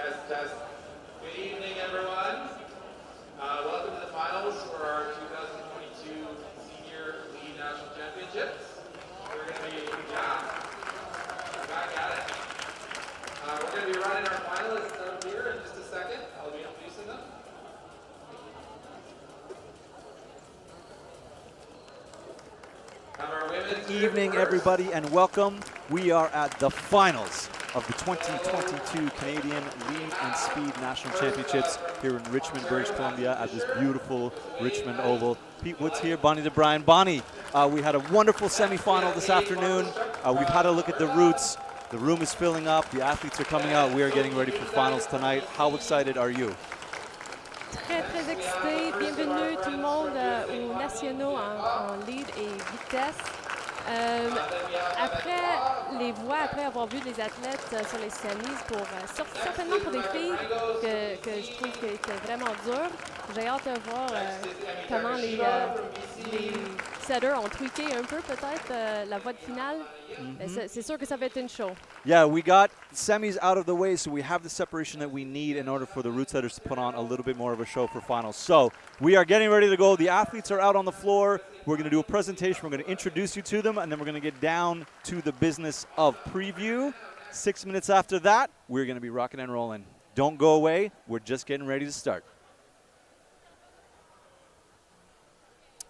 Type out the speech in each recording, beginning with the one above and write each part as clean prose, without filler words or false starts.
Test, test. Good evening, everyone. Welcome to the finals for our 2022 Senior Lead National Championships. We're going to be, back at it. We're going to be running our finalists out here in just a second. I'll be introducing them. Good evening, everybody, and welcome. We are at the finals of the 2022 Canadian Lead and Speed National Championships here in Richmond, British Columbia at this beautiful Richmond Oval. Pete Woods here, Bonnie DeBryan. Bonnie, we had a wonderful semifinal this afternoon. We've had a look at the routes. The room is filling up. The athletes are coming out. We are getting ready for finals tonight. How excited are you? Très, très excité. Bienvenue tout le monde aux nationaux en lead et vitesse. Après les voix, après avoir vu les athlètes sur les semis, certainement pour des filles que je trouve qu'elles étaient vraiment dures, j'ai hâte de voir comment les setters ont tweaké un peu peut-être la voie de finale. C'est sûr que ça va être une show. Yeah, we got semis out of the way, so we have the separation that we need in order for the route setters to put on a little bit more of a show for finals. So we are getting ready to go. The athletes are out on the floor. We're going to do a presentation. We're going to introduce you to them, and then we're going to get down to the business of preview. 6 minutes after that, we're going to be rocking and rolling. Don't go away. We're just getting ready to start.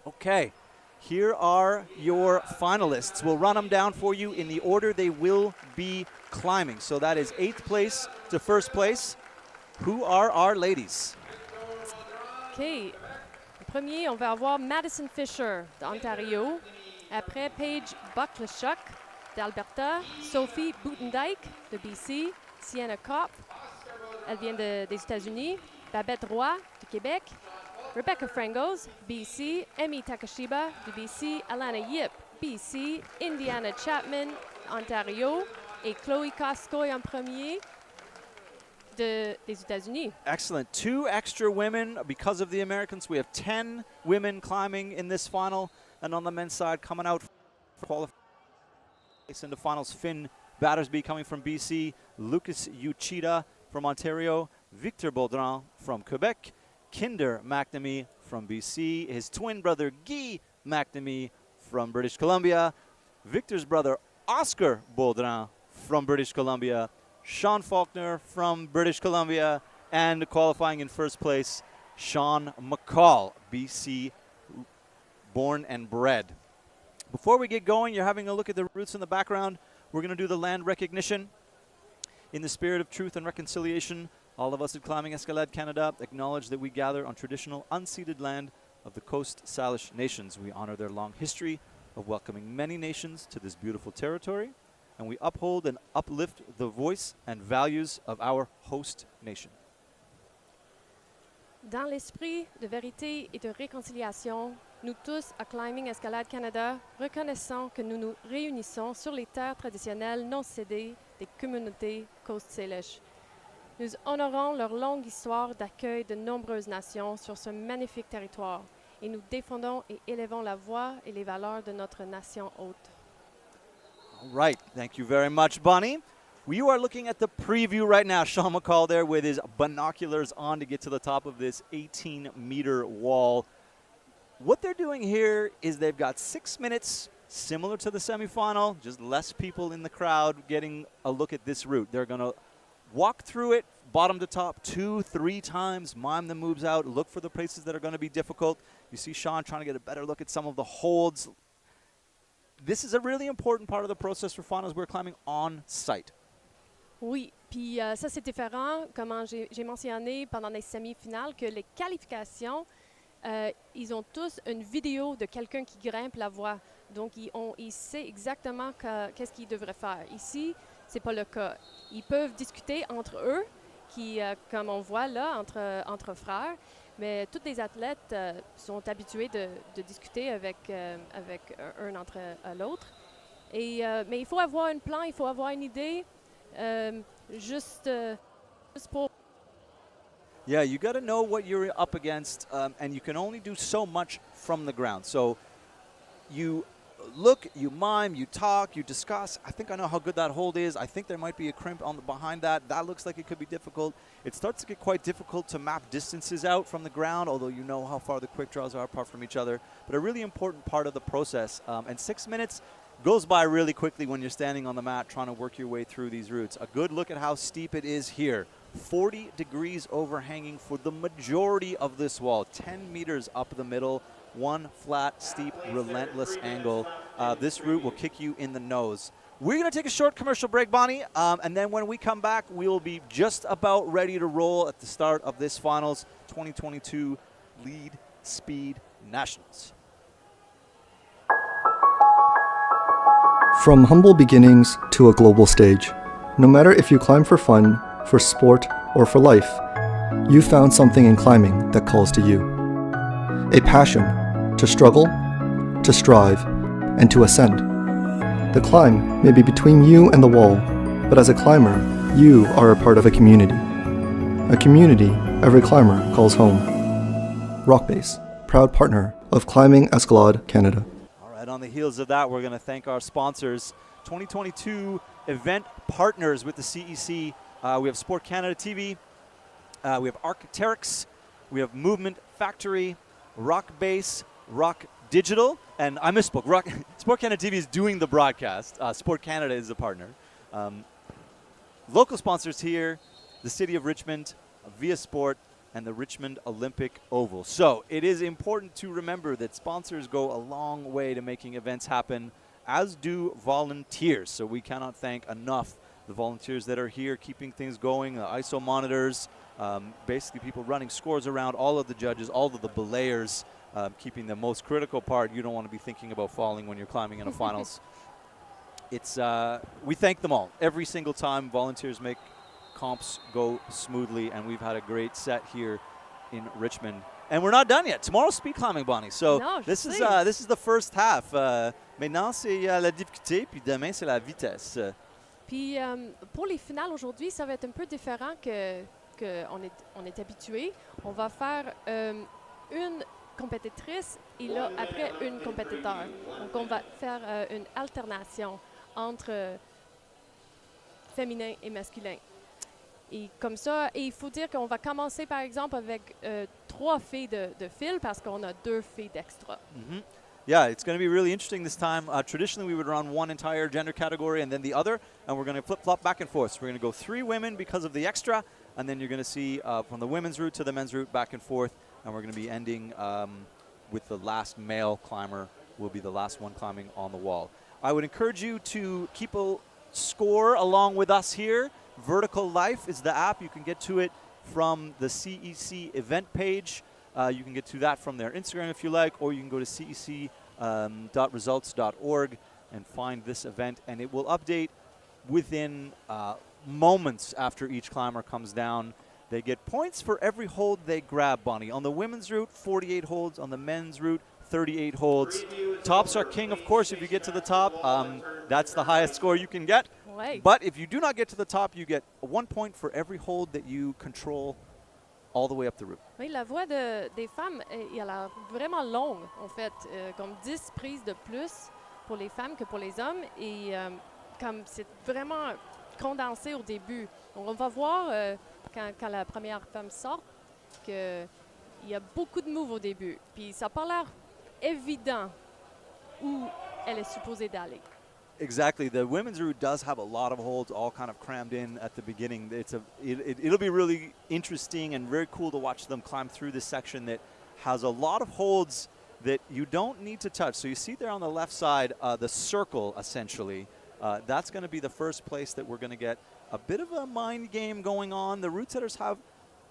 Okay. Here are your finalists. We'll run them down for you in the order they will be climbing. So that is 8th place to 1st place. Who are our ladies? OK. Premier, on va avoir Madison Fisher d'Ontario. Après, Paige Bucklechuck d'Alberta. Sophie Boutendijk de BC. Sienna Kopp, elle vient des États-Unis. Babette Roy du Québec. Rebecca Frangos, BC, Emmy Takashiba, du BC, Alana Yip, BC, Indiana Chapman, Ontario, et Chloe Koskoy en premier des États-Unis. Excellent. 2 extra women because of the Americans. We have 10 women climbing in this final. And on the men's side, coming out for qualifying in the finals, Finn Battersby coming from BC, Lucas Uchida from Ontario, Victor Baudran from Quebec, Kinder McNamee from BC, his twin brother Guy McNamee from British Columbia, Victor's brother Oscar Baudran from British Columbia, Sean Faulkner from British Columbia, and qualifying in 1st place, Sean McCall, BC, born and bred. Before we get going, you're having a look at the routes in the background. We're going to do the land recognition. In the spirit of truth and reconciliation, all of us at Climbing Escalade Canada acknowledge that we gather on traditional unceded land of the Coast Salish nations. We honor their long history of welcoming many nations to this beautiful territory, and we uphold and uplift the voice and values of our host nation. Dans l'esprit de vérité et de réconciliation, nous tous à Climbing Escalade Canada reconnaissons que nous nous réunissons sur les terres traditionnelles non cédées des communautés Coast Salish. Nous honorons leur longue histoire d'accueil de nombreuses nations sur ce magnifique territoire et nous défendons et élevons la voix et les valeurs de notre nation hôte. All right. Thank you very much, Bonnie. We are looking at the preview right now. Sean McCall there with his binoculars on to get to the top of this 18-meter wall. What they're doing here is they've got 6 minutes, similar to the semifinal, just less people in the crowd getting a look at this route. They're going to walk through it, bottom to top, 2-3 times, mime the moves out, look for the places that are going to be difficult. You see Sean trying to get a better look at some of the holds. This is a really important part of the process for finals. We're climbing on site. Oui, puis ça c'est différent, comme j'ai mentionné pendant les semi-finales, que les qualifications, ils ont tous une vidéo de quelqu'un qui grimpe la voie. Donc, ils savent exactement qu'est-ce qu'ils devraient faire. Ici, c'est pas le cas. Ils peuvent discuter entre eux, comme on voit là, entre frères, mais tous les athlètes sont habitués de discuter avec un entre l'autre. Mais il faut avoir un plan, il faut avoir une idée, juste pour... Yeah, you got to know what you're up against, and you can only do so much from the ground. So you look, you mime, you talk, you discuss. I think I know how good that hold is. I think there might be a crimp on behind that. That looks like it could be difficult. It starts to get quite difficult to map distances out from the ground, although you know how far the quick draws are apart from each other. But a really important part of the process. And 6 minutes goes by really quickly when you're standing on the mat trying to work your way through these routes. A good look at how steep it is here. 40 degrees overhanging for the majority of this wall. 10 meters up the middle. One flat, steep, relentless angle. This route will kick you in the nose. We're going to take a short commercial break, Bonnie, and then when we come back, we'll be just about ready to roll at the start of this finals 2022 Lead Speed Nationals. From humble beginnings to a global stage, no matter if you climb for fun, for sport, or for life, you found something in climbing that calls to you. A passion to struggle, to strive, and to ascend. The climb may be between you and the wall, but as a climber, you are a part of a community. A community every climber calls home. Rockbase, proud partner of Climbing Escalade Canada. All right, on the heels of that, we're going to thank our sponsors, 2022 event partners with the CEC. We have Sport Canada TV, we have Arc'teryx, we have Movement Factory, Rockbase, Rock Digital, and I misspoke. Sport Canada TV is doing the broadcast. Sport Canada is the partner. Local sponsors here, the City of Richmond, Via Sport, and the Richmond Olympic Oval. So it is important to remember that sponsors go a long way to making events happen, as do volunteers. So we cannot thank enough the volunteers that are here keeping things going, the ISO monitors, basically people running scores around, all of the judges, all of the belayers, keeping the most critical part. You don't want to be thinking about falling when you're climbing in a finals. We thank them all. Every single time volunteers make comps go smoothly, and we've had a great set here in Richmond. And we're not done yet. Tomorrow's speed climbing, Bonnie. So No, this is the first half. Maintenant, c'est la difficulté, puis demain, c'est la vitesse. Puis pour les finales aujourd'hui, ça va être un peu différent que on est habitué. On va faire une compétitrice et là, après, une compétiteur. Donc, on va faire une alternation entre féminin et masculin. Et comme ça, et il faut dire qu'on va commencer, par exemple, avec 3 filles de fil parce qu'on a 2 filles d'extra. Mm-hmm. Yeah, it's going to be really interesting this time. Traditionally, we would run one entire gender category and then the other, and we're going to flip-flop back and forth. So we're going to go 3 women because of the extra, and then you're going to see from the women's route to the men's route back and forth, and we're going to be ending with the last male climber will be the last one climbing on the wall. I would encourage you to keep a score along with us here. Vertical Life is the app. You can get to it from the CEC event page. You can get to that from their Instagram if you like, or you can go to cec.results.org and find this event, and it will update within moments after each climber comes down. They get points for every hold they grab, Bonnie. On the women's route, 48 holds. On the men's route, 38 holds. Tops are king, of course, if you get to the top. That's the highest score you can get. Ouais. But if you do not get to the top, you get 1 point for every hold that you control all the way up the route. Oui, la voix des femmes, elle a l'air vraiment longue, en fait, comme 10 prises de plus pour les femmes que pour les hommes. Et comme c'est vraiment condensé au début. Donc, on va voir quand la première femme sort qu'il y a beaucoup de moves au début. Puis ça n'a pas l'air évident où elle est supposée d'aller. Exactly. The women's route does have a lot of holds all kind of crammed in at the beginning. It'll be really interesting and very cool to watch them climb through this section that has a lot of holds that you don't need to touch. So you see there on the left side, the circle, essentially. That's going to be the first place that we're going to get a bit of a mind game going on. The route setters have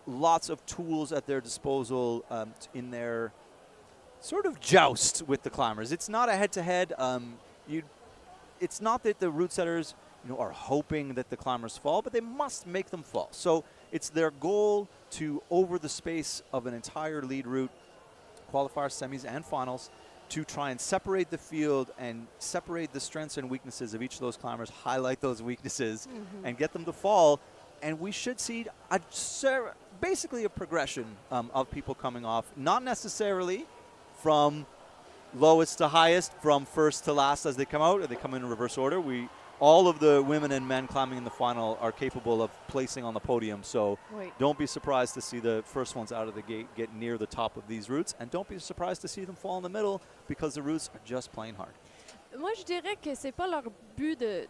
lots of tools at their disposal in their sort of joust with the climbers. It's not a head-to-head. It's not that the route setters, are hoping that the climbers fall, but they must make them fall. So it's their goal to, over the space of an entire lead route, qualifiers, semis, and finals, to try and separate the field and separate the strengths and weaknesses of each of those climbers, highlight those weaknesses, and get them to fall. And we should see basically a progression of people coming off, not necessarily from lowest to highest from first to last as they come out. They come in reverse order. All of the women and men climbing in the final are capable of placing on the podium. So don't be surprised to see the first ones out of the gate get near the top of these routes. And don't be surprised to see them fall in the middle because the routes are just plain hard. Moi, je dirais que c'est pas leur but de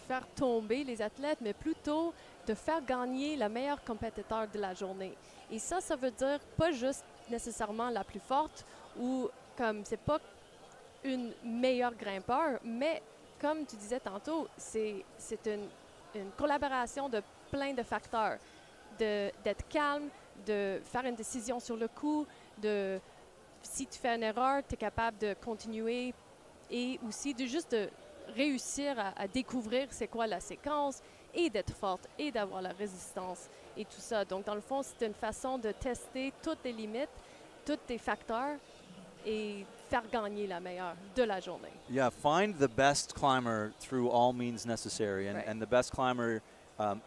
faire tomber les athlètes, mais plutôt de faire gagner le meilleur compétiteur de la journée. Et ça veut dire pas juste nécessairement la plus forte ou comme c'est pas une meilleure grimpeur, mais comme tu disais tantôt, c'est une collaboration de plein de facteurs. D'être calme, de faire une décision sur le coup, si tu fais une erreur, tu es capable de continuer et aussi de réussir à découvrir c'est quoi la séquence et d'être forte et d'avoir la résistance et tout ça. Donc, dans le fond, c'est une façon de tester toutes tes limites, tous tes facteurs et faire gagner la meilleure de la journée. Yeah, find the best climber through all means necessary. And the best climber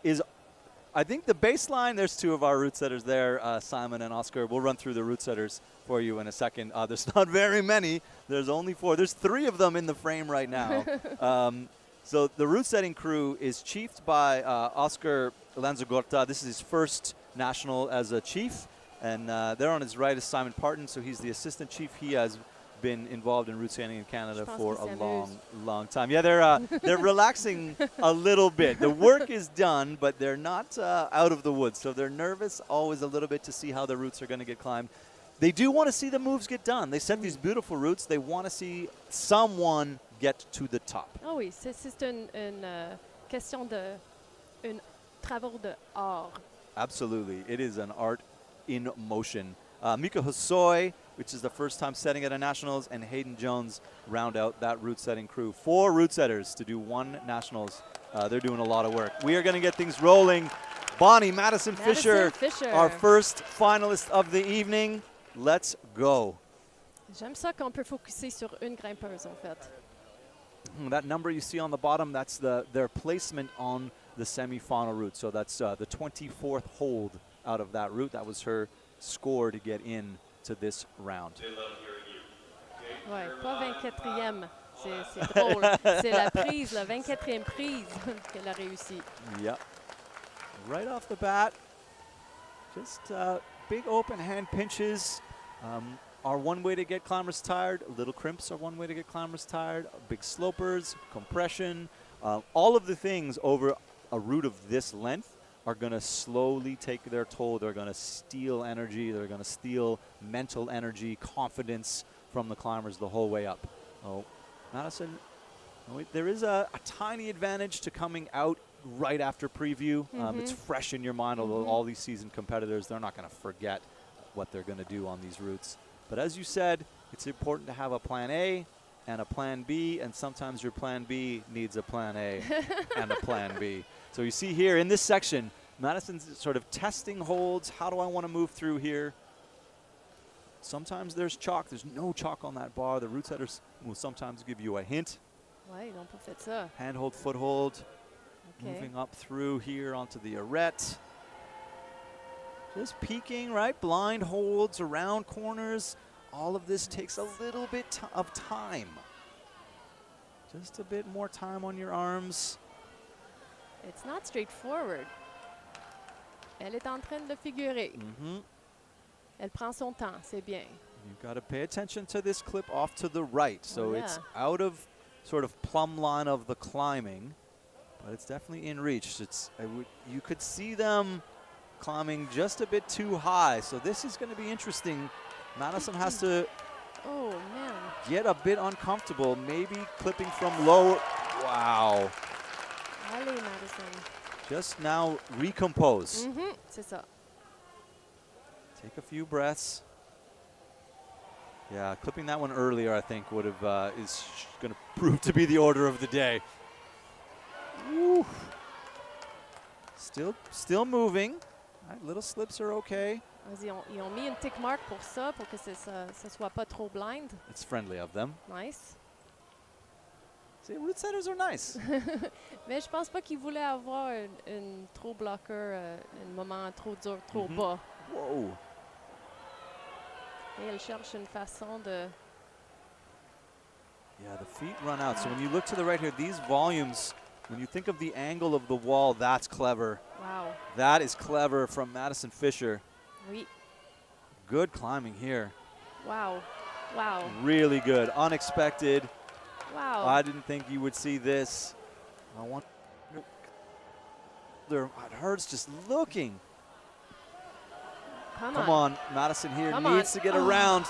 is, I think the baseline, there's two of our route setters there, Simon and Oscar. We'll run through the route setters for you in a second. There's not very many. There's only 4. There's 3 of them in the frame right now. So the route setting crew is chiefed by Oscar Lanzagorta. This is his first national as a chief. And there on his right is Simon Parton, so he's the assistant chief. He has been involved in route setting in Canada for a long time. Yeah, they're relaxing a little bit. The work is done, but they're not out of the woods. So they're nervous always a little bit to see how the routes are going to get climbed. They do want to see the moves get done. They set these beautiful routes. They want to see someone get to the top. Ah oui, c'est une question un travail de art. Absolutely. It is an art in motion. Mika Hosoi, which is the first time setting at a Nationals, and Hayden Jones round out that route setting crew. 4 route setters to do 1 Nationals. They're doing a lot of work. We are going to get things rolling. Bonnie Madison Fisher, our first finalist of the evening. Let's go. J'aime ça qu'on peut focuser sur une grimpeuse, en fait. That number you see on the bottom, that's their placement on the semifinal route. So that's the 24th hold out of that route. That was her score to get in to this round. Ouais, pas 24e. C'est drôle. C'est la prise, la 24e prise qu'elle a réussi. Yeah. Right off the bat, just big open hand pinches are one way to get climbers tired. Little crimps are one way to get climbers tired. Big slopers, compression, all of the things over a route of this length are going to slowly take their toll. They're going to steal energy. They're going to steal mental energy, confidence from the climbers the whole way up. Oh, Madison, there is a tiny advantage to coming out right after preview. It's fresh in your mind, although all these seasoned competitors, they're not going to forget what they're going to do on these routes. But as you said, it's important to have a plan A and a plan B, and sometimes your plan B needs a plan A and a plan B. So you see here in this section, Madison's sort of testing holds. How do I want to move through here? Sometimes there's chalk. There's no chalk on that bar. The route setters will sometimes give you a hint. Ouais, ils ont pas fait ça. Handhold, foothold. Okay. Moving up through here onto the arête. Just peeking, right? Blind holds around corners. All of this takes a little bit of time. Just a bit more time on your arms. It's not straightforward. Elle est en train de le figurer. Elle prend son temps, c'est bien. You've got to pay attention to this clip off to the right. So it's out of sort of plumb line of the climbing, but it's definitely in reach. You could see them climbing just a bit too high. So this is going to be interesting. Madison has to get a bit uncomfortable, maybe clipping from low. Wow. Allez, Madison. Just now recompose. C'est ça. Take a few breaths. Yeah, clipping that one earlier, I think, would have is going to prove to be the order of the day. Woo. Still moving. Right, little slips are okay. Ils ont mis une tick mark pour ça, pour que ça soit pas trop blind. It's friendly of them. Nice. See, route setters are nice. Mais je pense pas qu'ils voulaient avoir une trop bloqueur, un moment trop dur, trop bas. Whoa. Et elle cherche une façon de Yeah, the feet run out. So when you look to the right here, these volumes, when you think of the angle of the wall, that's clever. Wow. That is clever from Madison Fisher. Oui. Good climbing here. Wow. Wow. Really good. Unexpected. Wow. I didn't think you would see this. I want it hurts just looking. Come Come on, Madison here Come needs on. to get around.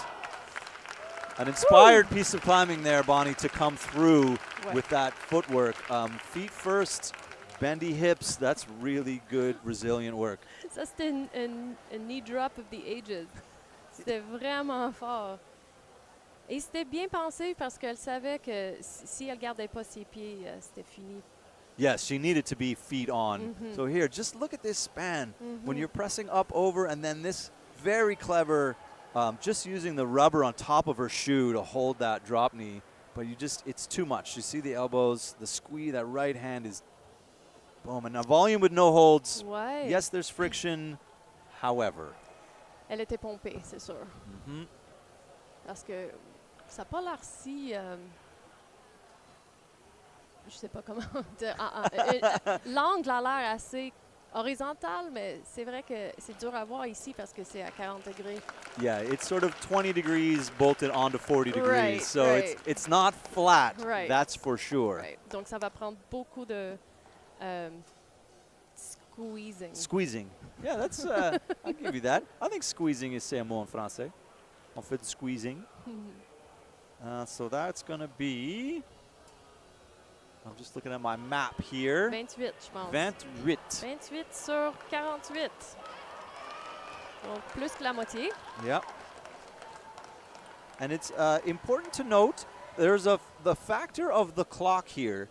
An inspired piece of climbing there, Bonnie, to come through with that footwork. Feet first, bendy hips. That's really good, resilient work. Ça, c'était un knee drop of the ages. C'était vraiment fort. Et c'était bien pensé parce qu'elle savait que si elle gardait pas ses pieds, c'était fini. Yes, she needed to be feet on. So here, just look at this span. When you're pressing up over and then this very clever, just using the rubber on top of her shoe to hold that drop knee. But it's too much. You see the elbows, the squeeze, that right hand is boom. And now volume with no holds. Ouais. Yes, there's friction. However. Elle était pompée, c'est sûr. Parce que ça n'a pas l'air si... je sais pas comment dire. L'angle a l'air assez horizontal, mais c'est vrai que c'est dur à voir ici parce que c'est à 40 degrés. Yeah, it's sort of 20 degrees bolted onto 40 degrees. Right, so right. it's not flat, Right. that's for sure. Right. Donc ça va prendre beaucoup de squeezing. Squeezing. Yeah, that's, I'll give you that. I think squeezing is c'est un mot en français. On fait du squeezing. So that's going to be, I'm just looking at my map here. 28, je pense. 28. 28 sur 48. Donc plus que la moitié. Yep. And it's important to note, there's the factor of the clock here.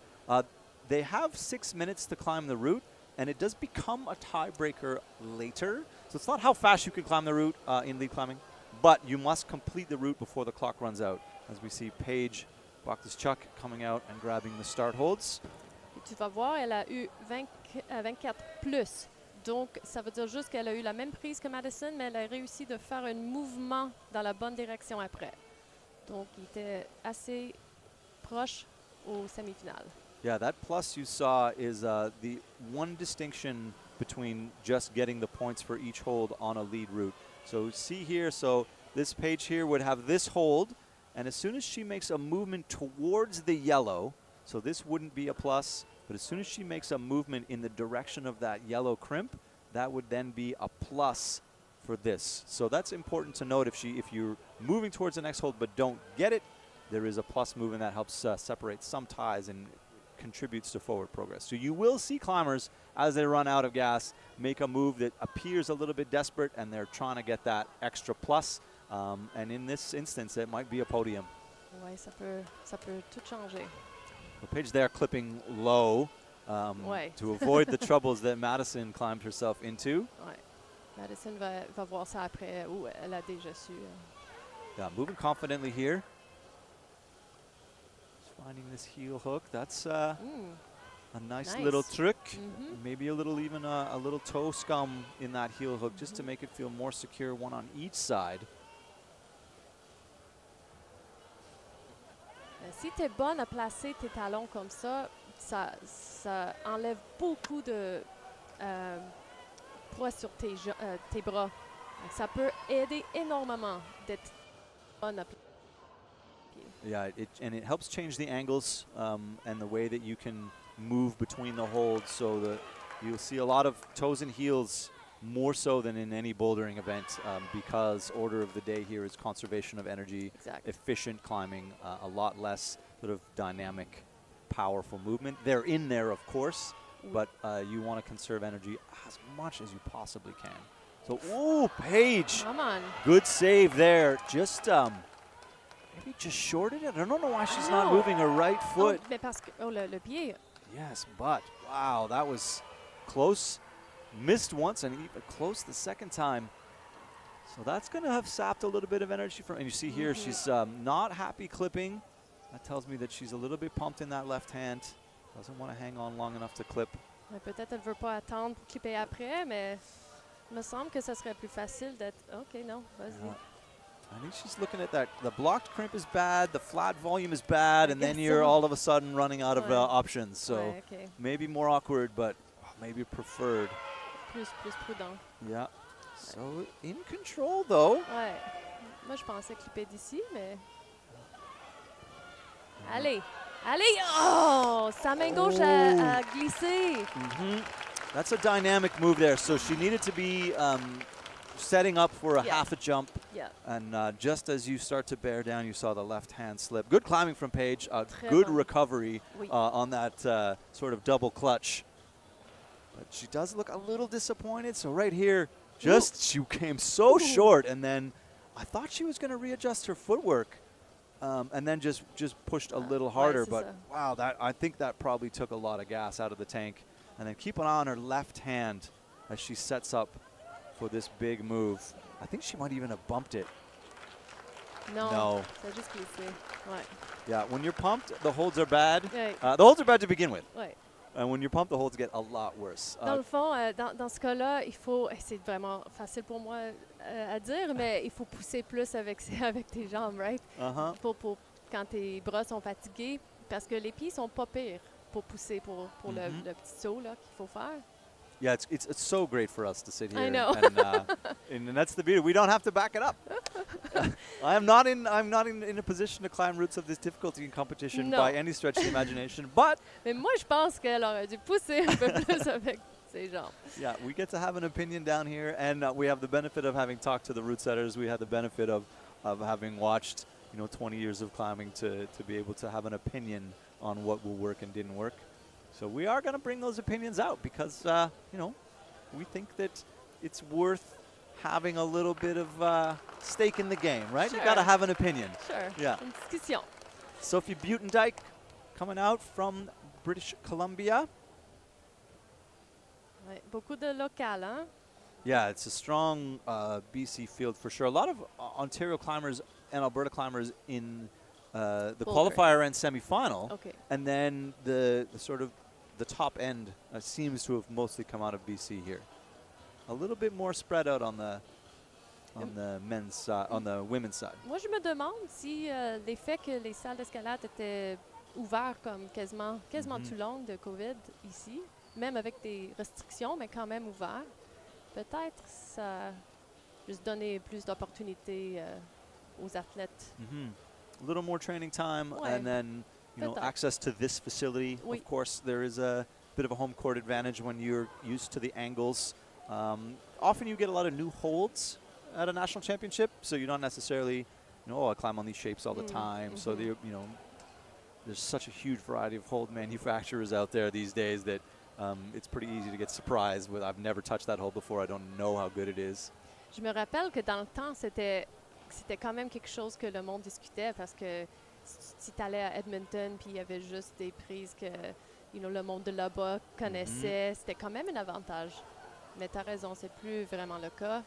They have 6 minutes to climb the route, and it does become a tiebreaker later. So it's not how fast you can climb the route in lead climbing, but you must complete the route before the clock runs out. As we see Paige Chuck coming out and grabbing the start holds. Et tu vas voir, elle a eu 24 plus. Donc, ça veut dire juste qu'elle a eu la même prise que Madison, mais elle a réussi de faire un mouvement dans la bonne direction après. Donc, il était assez proche au semi-finales. Yeah, that plus you saw is the one distinction between just getting the points for each hold on a lead route. So see here, so this Paige here would have this hold, and as soon as she makes a movement towards the yellow, so this wouldn't be a plus, but as soon as she makes a movement in the direction of that yellow crimp, that would then be a plus for this. So that's important to note. If you're moving towards the next hold but don't get it, there is a plus movement that helps separate some ties and contributes to forward progress. So you will see climbers, as they run out of gas, make a move that appears a little bit desperate, and they're trying to get that extra plus. And in this instance, it might be a podium. Oui, ça peut tout changer. The Paige there clipping low to avoid the troubles that Madison climbed herself into. Ouais. Madison va voir ça après, où elle a déjà su. Yeah, moving confidently here. Just finding this heel hook. That's a nice little trick. Maybe a little even a little toe scum in that heel hook just to make it feel more secure, one on each side. Si tu es bonne à placer tes talons comme ça, ça enlève beaucoup de poids sur tes bras. Donc, ça peut aider énormément d'être bonne à placer. Yeah, and it helps change the angles and the way that you can move between the holds, so that you'll see a lot of toes and heels more so than in any bouldering event, because order of the day here is conservation of energy, efficient climbing, a lot less sort of dynamic, powerful movement. They're in there, of course, but you want to conserve energy as much as you possibly can. So, ooh, Paige. Come on. Good save there. Just maybe just shorted it. I don't know why she's not moving her right foot. Mais parce que, le pied. Yes, but wow, that was close. Missed once and even close the second time. So that's going to have sapped a little bit of energy from. And you see here, she's not happy clipping. That tells me that she's a little bit pumped in that left hand. Doesn't want to hang on long enough to clip. Peut-être elle ne veut pas attendre pour clipper après, mais il me semble que ça serait plus facile d'être. OK, non, vas-y. I think she's looking at that. The blocked crimp is bad, the flat volume is bad, and then you're all of a sudden running out of options. So maybe more awkward, but maybe preferred. Plus prudent. Yeah. So in control, though. Ouais. Moi, je pensais clipper d'ici, mais... Allez! Allez! Oh! Sa main gauche a glissé. That's a dynamic move there. So she needed to be setting up for a half a jump. Yeah. And just as you start to bear down, you saw the left hand slip. Good climbing from Paige. Good recovery on that sort of double clutch. But she does look a little disappointed. So right here, she came so short. And then I thought she was going to readjust her footwork. And then just pushed a little harder. But wow, I think that probably took a lot of gas out of the tank. And then keep an eye on her left hand as she sets up for this big move. I think she might even have bumped it. No. Ça a juste glissé. Ouais. Yeah, when you're pumped, the holds are bad. Ouais. The holds are bad to begin with. Ouais. And when you're pumped, the holds get a lot worse. Dans le fond, dans ce cas-là, il faut, c'est vraiment facile pour moi à dire, mais il faut pousser plus avec tes jambes, right? Pour quand tes bras sont fatigués, parce que les pieds sont pas pires pour pousser pour le petit saut là qu'il faut faire. Yeah, it's so great for us to sit here. I know. And that's the beauty. We don't have to back it up. I'm not in a position to climb routes of this difficulty in competition by any stretch of the imagination. But mais moi, je pense qu'elle aurait dû pousser un peu plus avec ses jambes. Yeah, we get to have an opinion down here, and we have the benefit of having talked to the route setters. We had the benefit of having watched 20 years of climbing to be able to have an opinion on what will work and didn't work. So we are going to bring those opinions out because, we think that it's worth having a little bit of stake in the game, right? Sure. You got to have an opinion. Sure. Yeah. Une discussion. Sophie Buitendijk coming out from British Columbia. Ouais, beaucoup de local, hein? Yeah, it's a strong BC field for sure. A lot of Ontario climbers and Alberta climbers in the qualifier and semifinal. Okay. And then the sort of the top end seems to have mostly come out of BC here. A little bit more spread out on the men's side, on the women's side. Moi, je me demande si l'effet que les salles d'escalade étaient ouvertes comme quasiment tout long de COVID ici, même avec des restrictions, mais quand même ouvertes, peut-être ça a juste donné plus d'opportunités aux athlètes. A little more training time, and then access to this facility. Oui. Of course, there is a bit of a home court advantage when you're used to the angles. Often you get a lot of new holds at a national championship, so you're not necessarily, I climb on these shapes all the time. So there's such a huge variety of hold manufacturers out there these days that it's pretty easy to get surprised with. I've never touched that hold before. I don't know how good it is. Je me rappelle que dans le temps, c'était quand même quelque chose que le monde discutait parce que si tu allais à Edmonton puis il y avait juste des prises que le monde de là-bas connaissait, c'était quand même un avantage. Mais tu as raison, c'est plus vraiment le cas.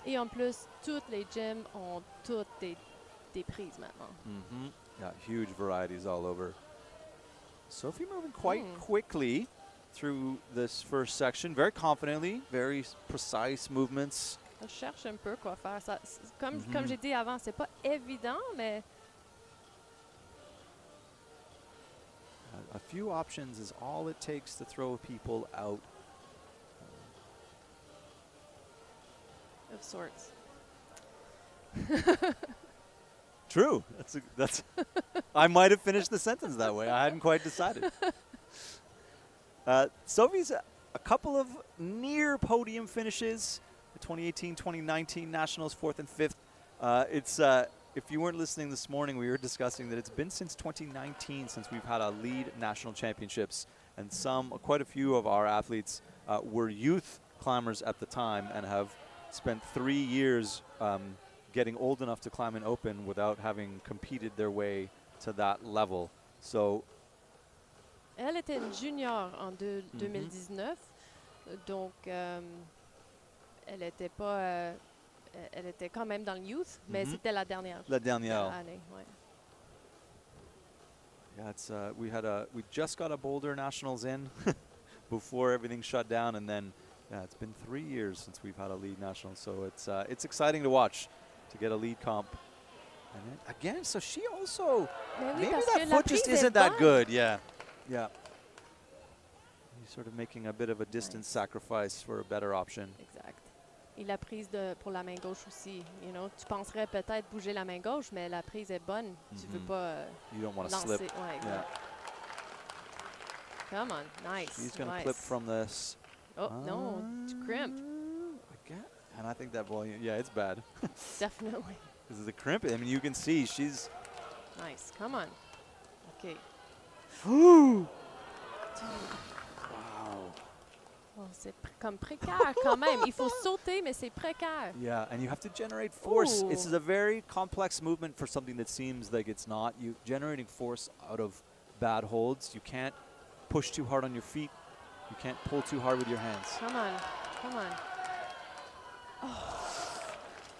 Et en plus, toutes les gyms ont toutes des prises maintenant. Yeah, huge varieties all over. Sophie moving quite quickly through this first section, very confidently, very precise movements. Je cherche un peu quoi faire. Ça, comme j'ai dit avant, c'est pas évident, mais a few options is all it takes to throw people out. of sorts. True. That's. I might have finished the sentence that way. I hadn't quite decided. Sophie's a couple of near podium finishes. The 2018, 2019 Nationals, 4th and 5th. If you weren't listening this morning, we were discussing that it's been since 2019 since we've had a lead national championships, and quite a few of our athletes were youth climbers at the time and have spent 3 years getting old enough to climb an open without having competed their way to that level. So, elle était une junior en 2019, donc elle était pas. Elle était quand même dans le youth, mais c'était la dernière. La dernière année, ouais. Yeah, it's we just got a Boulder Nationals in before everything shut down, and then it's been 3 years since we've had a lead national, so it's exciting to watch to get a lead comp. And then again, so she also, Mais oui, maybe parce that que la foot just prise est isn't that bonne. good. Yeah. Yeah. You're sort of making a bit of a distance Nice. sacrifice for a better option. Exact. Et la prise pour la main gauche aussi. You know, tu penserais peut-être bouger la main gauche, mais la prise est bonne. Tu veux pas You don't want to lancer. slip. Ouais, Yeah. exact. Come on, nice. She's going to nice. clip from this. Oh, no, tu crimp. Again. And I think that ball, yeah, it's bad. Definitely. This is a crimp. I mean, you can see she's. Nice, come on. OK. Wow. Oh, c'est comme précaire quand même. Il faut sauter, mais c'est précaire. Yeah, and you have to generate force. Ooh. This is a very complex movement for something that seems like it's not. You generating force out of bad holds. You can't push too hard on your feet. You can't pull too hard with your hands. Come on, come on.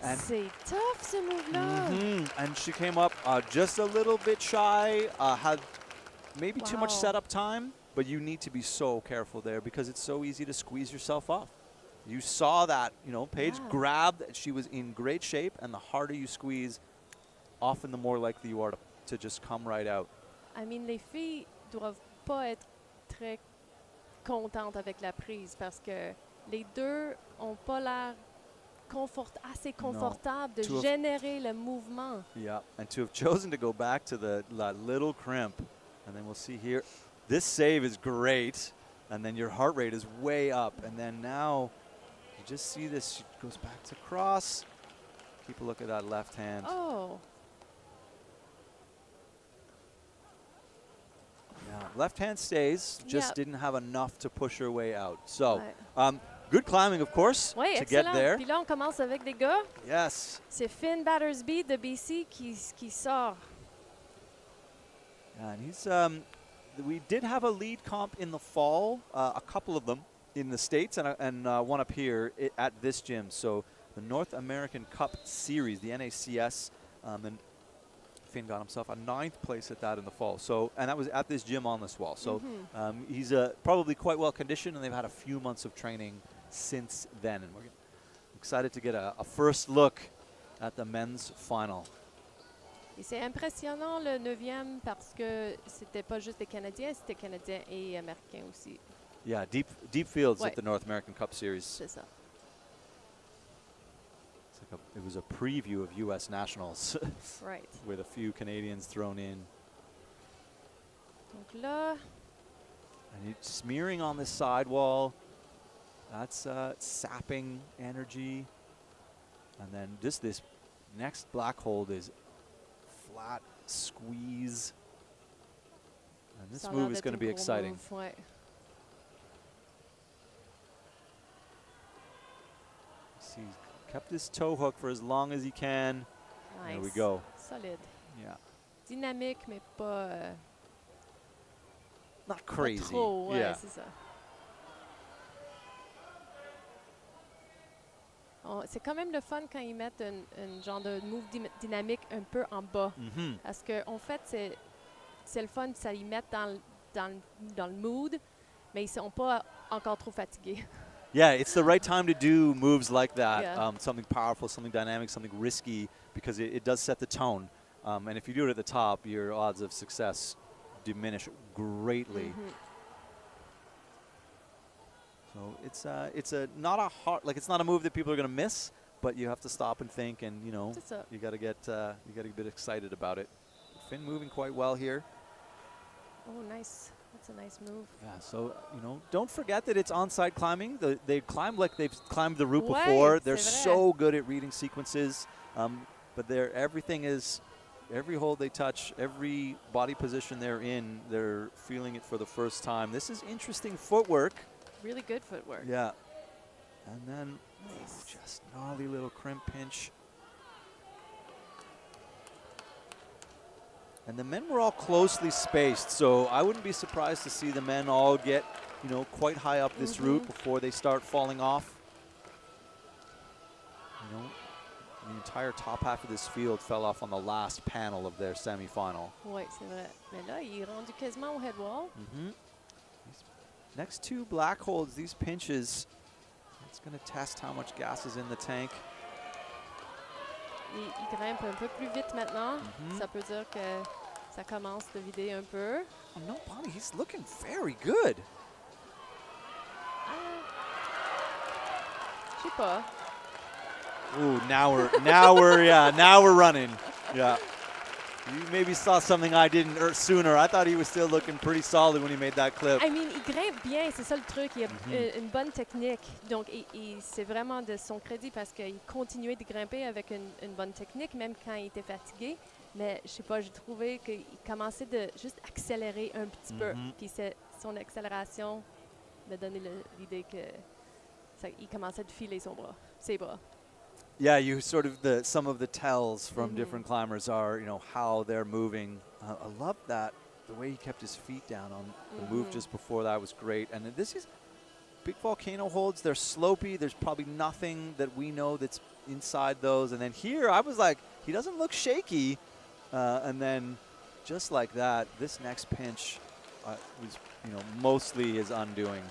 And C'est tough, ce move-là. And she came up just a little bit shy, had maybe too much Wow. setup time, but you need to be so careful there because it's so easy to squeeze yourself off. You saw that, you know, Paige Yeah. grabbed, she was in great shape, and the harder you squeeze, often the more likely you are to just come right out. I mean, les filles doivent pas être très contentes avec la prise parce que les deux ont pas l'air assez confortables de To have- générer le mouvement. Yeah, and to have chosen to go back to that little crimp, and then we'll see here, this save is great, and then your heart rate is way up, and then now you just see this, she goes back to cross. Keep a look at that left hand. Oh, Yeah, left hand stays, just Yep. didn't have enough to push her way out. So, ouais. good climbing, of course, Oui, to get excellent. there. Puis là, on commence avec des gars. Yes. C'est Finn Battersby de BC qui sort. And he's, we did have a lead comp in the fall, a couple of them in the States and one up here at this gym. So the North American Cup Series, the NACS, and Finn got himself a 9th place at that in the fall. So, and that was at this gym on this wall. So he's probably quite well conditioned, and they've had a few months of training since then. And we're excited to get a first look at the men's final. Et c'est impressionnant le 9e parce que c'était pas juste des Canadiens, c'était Canadiens et Américains aussi. Yeah, deep fields Ouais. at the North American Cup Series. C'est ça. It's like it was a preview of U.S. Nationals Right. with a few Canadians thrown in. Donc là, And it's smearing on this sidewall. That's sapping energy. And then this next black hold is flat squeeze. And this ça a l'air move is d'être going to un be gros exciting. move, ouais. He's kept his toe hook for as long as he can. Nice. There we go. Solide. Yeah. Dynamique, mais pas, Not pas crazy. trop. Ouais, Yeah. c'est ça. C'est quand même le fun quand ils mettent un genre de move dynamique un peu en bas. Mm-hmm. Parce que en fait, c'est le fun, ça y met dans le mood, mais ils sont pas encore trop fatigués. Yeah, it's the right time to do moves like that. Yeah. Something powerful, something dynamic, something risky, because it does set the tone. And if you do it at the top, your odds of success diminish greatly. So it's not a hard, like it's not a move that people are going to miss, but you have to stop and think, and you know, C'est ça. you got to get a bit excited about it. Finn moving quite well here. Oh, nice. That's a nice move. Yeah, so, you know, don't forget that it's onside climbing. They climb like they've climbed the route Ouais, before. c'est They're vrai. so good at reading sequences. But everything is, every hold they touch, every body position they're in, they're feeling it for the first time. This is interesting footwork. Really good footwork. Yeah. And then Nice. just gnarly little crimp pinch. And the men were all closely spaced, so I wouldn't be surprised to see the men all get, you know, quite high up this route before they start falling off. You know, the entire top half of this field fell off on the last panel of their semifinal. Oui, c'est vrai. Mais là, il est rendu quasiment au head wall. These next two black holds, these pinches, it's going to test how much gas is in the tank. Il grimpe un peu plus vite maintenant. Ça peut dire que ça commence de vider un peu. Oh, no, Bonnie, he's looking very good. Je sais pas. Ooh, now we're running. Yeah. You maybe saw something I didn't sooner. I thought he was still looking pretty solid when he made that clip. I mean, il grimpe bien, c'est ça le truc. Il a une bonne technique. Donc, c'est vraiment de son crédit parce qu'il continuait de grimper avec une bonne technique, même quand il était fatigué. Mais je sais pas, j'ai trouvé qu'il commençait de juste accélérer un petit peu. Puis son accélération m'a donné l'idée qu'il commençait de filer ses bras. Yeah, you sort of some of the tells from different climbers are, how they're moving. I love that. The way he kept his feet down on the move just before that was great. And this is big volcano holds. They're slopey. There's probably nothing that we know that's inside those. And then here, I was like, he doesn't look shaky. And then just like that, this next pinch was, mostly his undoing.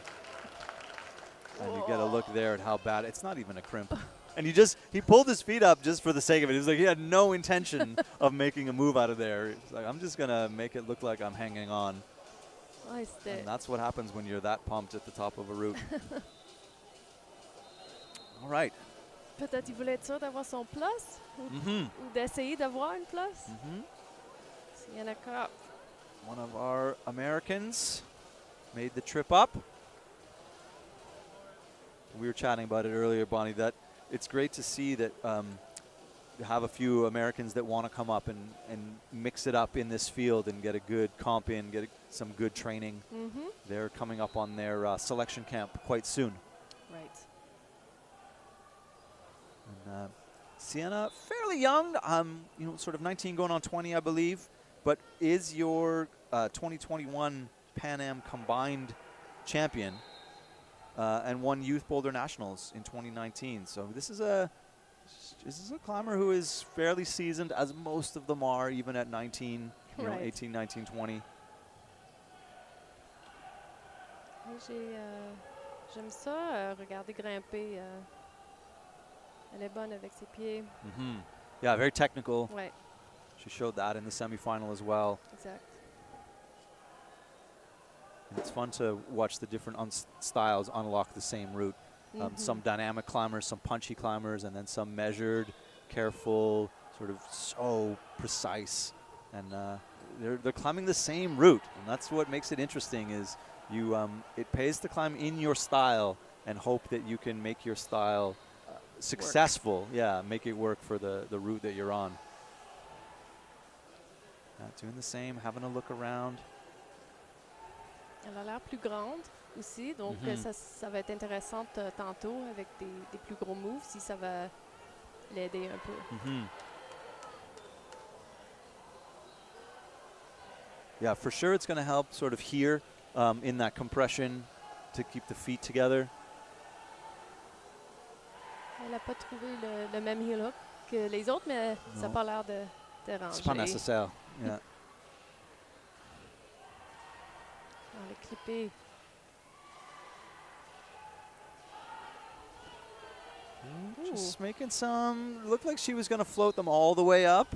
And you get a look there at how bad. It's not even a crimp. And he pulled his feet up just for the sake of it. It was like he had no intention of making a move out of there. It's like, I'm just going to make it look like I'm hanging on. And that's what happens when you're that pumped at the top of a route. All right. Peut-être il voulait être sûr d'avoir son plus ou d'essayer d'avoir une plus. Sienna Cup. One of our Americans made the trip up. We were chatting about it earlier, Bonnie, that it's great to see that you have a few Americans that want to come up and mix it up in this field and get a good comp in, get some good training. They're coming up on their selection camp quite soon. Right. And, Sienna, fairly young, sort of 19 going on 20, I believe, but is your 2021 Pan Am combined champion. And won Youth Boulder Nationals in 2019. So this is a climber who is fairly seasoned, as most of them are, even at 19, 18, 19, 20. J'aime ça, regarder grimper. Elle est bonne avec ses pieds. Yeah, very technical. Ouais. She showed that in the semifinal as well. Exact. And it's fun to watch the different styles unlock the same route. Some dynamic climbers, some punchy climbers, and then some measured, careful, sort of so precise. And they're climbing the same route, and that's what makes it interesting. Is it pays to climb in your style and hope that you can make your style successful. Yeah, make it work for the route that you're on. Doing the same, having a look around. Elle a l'air plus grande aussi, donc ça va être intéressant tantôt avec des plus gros moves, si ça va l'aider un peu. Yeah, for sure it's going to help sort of here in that compression to keep the feet together. Elle n'a pas trouvé le même heel hook que les autres, mais ça n'a pas l'air de déranger. C'est pas nécessaire. Yeah. Le clipper. Just making some, looked like she was going to float them all the way up,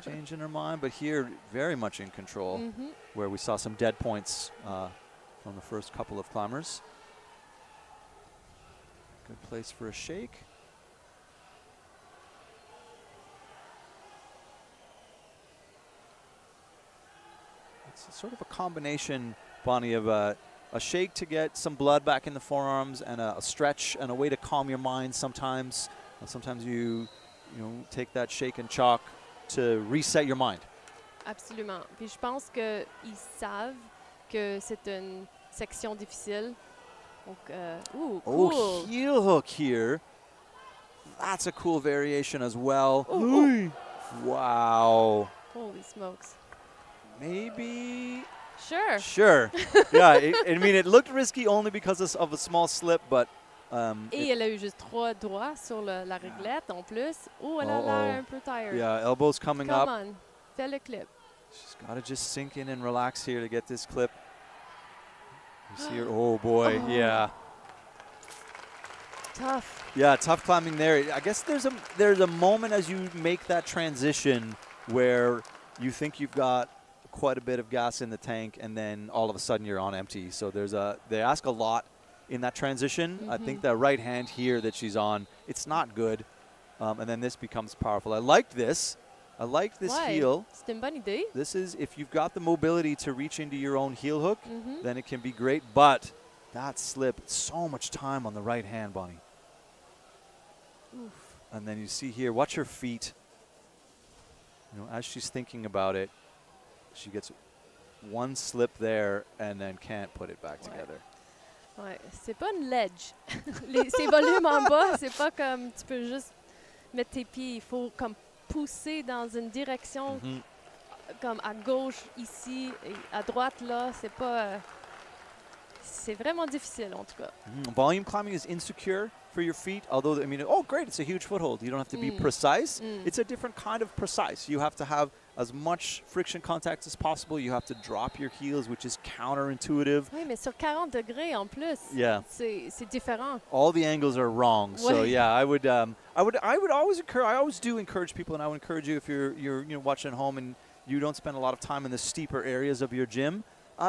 changing her mind, but here very much in control, where we saw some dead points from the first couple of climbers. Good place for a shake. It's sort of a combination, Bonnie, of a shake to get some blood back in the forearms and a stretch and a way to calm your mind sometimes. Sometimes you take that shake and chalk to reset your mind. Absolument. Puis je pense qu'ils savent que c'est une section difficile. Donc, cool. Oh, heel hook here. That's a cool variation as well. Wow. Holy smokes. Maybe. Sure. Yeah, I mean, it looked risky only because of a small slip, but. Et elle a eu juste 3 doigts sur la réglette en plus. Elle a l'air un peu tired. Yeah, elbows coming up. Come on, fais le clip. She's got to just sink in and relax here to get this clip. You see her, oh boy, yeah. tough. Yeah, tough climbing there. I guess there's a moment as you make that transition where you think you've got quite a bit of gas in the tank, and then all of a sudden you're on empty. So they ask a lot in that transition. I think the right hand here that she's on, it's not good, and then this becomes powerful. I liked this. I liked this heel. C'est une bonne idée. This is, if you've got the mobility to reach into your own heel hook, then it can be great. But that slip, so much time on the right hand, Bonnie. Oof. And then you see here, watch her feet. You know, as she's thinking about it, she gets one slip there and then can't put it back together. Ouais, c'est pas une ledge. Ces volumes en bas, c'est pas comme tu peux juste mettre tes pieds. Il faut comme pousser dans une direction comme à gauche ici et à droite là. C'est pas. C'est vraiment difficile en tout cas. Volume climbing is insecure for your feet, although, I mean, oh, great, it's a huge foothold. You don't have to be precise. It's a different kind of precise. You have to have as much friction contact as possible. You have to drop your heels, which is counterintuitive. Oui, mais sur 40 degrés en plus. Yeah. C'est différent. All the angles are wrong. So yeah, I would always encourage people, and I would encourage you if you're watching at home and you don't spend a lot of time in the steeper areas of your gym.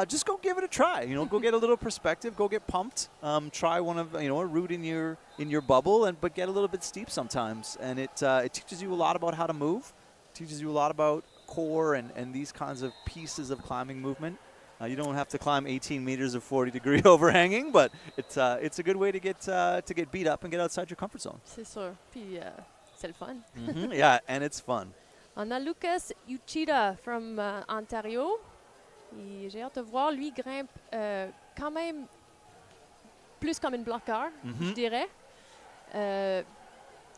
Just go give it a try. You know, go get a little perspective. Go get pumped. Try one of a route in your bubble, but get a little bit steep sometimes. And it teaches you a lot about how to move. Teaches you a lot about core and these kinds of pieces of climbing movement. You don't have to climb 18 meters of 40-degree overhanging, but it's a good way to get beat up and get outside your comfort zone. C'est sûr. Puis c'est le fun. Yeah, and it's fun. On a Lucas Uchida from Ontario. J'ai hâte de voir. Lui grimpe quand même plus comme une bloqueur, je dirais.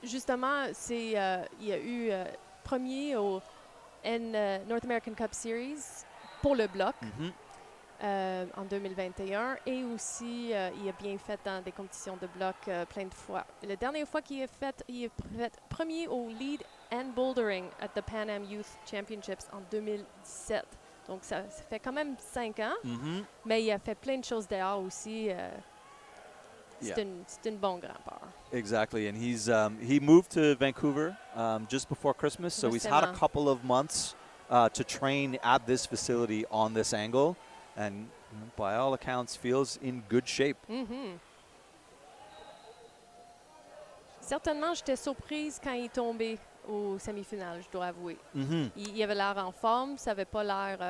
Justement, il a eu premier au North American Cup Series pour le bloc en 2021. Et aussi, il a bien fait dans des compétitions de bloc plein de fois. La dernière fois qu'il a fait, il est premier au lead and bouldering at the Pan Am Youth Championships en 2017. Donc, ça fait quand même 5 ans, mais il a fait plein de choses dehors aussi. C'est une bonne grimpeur. Exactly, and he moved to Vancouver just before Christmas, so he's had a couple of months to train at this facility on this angle, and by all accounts feels in good shape. Certainement, j'étais surprise quand il est tombé au semi-finale, je dois avouer. Il avait l'air en forme, ça n'avait pas l'air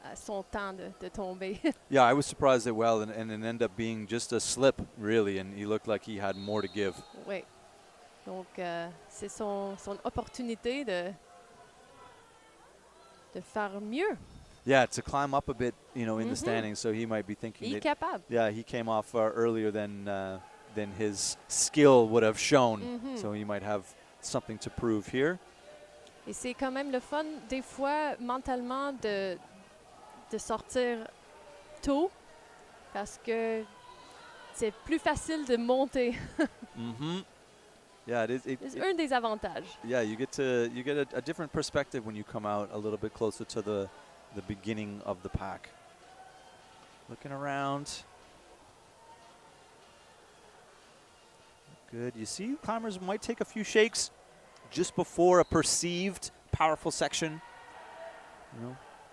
à son temps de tomber. Yeah, I was surprised as well, and it ended up being just a slip, really, and he looked like he had more to give. Oui. Donc, c'est son opportunité de faire mieux. Yeah, to climb up a bit, in the standings, so he might be thinking Il est capable. Yeah, he came off earlier than his skill would have shown, so he might have something to prove here. Et c'est quand même le fun, des fois, mentalement, de sortir tôt, parce que c'est plus facile de monter. Yeah, c'est un des avantages. Yeah, you get a different perspective when you come out a little bit closer to the beginning of the pack. Looking around. Good. You see, climbers might take a few shakes just before a perceived powerful section.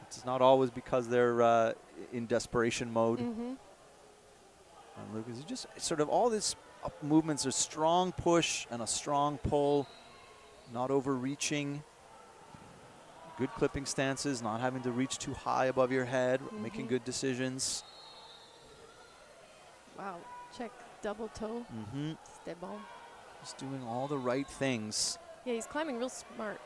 It's not always because they're in desperation mode. And Lucas, you just sort of all this movements are strong push and a strong pull, not overreaching. Good clipping stances, not having to reach too high above your head, making good decisions. Wow, check. Double toe. C'était bon. Just doing all the right things. Yeah, he's climbing real smart.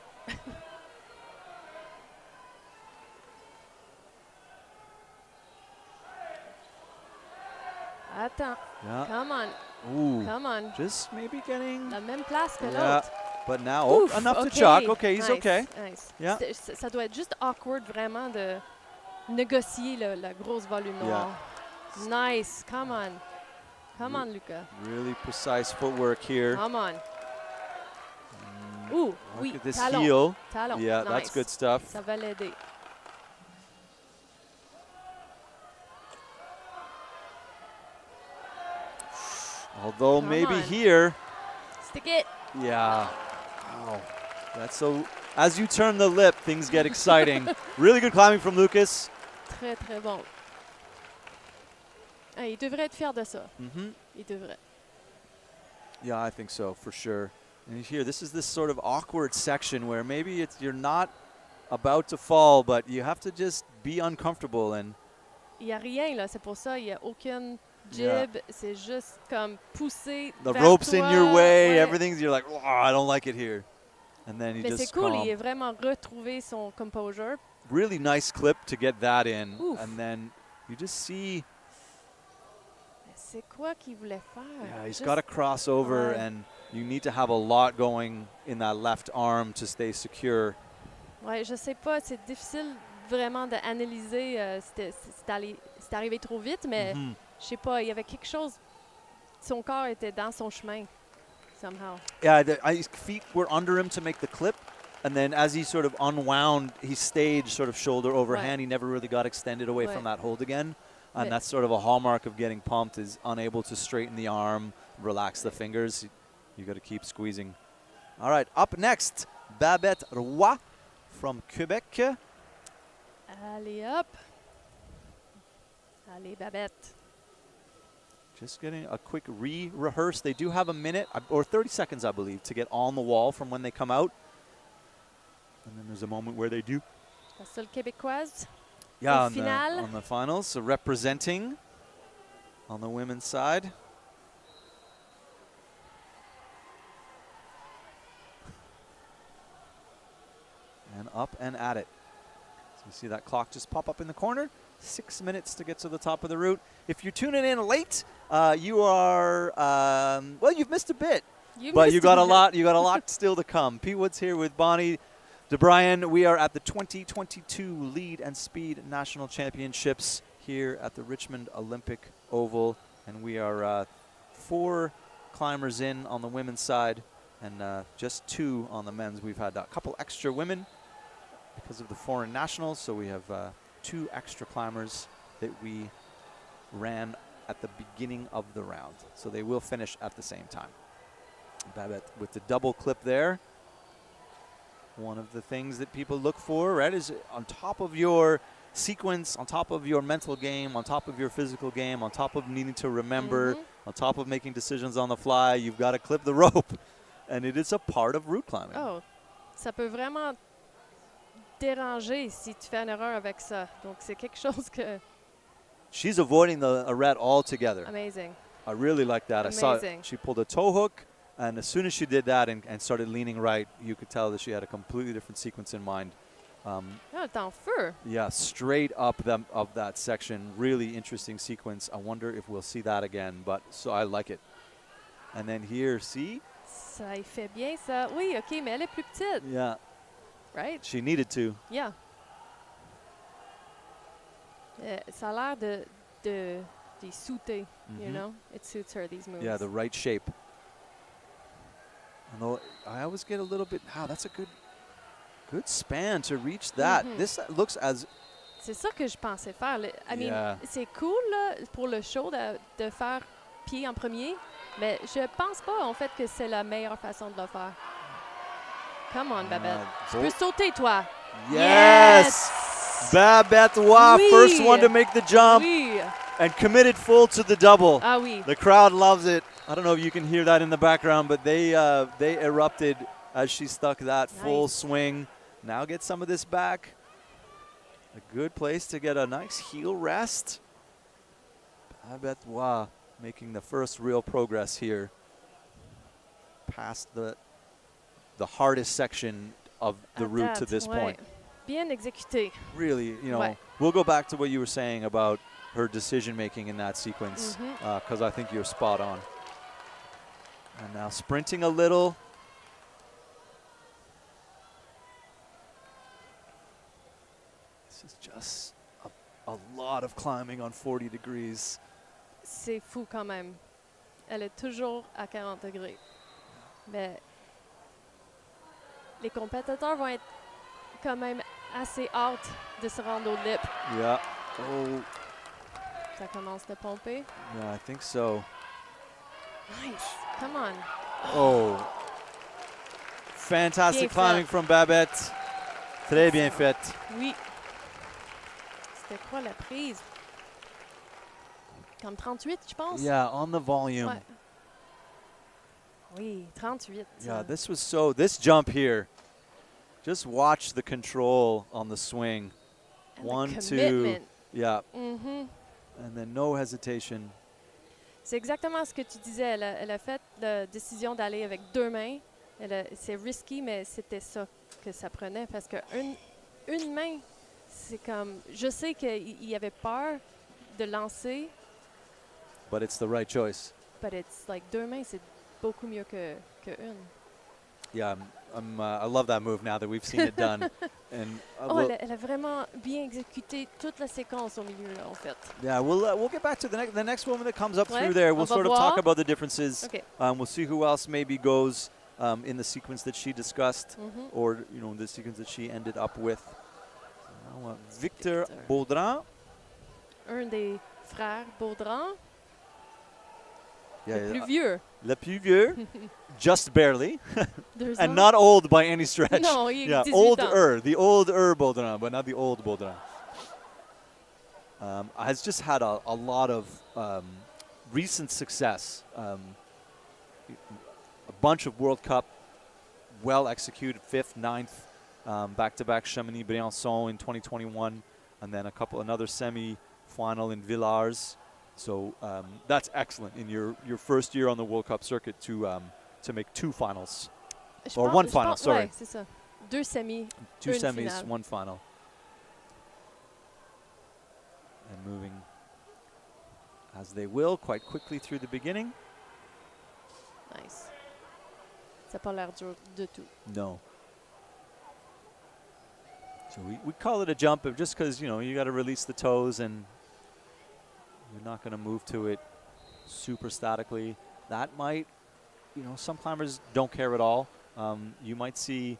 Attends. Yeah. Come on. Ooh. Come on. Just maybe getting La même place que yeah. l'autre. But now, enough to chalk. Okay, he's nice, okay. Nice. Yeah. Ça doit être juste awkward vraiment de négocier la grosse volume noire. Nice. Come on. Come on, Luca. Really precise footwork here. Come on. Ooh, Look oui, at this talon. heel. Talon. Yeah, nice. that's good stuff. Ça va l'aider. Although Come maybe on. here, Stick it. yeah. Wow. That's so, as you turn the lip, things get exciting. Really good climbing from Lucas. Très, très bon. Ah, il devrait être fier de ça. Mm-hmm. Il devrait. Yeah, I think so, for sure. And here, this is this sort of awkward section where maybe it's you're not about to fall, but you have to just be uncomfortable. And Il n'y a rien, là. C'est pour ça, il n'y a aucune Yeah. jib. C'est juste comme pousser the vers rope's toi. in your way, Ouais. everything's, you're like, oh, I don't like it here. And then you Mais c'est just cool, calm. il a vraiment retrouvé son composure. Really nice clip to get that in. Oof. And then you just see, Mais c'est quoi qu'il voulait faire? yeah, he's Juste- got to cross over, Ouais. and you need to have a lot going in that left arm to stay secure. Ouais, je sais pas, c'est difficile vraiment d'analyser. C'est arrivé trop vite, mais Mhm. je sais pas, il y avait quelque chose. Son corps était dans son chemin, somehow. Yeah, his feet were under him to make the clip, and then as he sort of unwound, he stayed sort of shoulder over Right. hand. He never really got extended away Right. from that hold again. And But- that's sort of a hallmark of getting pumped, is unable to straighten the arm, relax the fingers. You got to keep squeezing. All right, up next, Babette Roy from Quebec. Allez, hop. Allez, Babette. Just getting a quick rehearse. They do have a minute, or 30 seconds, I believe, to get on the wall from when they come out. And then there's a moment where they do. La seule québécoise. Yeah, Au on the, final. on the finals. So representing on the women's side. And up and at it. So you see that clock just pop up in the corner. 6 minutes to get to the top of the route. If you're tuning in late, you are, well, you've missed a bit. But you got a lot. You got a lot still to come. Pete Woods here with Bonnie DeBryan. We are at the 2022 Lead and Speed National Championships here at the Richmond Olympic Oval, and we are 4 climbers in on the women's side, and just 2 on the men's. We've had a couple extra women because of the foreign nationals, so we have 2 extra climbers that we ran at the beginning of the round, so they will finish at the same time. Babette with the double clip there. One of the things that people look for, right, is on top of your sequence, on top of your mental game, on top of your physical game, on top of needing to remember, on top of making decisions on the fly, you've got to clip the rope. And it is a part of route climbing. Oh, ça peut vraiment déranger si tu fais une erreur avec ça. Donc, c'est quelque chose que... She's avoiding the arête altogether. Amazing. I really like that. I saw Amazing. she pulled a toe hook, and as soon as she did that and started leaning right, you could tell that she had a completely different sequence in mind. Ah, elle est en feu. Yeah, straight up of that section. Really interesting sequence. I wonder if we'll see that again, but so I like it. And then here, see? Ça y fait bien, ça. Oui, OK, mais elle est plus petite. Yeah, Right? she needed to. Yeah. Ça a l'air de suiter, you Mhm. know? It suits her, these moves. Yeah, the right shape. And I always get a little bit, that's a good span to reach that. Mhm. This looks as, C'est ça que je pensais faire. I mean, Yeah. c'est cool là, pour le show de faire pied en premier, mais je pense pas en fait que c'est la meilleure façon de le faire. Come on, Babette. Tu peux sauter, toi. yes! Babette Roy, Oui. first one to make the jump Oui. and committed full to the double. Ah oui. The crowd loves it. I don't know if you can hear that in the background, but they erupted as she stuck that full Nice. swing. Now get some of this back. A good place to get a nice heel rest. Babette Roy making the first real progress here past the hardest section of the À route to date, this ouais. point. Bien exécuté. Really, Ouais. we'll go back to what you were saying about her decision making in that sequence, because I think you're spot on. And now sprinting a little. This is just a lot of climbing on 40 degrees. C'est fou quand même. Elle est toujours à 40 degrés. Mais les compétiteurs vont être quand même assez hâte de se rendre au lip. Yeah. Oh, Ça commence de pomper. yeah, I think so. Nice. Come on. Oh. Fantastic Bien climbing fait. from Babette. Très bien fait. Oui. C'était quoi la prise? Comme 38, je pense? Yeah, on the volume. Ouais. Oui, 38. Yeah, this jump here, just watch the control on the swing. And 1, the 2, commitment. yeah, Mhm. and then no hesitation. C'est exactement ce que tu disais. Elle a fait la décision d'aller avec 2 mains. C'est risky, mais c'était ça que ça prenait parce que une main, c'est comme... Je sais qu'il avait peur de lancer, But it's the right choice. but it's like 2 mains, c'est beaucoup mieux que une. Yeah, I love that move now that we've seen it done. And Oh, elle a vraiment bien exécuté toute la séquence au milieu, là, en fait. yeah, we'll get back to the next woman that comes up Ouais, through there. on We'll va sort of voir. talk about the differences. OK. We'll see who else maybe goes in the sequence that she discussed, Mhm. or the sequence that she ended up with. Now, Victor Victor. Baudrin. Un des frères Baudran, Yeah, le plus vieux. le plus vieux, just barely, 2 ans. and not old by any stretch. Non, il Yeah, 18 ans. older, the older Baudrin, but not the old Baudrin. Has just had a lot of recent success. A bunch of World Cup, well executed, 5th, 9th, back-to-back Chamonix-Briançon in 2021, and then another semi-final in Villars. So that's excellent in your first year on the World Cup circuit to make 2 finals. Je Or pense- one je final, pense- sorry. Ouais, c'est ça. 2 semis, 2 une semis, finale. 1 final. And moving as they will quite quickly through the beginning. Nice. Ça n'a pas l'air dur de tout. No. So we call it a jump just because, you got to release the toes and you're not going to move to it super statically. That might, some climbers don't care at all. You might see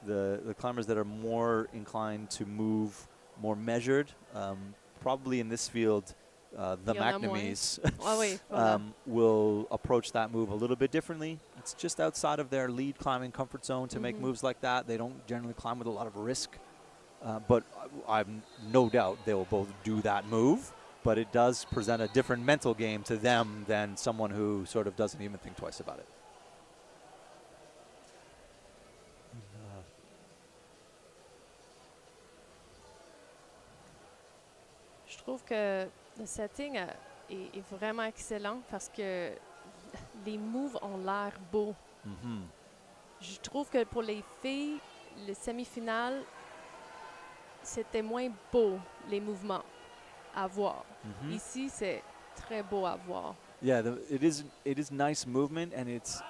the climbers that are more inclined to move more measured. Probably in this field, the Il y en a McNamees Ah oui, voilà. will approach that move a little bit differently. It's just outside of their lead climbing comfort zone to make Mhm. moves like that. They don't generally climb with a lot of risk. But I've no doubt they will both do that move. But it does present a different mental game to them than someone who sort of doesn't even think twice about it. Je trouve que le setting est vraiment excellent parce que les moves ont l'air beaux. Mm-hmm. Je trouve que pour les filles, le semi-finale, c'était moins beau, les mouvements à voir. Mm-hmm. Ici, c'est très beau à voir. Yeah, it is nice movement and it's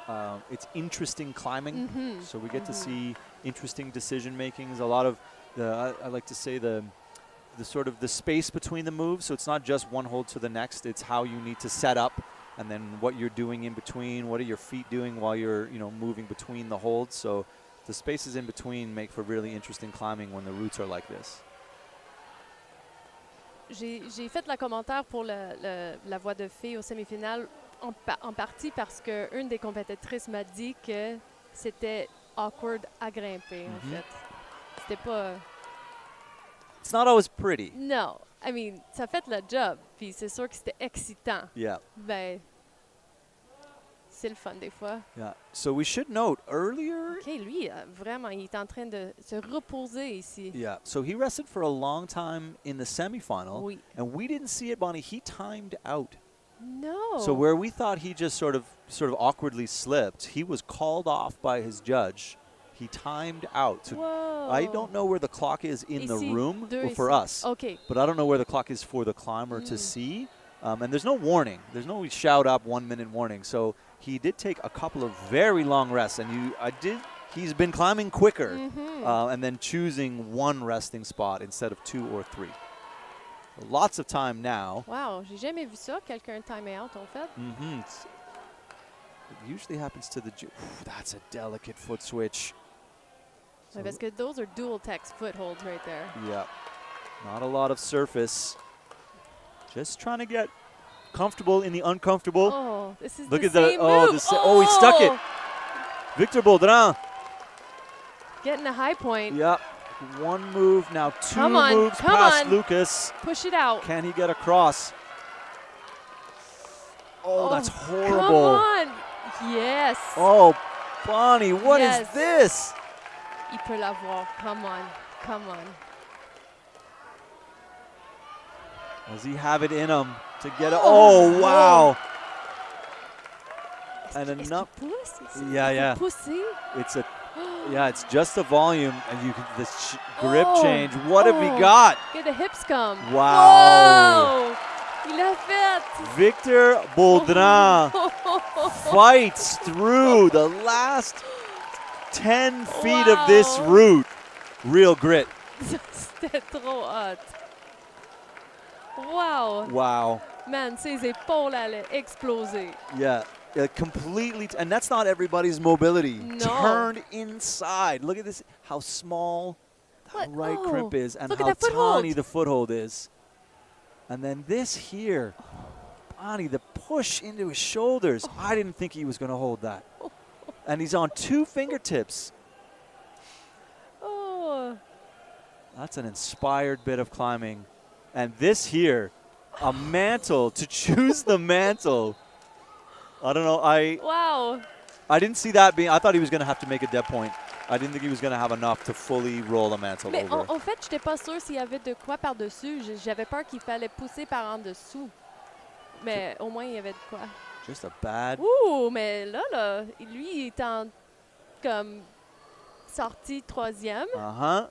interesting climbing. Mhm. So we get to Mhm. see interesting decision makings. A lot of I like to say the sort of the space between the moves. So it's not just one hold to the next. It's how you need to set up, and then what you're doing in between. What are your feet doing while you're moving between the holds? So the spaces in between make for really interesting climbing when the routes are like this. J'ai fait le commentaire pour la voix de fée au semi-finale en partie parce qu'une des compétitrices m'a dit que c'était awkward à grimper, en Mhm. fait. C'était pas... It's not always pretty. Non, I mean, ça fait le job, puis c'est sûr que c'était excitant. Yeah. Ben, c'est le fun des fois. Yeah. So we should note earlier. OK, lui, vraiment, il est en train de se reposer ici. Yeah. So he rested for a long time in the semifinal, Oui. and we didn't see it, Bonnie. He timed out. No! So where we thought he just sort of awkwardly slipped, he was called off by his judge. He timed out. So Whoa! I don't know where the clock is in the Ici, room deux for ici. us, OK. but I don't know where the clock is for the climber to see. And there's no warning. There's no shout up 1 minute warning. So he did take a couple of very long rests, and he's been climbing quicker, and then choosing one resting spot instead of 2 or 3. Lots of time now. Wow, j'ai jamais vu ça, quelqu'un time out, en fait. Mm-hmm. It usually happens to the... That's a delicate foot switch. Ouais, parce que those are dual text footholds right there. Yeah. Not a lot of surface. Just trying to get comfortable in the uncomfortable. Oh, this is Look the at the same move. he stuck it. Victor Baudrin. Getting a high point. Yep. One move, now two Come on, moves come past on. Lucas. Push it out. Can he get across? Oh, that's Come horrible. on. Yes. Oh, Bonnie, what is Yes. this? Il peut l'avoir. Come on. Come on. Does he have it in him to get it? Oh, wow. And Est-ce enough. qu'il pousse? Yeah, Il yeah. faut pousser. It's a, yeah, it's just the volume, and you can this grip Oh, change. What have we oh. got? Get the hips come. Wow. Whoa! Il a fait. Victor Baudrin fights through the last 10 feet of this Wow. route. Real grit. C'était trop hot. Wow. Wow. Man, ses épaules allaient exploser. Yeah. Completely, and that's not everybody's mobility. No. Turned inside. Look at this, how small that What? right Oh, crimp is, and look at how that foothold. tiny the foothold is. And then this here, Bonnie, the push into his shoulders. I didn't think he was going to hold that. And he's on 2 fingertips. Oh. That's an inspired bit of climbing. And this here, a mantle, to choose the mantle. I don't know, Wow. I didn't see that being, I thought he was going to have to make a dead point. I didn't think he was going to have enough to fully roll the mantle Mais over. en fait, j'étais pas sûre s'il y avait de quoi par-dessus. J'avais peur qu'il fallait pousser par en dessous. Mais au moins, il y avait de quoi. Just a bad. Ouh, mais là, lui, il est en comme sortie 3e. Uh-huh.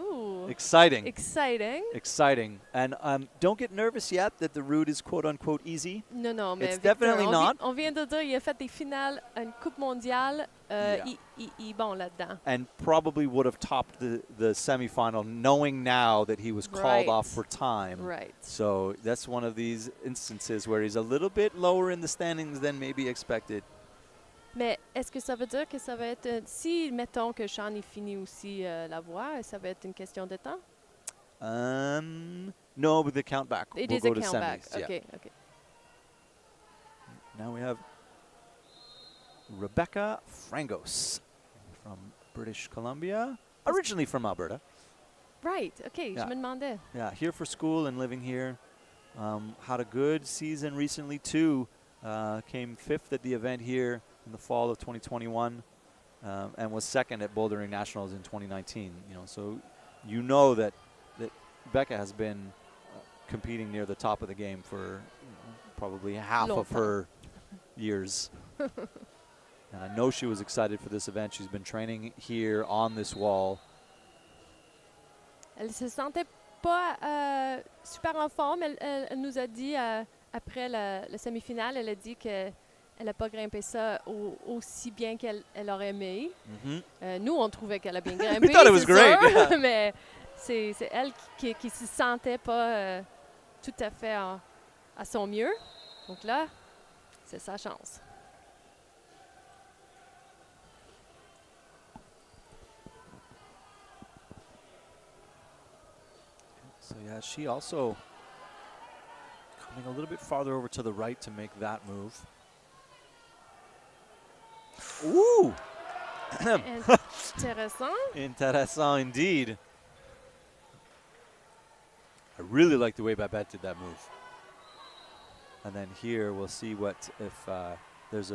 Ouh. Exciting. Exciting. Exciting. And don't get nervous yet that the route is quote-unquote easy. Non, mais It's Victor, definitely not. On vient de dire, il a fait des finales à une Coupe mondiale. Yeah. Il est bon là-dedans. And probably would have topped the semifinal knowing now that he was called Right. off for time. Right. So that's one of these instances where he's a little bit lower in the standings than maybe expected. Mais est-ce que ça veut dire que ça va être... si, mettons que Sean est fini aussi la voie, ça va être une question de temps? No, but the count back. It we'll is go a to count semis. back. Yeah. Okay, okay. Now we have Rebecca Frangos from British Columbia, originally from Alberta. Right, okay, Yeah. je me demandais. Yeah, here for school and living here. Had a good season recently too. Came 5th at the event here in the fall of 2021, and was 2nd at Bouldering Nationals in 2019. You know, so you know that Becca has been competing near the top of the game for probably half of her years. And I know she was excited for this event. She's been training here on this wall. Elle se sentait pas super en forme. Elle nous a dit après la semi-finale, elle a dit qu'elle n'a pas grimpé ça aussi bien qu'elle aurait aimé. Mm-hmm. Nous, on trouvait qu'elle a bien grimpé. We thought it was c'est great, sûr, yeah. mais c'est elle qui se sentait pas tout à fait à son mieux. Donc là, c'est sa chance. So yeah, she also coming a little bit farther over to the right to make that move. Ooh! Intéressant. Intéressant indeed. I really like the way Babette did that move. And then here we'll see what if there's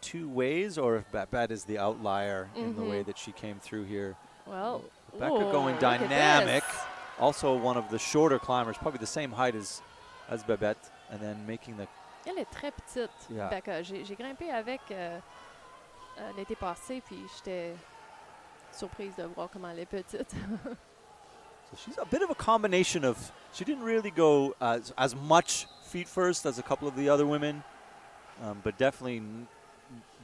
two ways, or if Babette is the outlier in the way that she came through here. Well, Becca going look at dynamic. this. Also one of the shorter climbers, probably the same height as Babette, and then making the. Elle est très petite, Yeah. Becca. J'ai grimpé avec l'été passé, puis j'étais surprise de voir comment elle est petite. So she's a bit of a combination of. She didn't really go as much feet first as a couple of the other women, but definitely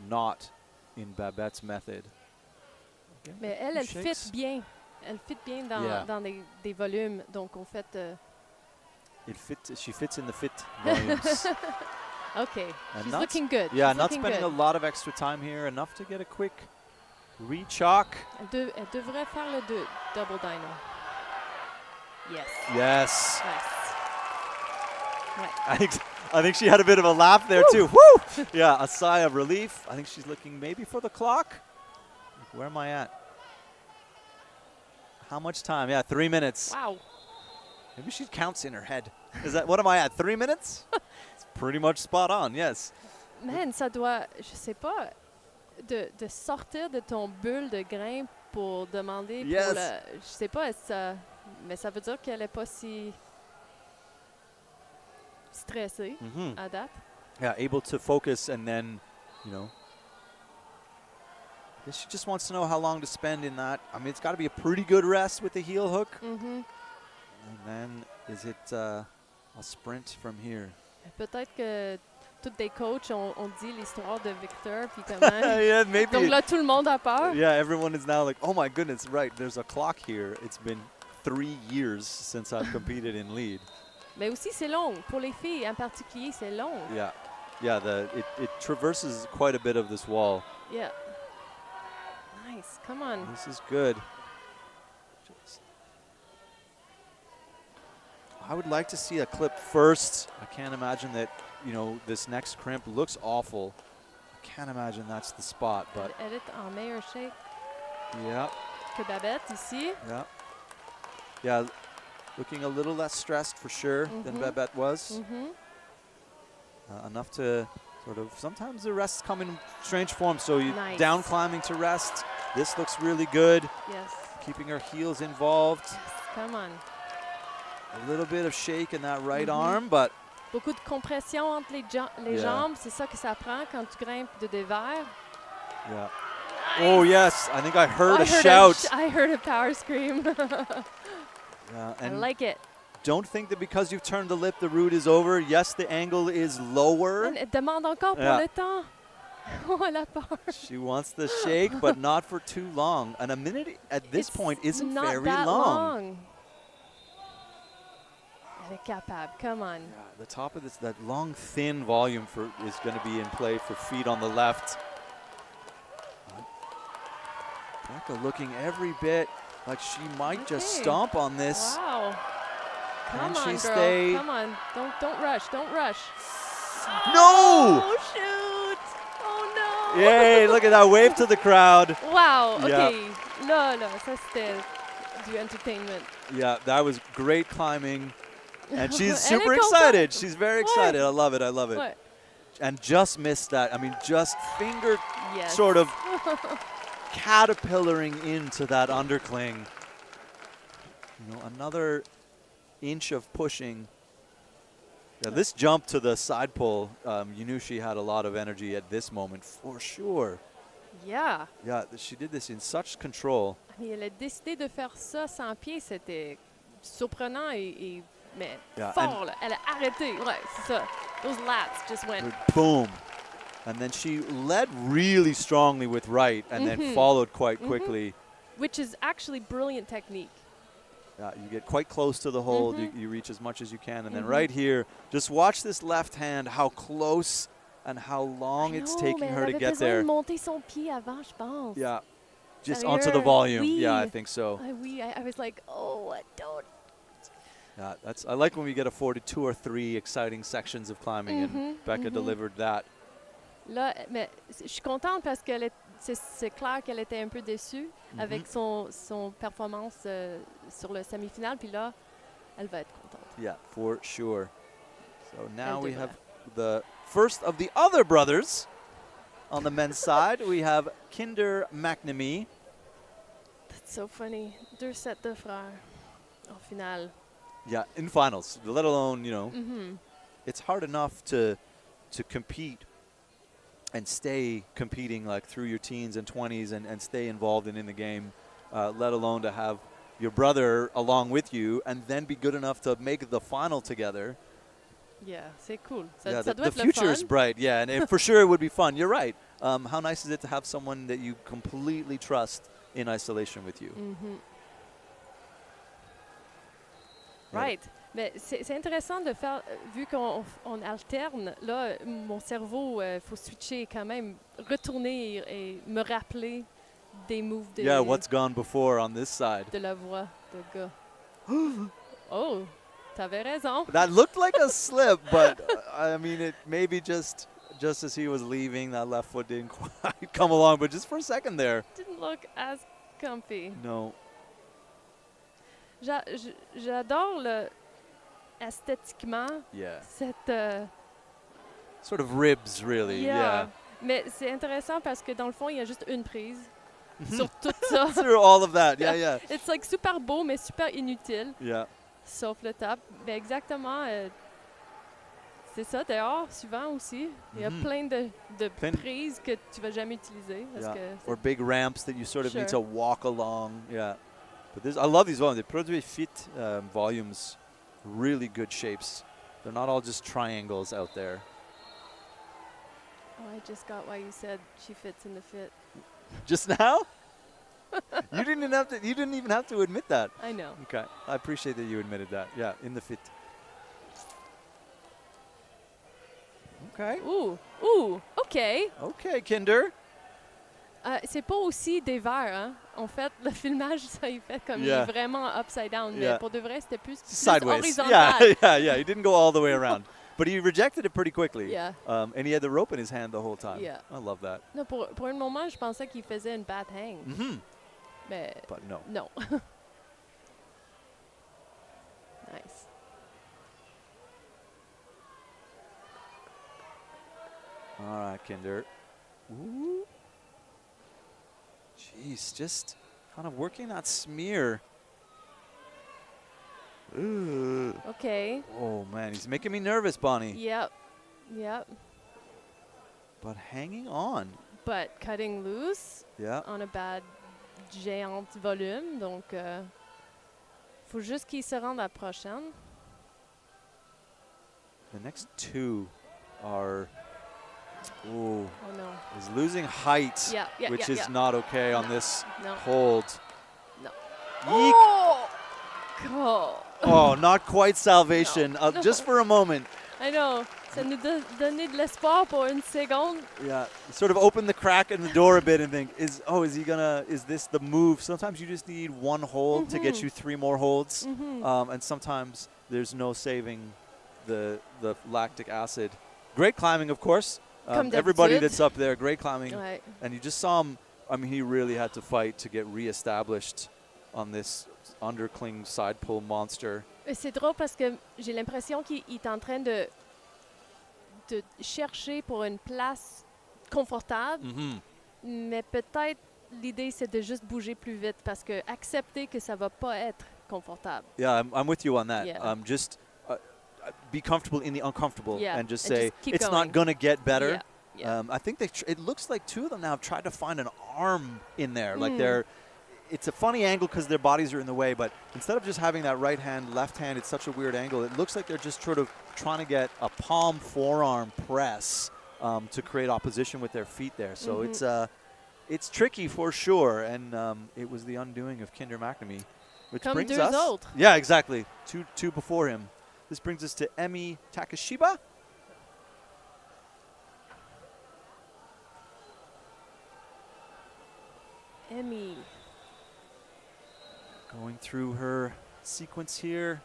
not in Babette's method. Again, Mais a few elle shakes. fit bien. Elle fit bien dans, Yeah. dans des volumes. Donc, en fait, She fits in the fit volumes. OK. And She's not looking good. Yeah, She's not looking spending good. a lot of extra time here. Enough to get a quick re-chalk. Elle devrait faire le double dyno. Yes. Yes. Nice. Ouais. I think she had a bit of a laugh there too. Woo! Yeah, a sigh of relief. I think she's looking maybe for the clock. Where am I at? How much time? Yeah, 3 minutes. Wow. Maybe she counts in her head. Is that, what am I at, 3 minutes? It's pretty much spot on, yes. Man, ça doit, je sais pas, de sortir de ton bulle de grimpe pour demander Yes. pour le... Je sais pas, mais ça veut dire qu'elle est pas si stressée à date. Yeah, able to focus and then, you know. I guess she just wants to know how long to spend in that. I mean, it's got to be a pretty good rest with the heel hook. And then is it a sprint from here? Peut-être que tous tes coachs ont dit l'histoire de Victor, puis comment... Yeah, maybe. Donc là, tout le monde a peur. Yeah, everyone is now like, oh my goodness, right, there's a clock here. It's been 3 years since I've competed in lead. Mais aussi, c'est long. Pour les filles en particulier, c'est long. Yeah, yeah, it traverses quite a bit of this wall. Yeah. Nice. Come on. This is good. I would like to see a clip first. I can't imagine that, you know, this next crimp looks awful. I can't imagine that's the spot, but Elle est en meilleure shape yeah, que Babette ici. yeah. Yeah, looking a little less stressed for sure than Babette was. Enough to sort of, sometimes the rests come in strange form, so you Nice. down climbing to rest. This looks really good. Yes. Keeping her heels involved. Yes. Come on. A little bit of shake in that right arm, but Beaucoup de compression entre les Yeah. jambes. C'est ça que ça prend quand tu grimpes de dévers. yeah. Oh yes, I think I heard a shout. I heard a power scream. Yeah, I and like it. don't think that because you've turned the lip, the route is over. Yes, the angle is lower. Elle demande encore pour Yeah. le temps. Oh, elle a peur. She wants the shake, but not for too long. And a minute at this It's point isn't not very that long. Elle est capable. Come on. Yeah, the top of this, that long, thin volume is going to be in play for feet on the left. Becca looking every bit like she might just Okay. stomp on this. Wow. Can Come she on, girl. stay? Come on. Don't rush. Don't rush. No! Oh, shoot. Oh, no. Yay, look at that wave to the crowd. Wow. Yeah. OK. Là, ça, c'était du entertainment. Yeah, that was great climbing. And she's Elle est super contente. excited. She's very excited. Ouais. I love it. I love it. Ouais. And just missed that. I mean, just finger Yes. sort of caterpillaring into that undercling. You know, another inch of pushing. Yeah, this jump to the side pull, you knew she had a lot of energy at this moment for sure. Yeah. Yeah, she did this in such control. Et elle a décidé de faire ça sans pied. C'était surprenant mais Yeah, fort. Là. Elle a arrêté. Ouais, c'est ça. Those lats just went. Boom. And then she led really strongly with right and then followed quite quickly. Which is actually brilliant technique. You get quite close to the hold. You reach as much as you can. And then right here, just watch this left hand, how close and how long it's taking her to get there. Elle avait besoin de monter son pied avant, je pense. Yeah, just Sérieux? onto the volume. Oui. Yeah, I think so. Ah oui, I was like, oh, don't. Yeah, I like when we get afforded 2 or 3 exciting sections of climbing, and Becca delivered that. Là, mais je suis contente parce que c'est clair qu'elle était un peu déçue avec son performance sur le semi-final. Puis là, elle va être contente. Yeah, for sure. So now we devrait. have the first of the other brothers on the men's side. We have Kinder McNamee. That's so funny. 2 sets de frères en finale. Yeah, in finals, let alone, you know, it's hard enough to compete and stay competing like through your teens and 20s and stay involved in the game, let alone to have your brother along with you and then be good enough to make the final together. Yeah, c'est cool. Ça, Yeah, ça the doit être le future fun. is bright, yeah, and for sure it would be fun. You're right. How nice is it to have someone that you completely trust in isolation with you? Right. Mais c'est intéressant de faire, vu qu'on alterne, là, mon cerveau, faut switcher quand même, retourner et me rappeler des moves de, Yeah, what's gone before on this side? de la voix de gars. Oh, T'avais raison. That looked like a slip, but I mean, it maybe just as he was leaving, that left foot didn't quite come along, but just for a second there. Didn't look as comfy. No. J'adore esthétiquement Yeah. cette. Sort of ribs, really. Yeah. Mais c'est intéressant parce que dans le fond, il y a juste une prise sur tout ça. Through all of that. Yeah, yeah. It's like super beau, mais super inutile. Yeah. Sauf le top. Mais exactement, c'est ça. Dehors, souvent aussi, il y a plein de prises que tu vas jamais utiliser. Parce que or big ramps that you sort of need to Sure. walk along. Yeah. But I love these volumes. The Produit Fit volumes, really good shapes. They're not all just triangles out there. Oh, I just got why you said she fits in the fit. Just now? You didn't even have to admit that. I know. Okay. I appreciate that you admitted that. Yeah, in the fit. Okay. Ooh, OK. Okay, Kinder. C'est pas aussi des verres, hein. En fait, le filmage, ça y fait comme il Yeah. est vraiment upside down. Yeah. Mais pour de vrai, c'était plus Sideways. horizontal. Yeah. He didn't go all the way around. But he rejected it pretty quickly. Yeah. And he had the rope in his hand the whole time. Yeah. I love that. Non, pour un moment, je pensais qu'il faisait une bad hang. Mm-hmm. Mais But no. non. Nice. All right, Kinder. Ooh. Jeez, just kind of working that smear. Ooh. OK. Oh, man, he's making me nervous, Bonnie. Yep. But hanging on. But cutting loose Yeah. on a bad géante volume. Donc, faut juste qu'il se rende à la prochaine. The next two are... Ooh. Oh non. He's losing height, Yeah, which yeah, is yeah. not okay on this No. hold. No. Yeek. Oh! Oh! Oh, not quite salvation. No. Just for a moment. I know. Ça nous donnait de l'espoir pour une seconde. Yeah, sort of open the crack in the door a bit and think, is this the move? Sometimes you just need one hold to get you three more holds. And sometimes there's no saving the lactic acid. Great climbing, of course. Everybody d'habitude. that's up there, great climbing. Ouais. And you just saw him, I mean, he really had to fight to get reestablished on this undercling side pull monster. Et c'est drôle parce que j'ai l'impression qu'il est en train de chercher pour une place confortable, mais peut-être l'idée c'est de juste bouger plus vite parce que accepter que ça va pas être confortable. Yeah, I'm with you on that. Yeah. Just be comfortable in the uncomfortable Yeah, and just and say, just keep it's going. not going to get better. Yeah. I think it looks like two of them now have tried to find an arm in there. Like it's a funny angle because their bodies are in the way, but instead of just having that right hand, left hand, it's such a weird angle. It looks like they're just sort of trying to get a palm forearm press to create opposition with their feet there. So it's tricky for sure, and it was the undoing of Kinder McNamee, which Comme brings deux us. autres. Yeah, exactly. Two before him. This brings us to Emi Takashiba. Emmy. Going through her sequence here.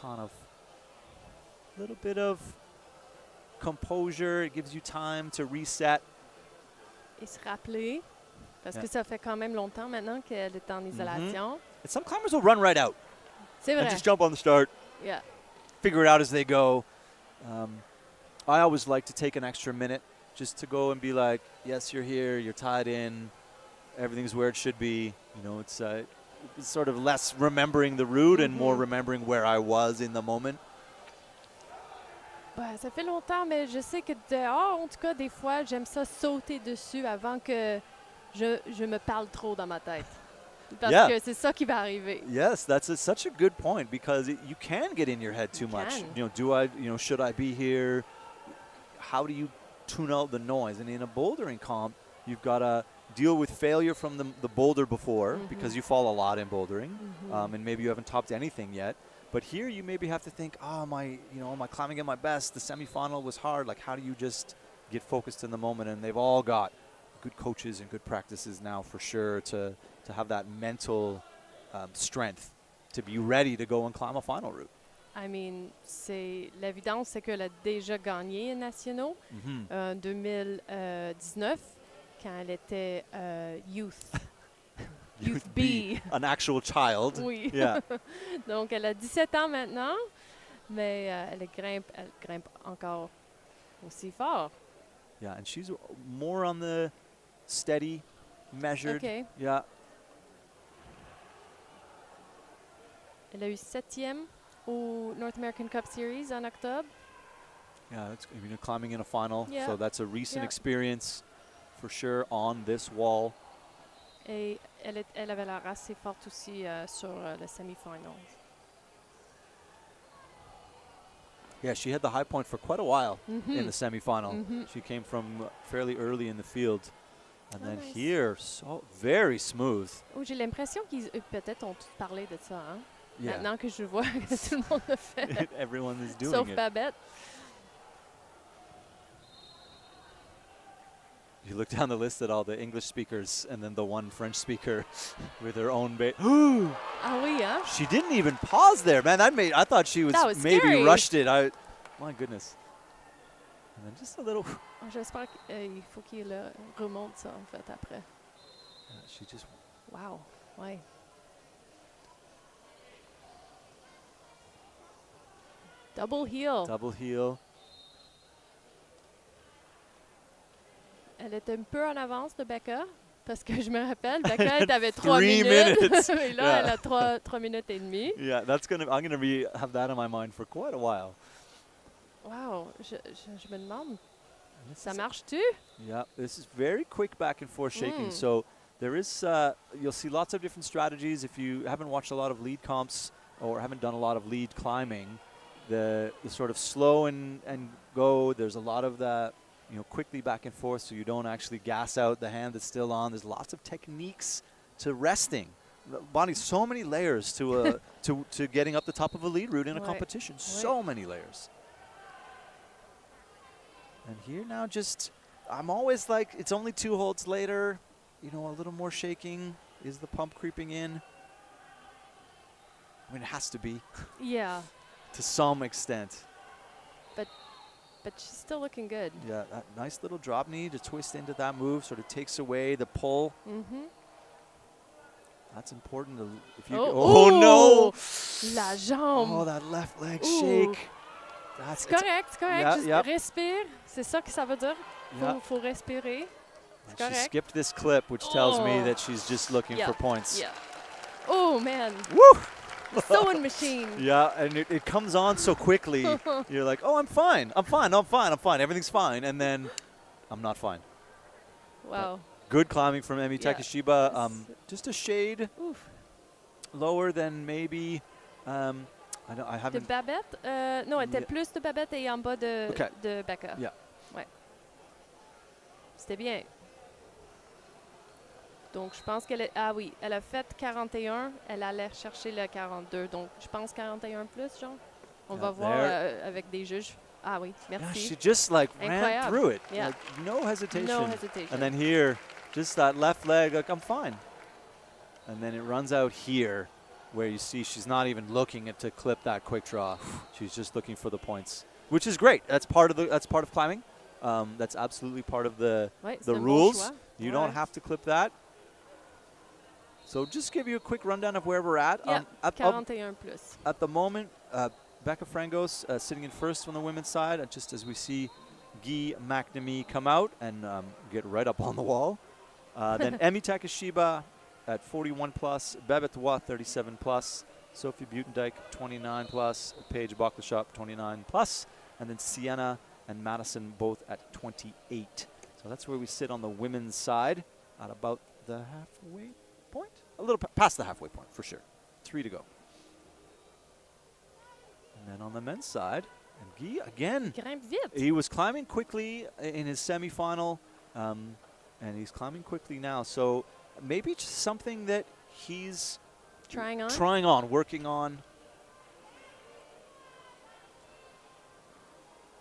Kind of a little bit of composure. It gives you time to reset. Et se rappeler, parce Yeah. que ça fait quand même longtemps maintenant qu'elle est en isolation. And some climbers will run right out C'est and vrai. just jump on the start, Yeah. figure it out as they go. I always like to take an extra minute just to go and be like, yes, you're here, you're tied in, everything's where it should be. You know, it's sort of less remembering the route and more remembering where I was in the moment. Ouais, ça fait longtemps, mais je sais que dehors, en tout cas, des fois, j'aime ça sauter dessus avant que je me parle trop dans ma tête. Parce Yeah. que c'est ça qui va arriver. Yes, that's such a good point because you can get in your head too You much. can. You know, should I be here? How do you tune out the noise? And in a bouldering comp, you've got to deal with failure from the boulder before because you fall a lot in bouldering, and maybe you haven't topped anything yet. But here you maybe have to think, am I climbing at my best? The semifinal was hard. Like, how do you just get focused in the moment? And they've all got good coaches and good practices now for sure to have that mental strength. to be ready to go and climb a final route. I mean, c'est l'évidence, c'est qu'elle a déjà gagné les nationaux en 2019 quand elle était youth. Youth B. An actual child. Oui. Yeah. Donc, elle a 17 ans maintenant, mais elle grimpe encore aussi fort. Yeah, and she's more on the steady, measured. Okay. Yeah. Elle a eu 7e au North American Cup Series en octobre. Yeah, that's, I mean, climbing in a final, Yeah. so that's a recent Yeah. experience for sure on this wall. Et elle avait l'air assez forte aussi sur le semi-finals. Yeah, she had the high point for quite a while in the Mm-hmm. semifinal. She came from fairly early in the field. And Oh, then nice. here, so very smooth. Oh, j'ai l'impression qu'ils peut-être ont tous parlé de ça, hein? Yeah. Maintenant que je vois que tout le monde le fait. Everyone is doing Sauf it. Babette. You look down the list at all the English speakers and then the one French speaker with her own Ah oui, hein? She didn't even pause there, man. I thought she was That was maybe scary. rushed it. My goodness. And then just a little. Oh, j'espère qu'il faut qu'il le remonte ça, en fait, après. She just. Wow, ouais. Double heel. Double heel. Elle était un peu en avance de Becca, parce que je me rappelle, Becca, elle avait 3 3 minutes. minutes. Et là, Yeah. elle a 3 minutes et demie. Yeah, I'm gonna have that in my mind for quite a while. Wow, je me demande, And this ça is- marche-tu? Yeah, this is very quick back and forth shaking. Mm. So there is, you'll see lots of different strategies. If you haven't watched a lot of lead comps or haven't done a lot of lead climbing, the sort of slow and go, there's a lot of that, quickly back and forth so you don't actually gas out the hand that's still on. There's lots of techniques to resting. Bonnie, so many layers to to getting up the top of a lead route in a Ouais. competition. Ouais. So many layers. And here now I'm always like, it's only 2 holds later, a little more shaking. Is the pump creeping in? I mean, it has to be Yeah, to some extent. but she's still looking good. Yeah, that nice little drop knee to twist into that move sort of takes away the pull. Mhm. That's important. If you Oh, no! La jambe! Oh, that left leg Ooh. shake. That's C'est correct, c'est correct. Yeah, Juste yeah. respire. C'est ça que ça veut dire. Yeah. Faut respirer. And C'est she correct. skipped this clip, which tells me Oh. that she's just looking Yeah, for points. Yeah. Oh, man. Woo! Sewing machine. Yeah, and it comes on so quickly. You're like, oh, I'm fine. Everything's fine. And then I'm not fine. Wow. Good climbing from Emi Yeah. Takeshiba. Yes. Just a shade Ouf. lower than maybe. I De haven't. Babette? Non, elle était Yeah. plus de Babette et en bas Okay. de Becca. Yeah. Ouais. C'était bien. Donc, je pense qu'elle ah oui, elle a fait 41. Elle allait chercher le 42. Donc, je pense 41 plus, genre. On va voir avec des juges. Ah oui, Yeah, merci. she just ran Incroyable. through it. Yeah. Like, no hesitation. No hesitation. And then here, just that left leg, like, I'm fine. And then it runs out here where you see she's not even looking to clip that quick draw. She's just looking for the points, which is great. That's part of climbing. That's absolutely part of the Ouais, c'est un bon rules. choix. You Ouais. don't have to clip that. So just give you a quick rundown of where we're at. Yeah, At 41 plus. the moment, Becca Frangos sitting in first on the women's side, just as we see Guy McNamee come out and get right up on the wall. Then Emi Takeshiba at 41 plus, Babette Roy 37 plus, Sophie Buitendijk 29 plus, Paige Bockleshop 29 plus, and then Sienna and Madison both at 28. So that's where we sit on the women's side at about the halfway point, a little past the halfway point for sure. 3 to go. And then on the men's side, and Guy again. Grimpe vite. He was climbing quickly in his semifinal, and he's climbing quickly now. So maybe just something that he's Trying on. working on.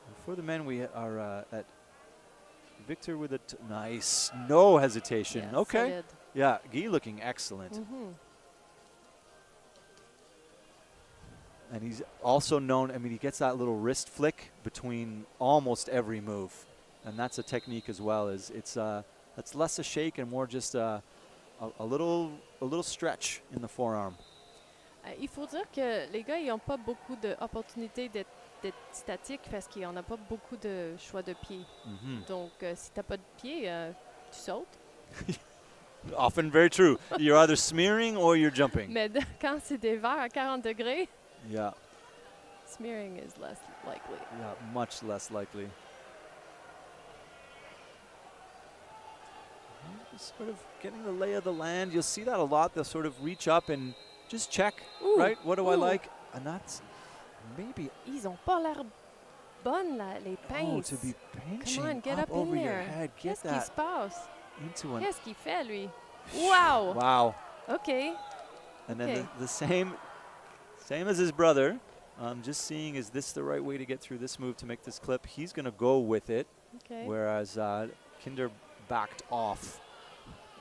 And for the men, we are at Victor with a nice, no hesitation. Yeah, Okay. solide. Yeah, Guy looking excellent. Mhm. And he's also known, I mean, he gets that little wrist flick between almost every move. And that's a technique as well. It's less a shake and more just a little stretch in the forearm. Il faut dire que les gars, ils n'ont pas beaucoup d'opportunités d'être statiques parce qu'il n'y en a pas beaucoup de choix de pied. Donc, si tu n'as pas de pied, tu sautes. Often very true. You're either smearing or you're jumping. Mais quand c'est des verres à 40 degrés, Yeah. smearing is less likely. Yeah, much less likely. Just sort of getting the lay of the land. You'll see that a lot. They'll sort of reach up and just check, Ooh, right? What do I ooh. like? And that's maybe Ils ont pas l'air bonnes, là, les pinces. to be pinching Come on, get up up over in your there. head. Get Qu'est-ce qui se that passe? into an. Qu'est-ce qu'il fait, lui? Wow! Wow. OK. And then Okay. the same as his brother. Just seeing, is this the right way to get through this move to make this clip? He's going to go with it, Okay. whereas Kinder backed off.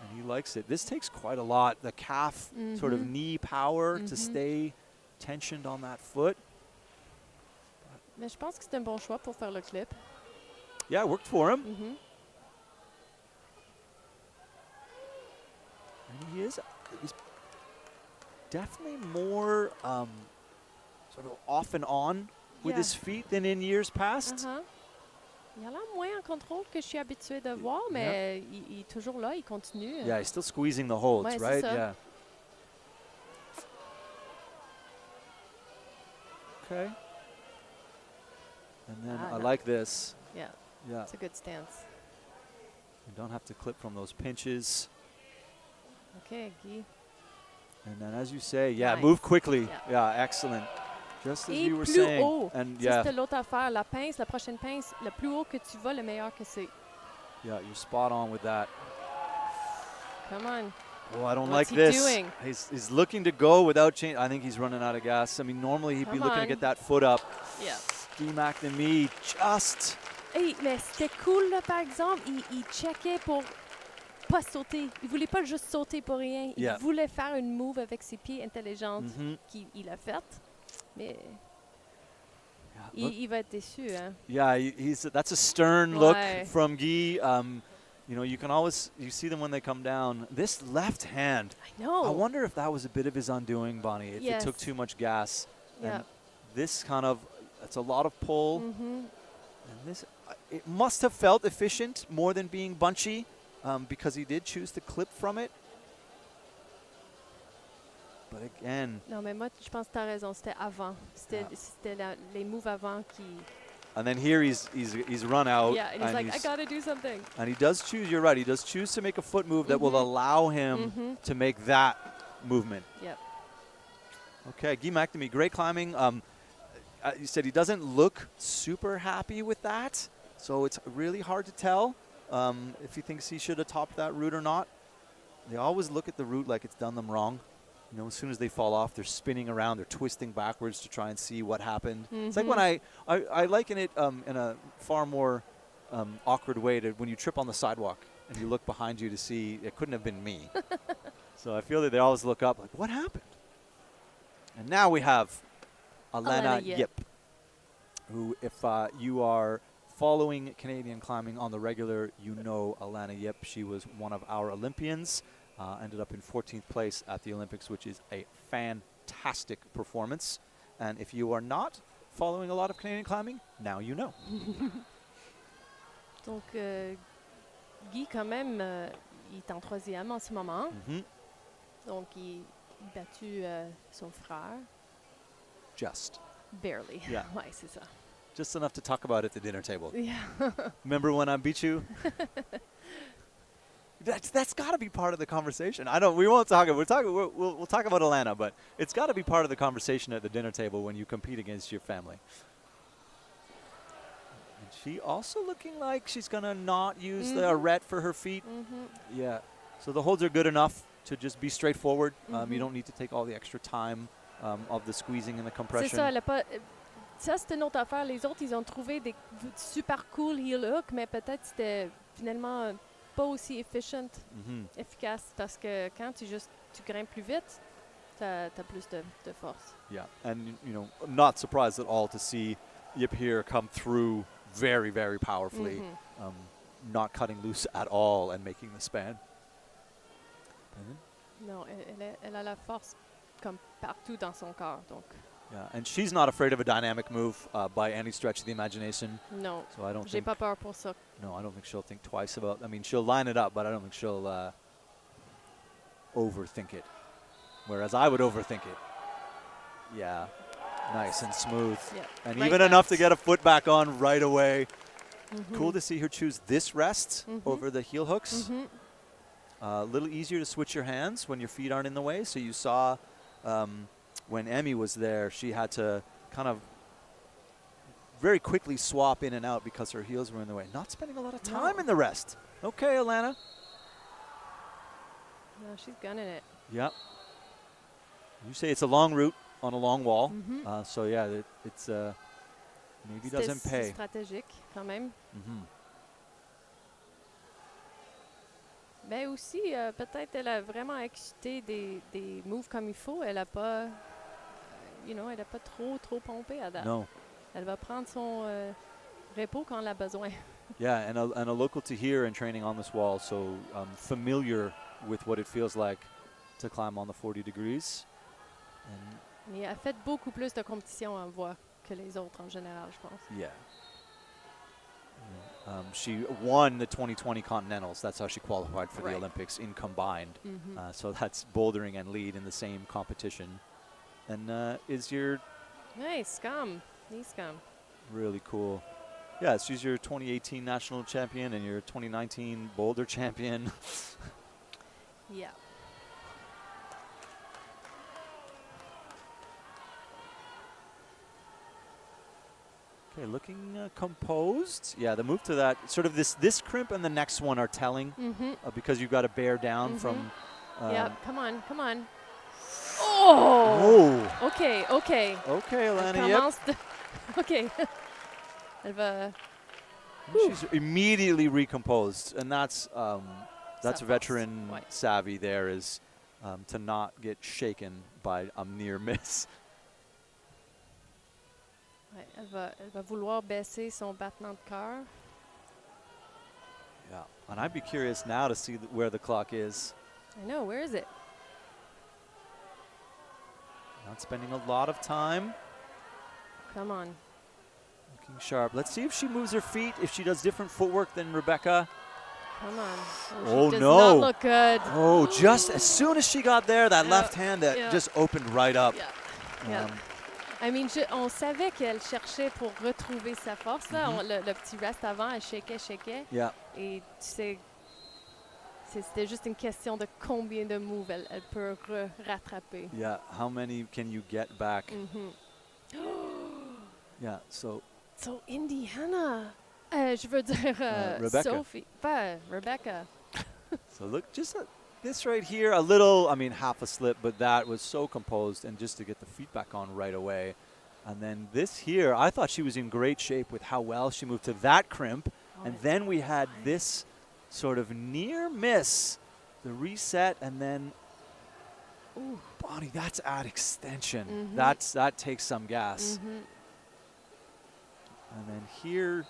And he likes it. This takes quite a lot. The calf sort of knee power to stay tensioned on that foot. Mais je pense que c'est un bon choix pour faire le clip. Yeah, it worked for him. And he's definitely more sort of off and on with Yeah. his feet than in years past. Il a l'air moins en contrôle que je suis habituée de voir, mais il est toujours là, il continue. Yeah, he's still squeezing the holds, Ouais, c'est right? ça. Yeah. Okay. And then I no. like this. Yeah, Yeah. it's a good stance. You don't have to clip from those pinches. OK, Guy. And then, as you say, yeah, Nice. move quickly. Yeah. Yeah, excellent. Just as Et you were plus saying. haut. And Ça, yeah, c'était l'autre affaire. La pince, la prochaine pince, le plus haut que tu vas, le meilleur que c'est. yeah, you're spot on with that. Come on. Oh, I don't What's like he this. doing? He's looking to go without change. I think he's running out of gas. I mean, normally he'd be Come looking to on. get that foot up. Yeah. D-Mac and me just. Hey, mais c'était cool, là, par exemple. Il checkait pour pas sauter. Il voulait pas juste sauter pour rien. Il Yeah. voulait faire une move avec ses pieds intelligents Mhm. qu'il a fait. Mais Yeah, look- il va être déçu, hein. yeah, that's a stern look Ouais. from Guy. You know, you see them when they come down. This left hand, I know. I wonder if that was a bit of his undoing, Bonnie, if it took Yes. too much gas. Yeah. And this kind of, it's a lot of pull. Mhm. And this, it must have felt efficient more than being bunchy, because he did choose to clip from it. But again, Non, mais moi, je pense que tu as raison. C'était avant. C'était les moves avant qui... and then here he's run out. Yeah, and he's like, I gotta do something. And he does choose, you're right, he does choose to make a foot move that will allow him to make that movement. Yep. Okay, Guy McNamee, great climbing. You said he doesn't look super happy with that, so it's really hard to tell if he thinks he should have topped that route or not. They always look at the route like it's done them wrong. You know, as soon as they fall off, they're spinning around, they're twisting backwards to try and see what happened. It's like when I liken it in a far more awkward way to when you trip on the sidewalk and you look behind you to see it couldn't have been me. So I feel that they always look up like, what happened? And now we have Alana Yip, who, if you are following Canadian climbing on the regular, you know Alana Yip. She was one of our Olympians. Ended up in 14th place at the Olympics, which is a fantastic performance. And if you are not following a lot of Canadian climbing, now you know. Donc, Guy, quand même, il est en troisième en ce moment. Donc, il a battu son frère. Just. Barely. Yeah. Ouais, c'est ça. Just enough to talk about at the dinner table. Yeah. Remember when I beat you? That's got to be part of the conversation. We won't talk. We'll talk about Alana, but it's got to be part of the conversation at the dinner table when you compete against your family. And she also looking like she's gonna not use the arete for her feet. Yeah. So the holds are good enough to just be straightforward. You don't need to take all the extra time of the squeezing and the compression. C'est ça, elle a pas... Ça, c'est une autre affaire. Les autres, ils ont trouvé des super cool heel hook, mais peut-être c'était finalement pas aussi efficient, efficace, parce que quand tu grimpes plus vite, t'as plus de force. Yeah, and you know, not surprised at all to see Yip here come through very, very powerfully, not cutting loose at all and making the span. Non, elle a la force comme partout dans son corps, donc. Yeah, and she's not afraid of a dynamic move by any stretch of the imagination. Non, So I don't j'ai think. pas peur pour ça. No, I don't think she'll think twice about. I mean, she'll line it up, but I don't think she'll overthink it. Whereas I would overthink it. Yeah, nice and smooth, Yeah. and Right even enough to rest. get a foot back on right away. Cool to see her choose this rest over the heel hooks. A little easier to switch your hands when your feet aren't in the way. So you saw when Emmy was there, she had to kind of very quickly swap in and out because her heels were in the way. Not spending a lot of time in the rest. Okay, Alana. No, she's gunning it. Yep. You say it's a long route on a long wall. So yeah, it's maybe doesn't C'est pay. stratégique quand même. Mais aussi, peut-être elle a vraiment exécuté des moves comme il faut. Elle a pas, elle a pas trop pompé à date. No. Elle va prendre son repos quand elle a besoin. Yeah, and a local to here and training on this wall, so familiar with what it feels like to climb on the 40 degrees. And Mais elle a fait beaucoup plus de compétition en voie que les autres en général, je pense. yeah. She won the 2020 Continentals. That's how she qualified for the Right. Olympics in combined. So that's bouldering and lead in the same competition. And is your Nice come. really cool. Yeah, she's your 2018 national champion and your 2019 boulder champion. Yeah. Okay, looking composed. Yeah, the move to that, sort of this crimp and the next one are telling because you've got to bear down from. Yeah, come on. Oh! OK. Okay, Elle Alana, yep. commence OK. Elle va... She's immediately recomposed, and that's Sa force, veteran ouais. savvy there, is to not get shaken by a near miss. Ouais, elle va vouloir baisser son battement de cœur. Yeah, and I'd be curious now to see where the clock is. I know, where is it? Not spending a lot of time. Come on. Looking sharp. Let's see if she moves her feet, if she does different footwork than Rebecca. Come on. Oh, she does no. not look good. Oh, just as soon as she got there, that Yeah, left hand that yeah. just opened right up. Yeah. I mean, on savait qu'elle cherchait pour retrouver sa force. Là. Le petit rest avant, elle shakeait. Yeah. Et tu sais, c'était juste une question de combien de moves elle peut rattraper. Yeah, how many can you get back? Yeah, so So, Indiana. Je veux dire Rebecca. Sophie. Pas Rebecca. look, just this right here, a little, I mean, half a slip, but that was so composed, and just to get the feet back on right away. And then this here, I thought she was in great shape with how well she moved to that crimp. And then we had this sort of near miss, the reset, and then, Bonnie, that's at extension. That takes some gas. And then here,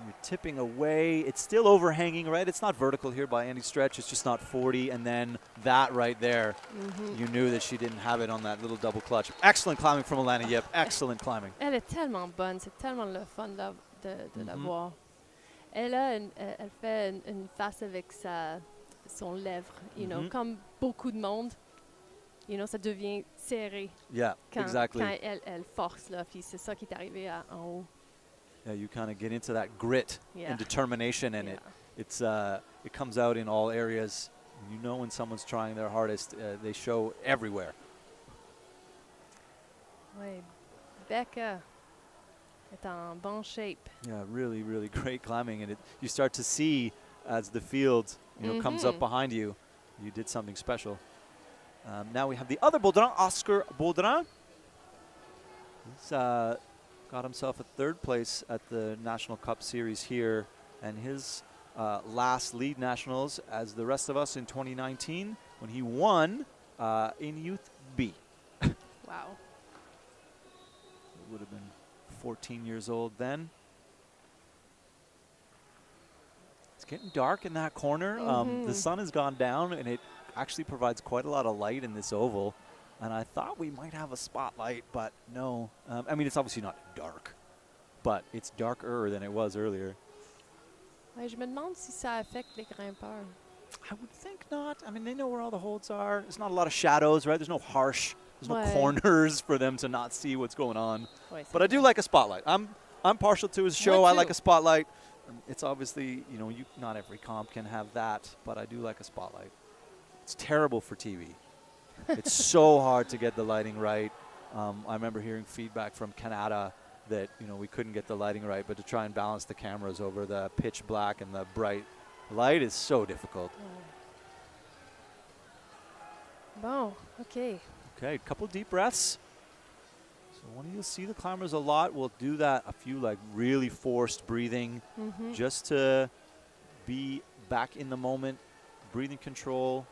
you're tipping away. It's still overhanging, right? It's not vertical here by any stretch. It's just not 40. And then that right there, you knew that she didn't have it on that little double clutch. Excellent climbing from Alana Yip. Excellent climbing. Elle est tellement bonne. C'est tellement le fun de la voir. Elle fait une face avec son lèvre, comme beaucoup de monde. Ça devient serré Yeah, quand exactly. Elle force, là, puis c'est ça qui est arrivé en haut. Yeah, you kind of get into that grit and determination, and Yeah. it comes out in all areas. You know when someone's trying their hardest, they show everywhere. Oui, Becca est en bon shape. Yeah, really, really great climbing, and you start to see as the field comes up behind you, you did something special. Now we have the other Baudrin, Oscar Baudrin. He's got himself a third place at the National Cup Series here, and his last lead nationals, as the rest of us in 2019, when he won in Youth B. Wow. Would have been 14 years old then. It's getting dark in that corner. The sun has gone down, and it actually provides quite a lot of light in this oval. And I thought we might have a spotlight, but no. I mean, it's obviously not dark, but it's darker than it was earlier. Ouais, je me demande si ça affecte les grimpeurs. I would think not. I mean, they know where all the holds are. There's not a lot of shadows, right? There's no harsh, there's no corners for them to not see what's going on. Ouais, But I do like a spotlight. I'm partial to his show. Moi I too. like a spotlight. It's obviously, you know, not every comp can have that, but I do like a spotlight. It's terrible for TV. It's so hard to get the lighting right. I remember hearing feedback from Canada that, you know, we couldn't get the lighting right, but to try and balance the cameras over the pitch black and the bright light is so difficult. Bon, OK. Okay, a couple deep breaths. So when you'll see the climbers a lot, we'll do that, a few like really forced breathing just to be back in the moment, breathing control.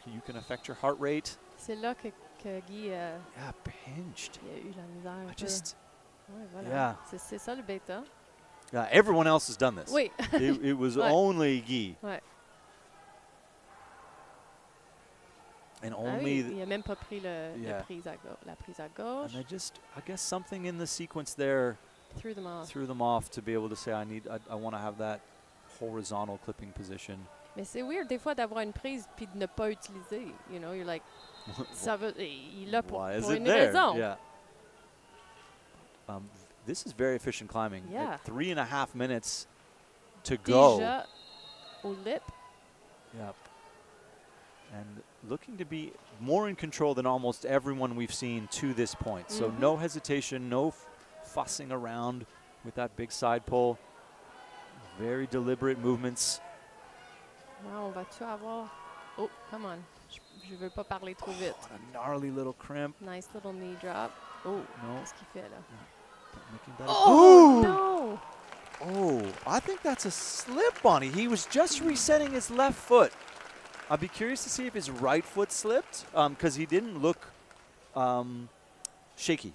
You can affect your heart rate. C'est là que Guy Yeah, pinched. il a eu la misère. I just, Ouais, voilà. yeah. C'est ça le bêta. Everyone else has done this. Oui. It was Ouais. only Guy. Ouais. And Ah only, oui, il a même pas pris Yeah. la prise à gauche. and I guess something in the sequence there Threw them off. threw them off to be able to say, I want to have that horizontal clipping position. Mais c'est weird des fois d'avoir une prise puis de ne pas utiliser. You know, you're like, ça veut, il l'a pour, Why is pour it une there? raison. Yeah. This is very efficient climbing. Yeah. At 3.5 minutes to go. Déjà au lip. Yep. And looking to be more in control than almost everyone we've seen to this point. So no hesitation, no fussing around with that big side pull. Very deliberate movements. Wow, on va-tu avoir... Oh, come on. Je veux pas parler trop vite. What a gnarly little crimp. Nice little knee drop. Oh, No. qu'est-ce qu'il fait là? Making better. Oh, Ooh! no! Oh, I think that's a slip, Bonnie. He was just resetting his left foot. I'd be curious to see if his right foot slipped, because he didn't look shaky.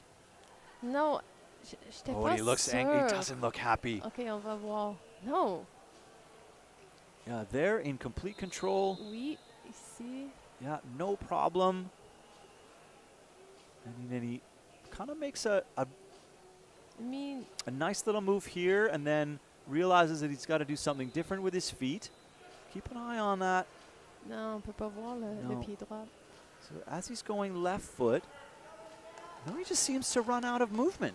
Non, j'étais Oh, pas and he looks angry. He sûre. doesn't look happy. OK, on va voir. Non. Yeah, they're in complete control. Oui, ici. Yeah, no problem. And then he kind of makes a I mean, nice little move here, and then realizes that he's got to do something different with his feet. Keep an eye on that. non, on peut pas voir le No. pied droit. So as he's going left foot, no, he just seems to run out of movement.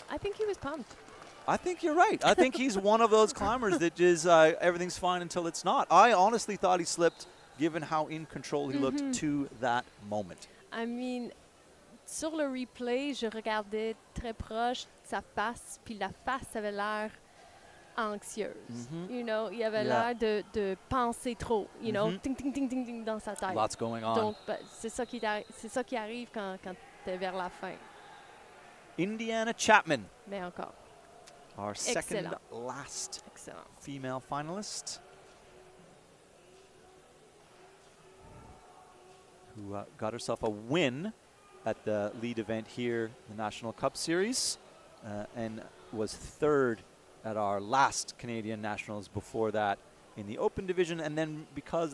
I think he was pumped. I think you're right. I think he's one of those climbers that is everything's fine until it's not. I honestly thought he slipped, given how in control he looked to that moment. I mean, sur le replay, je regardais très proche sa face, puis la face avait l'air anxieuse. You know, il avait Yeah. l'air de penser trop. You know, ting, ting, ting, ting, ting dans sa tête. Lots going on. Donc, c'est ça qui arrive quand t'es vers la fin. Indiana Chapman, Mais encore, our second Excellent. last excellent. female finalist, who got herself a win at the lead event here, the National Cup Series, and was third at our last Canadian Nationals before that in the open division. And then because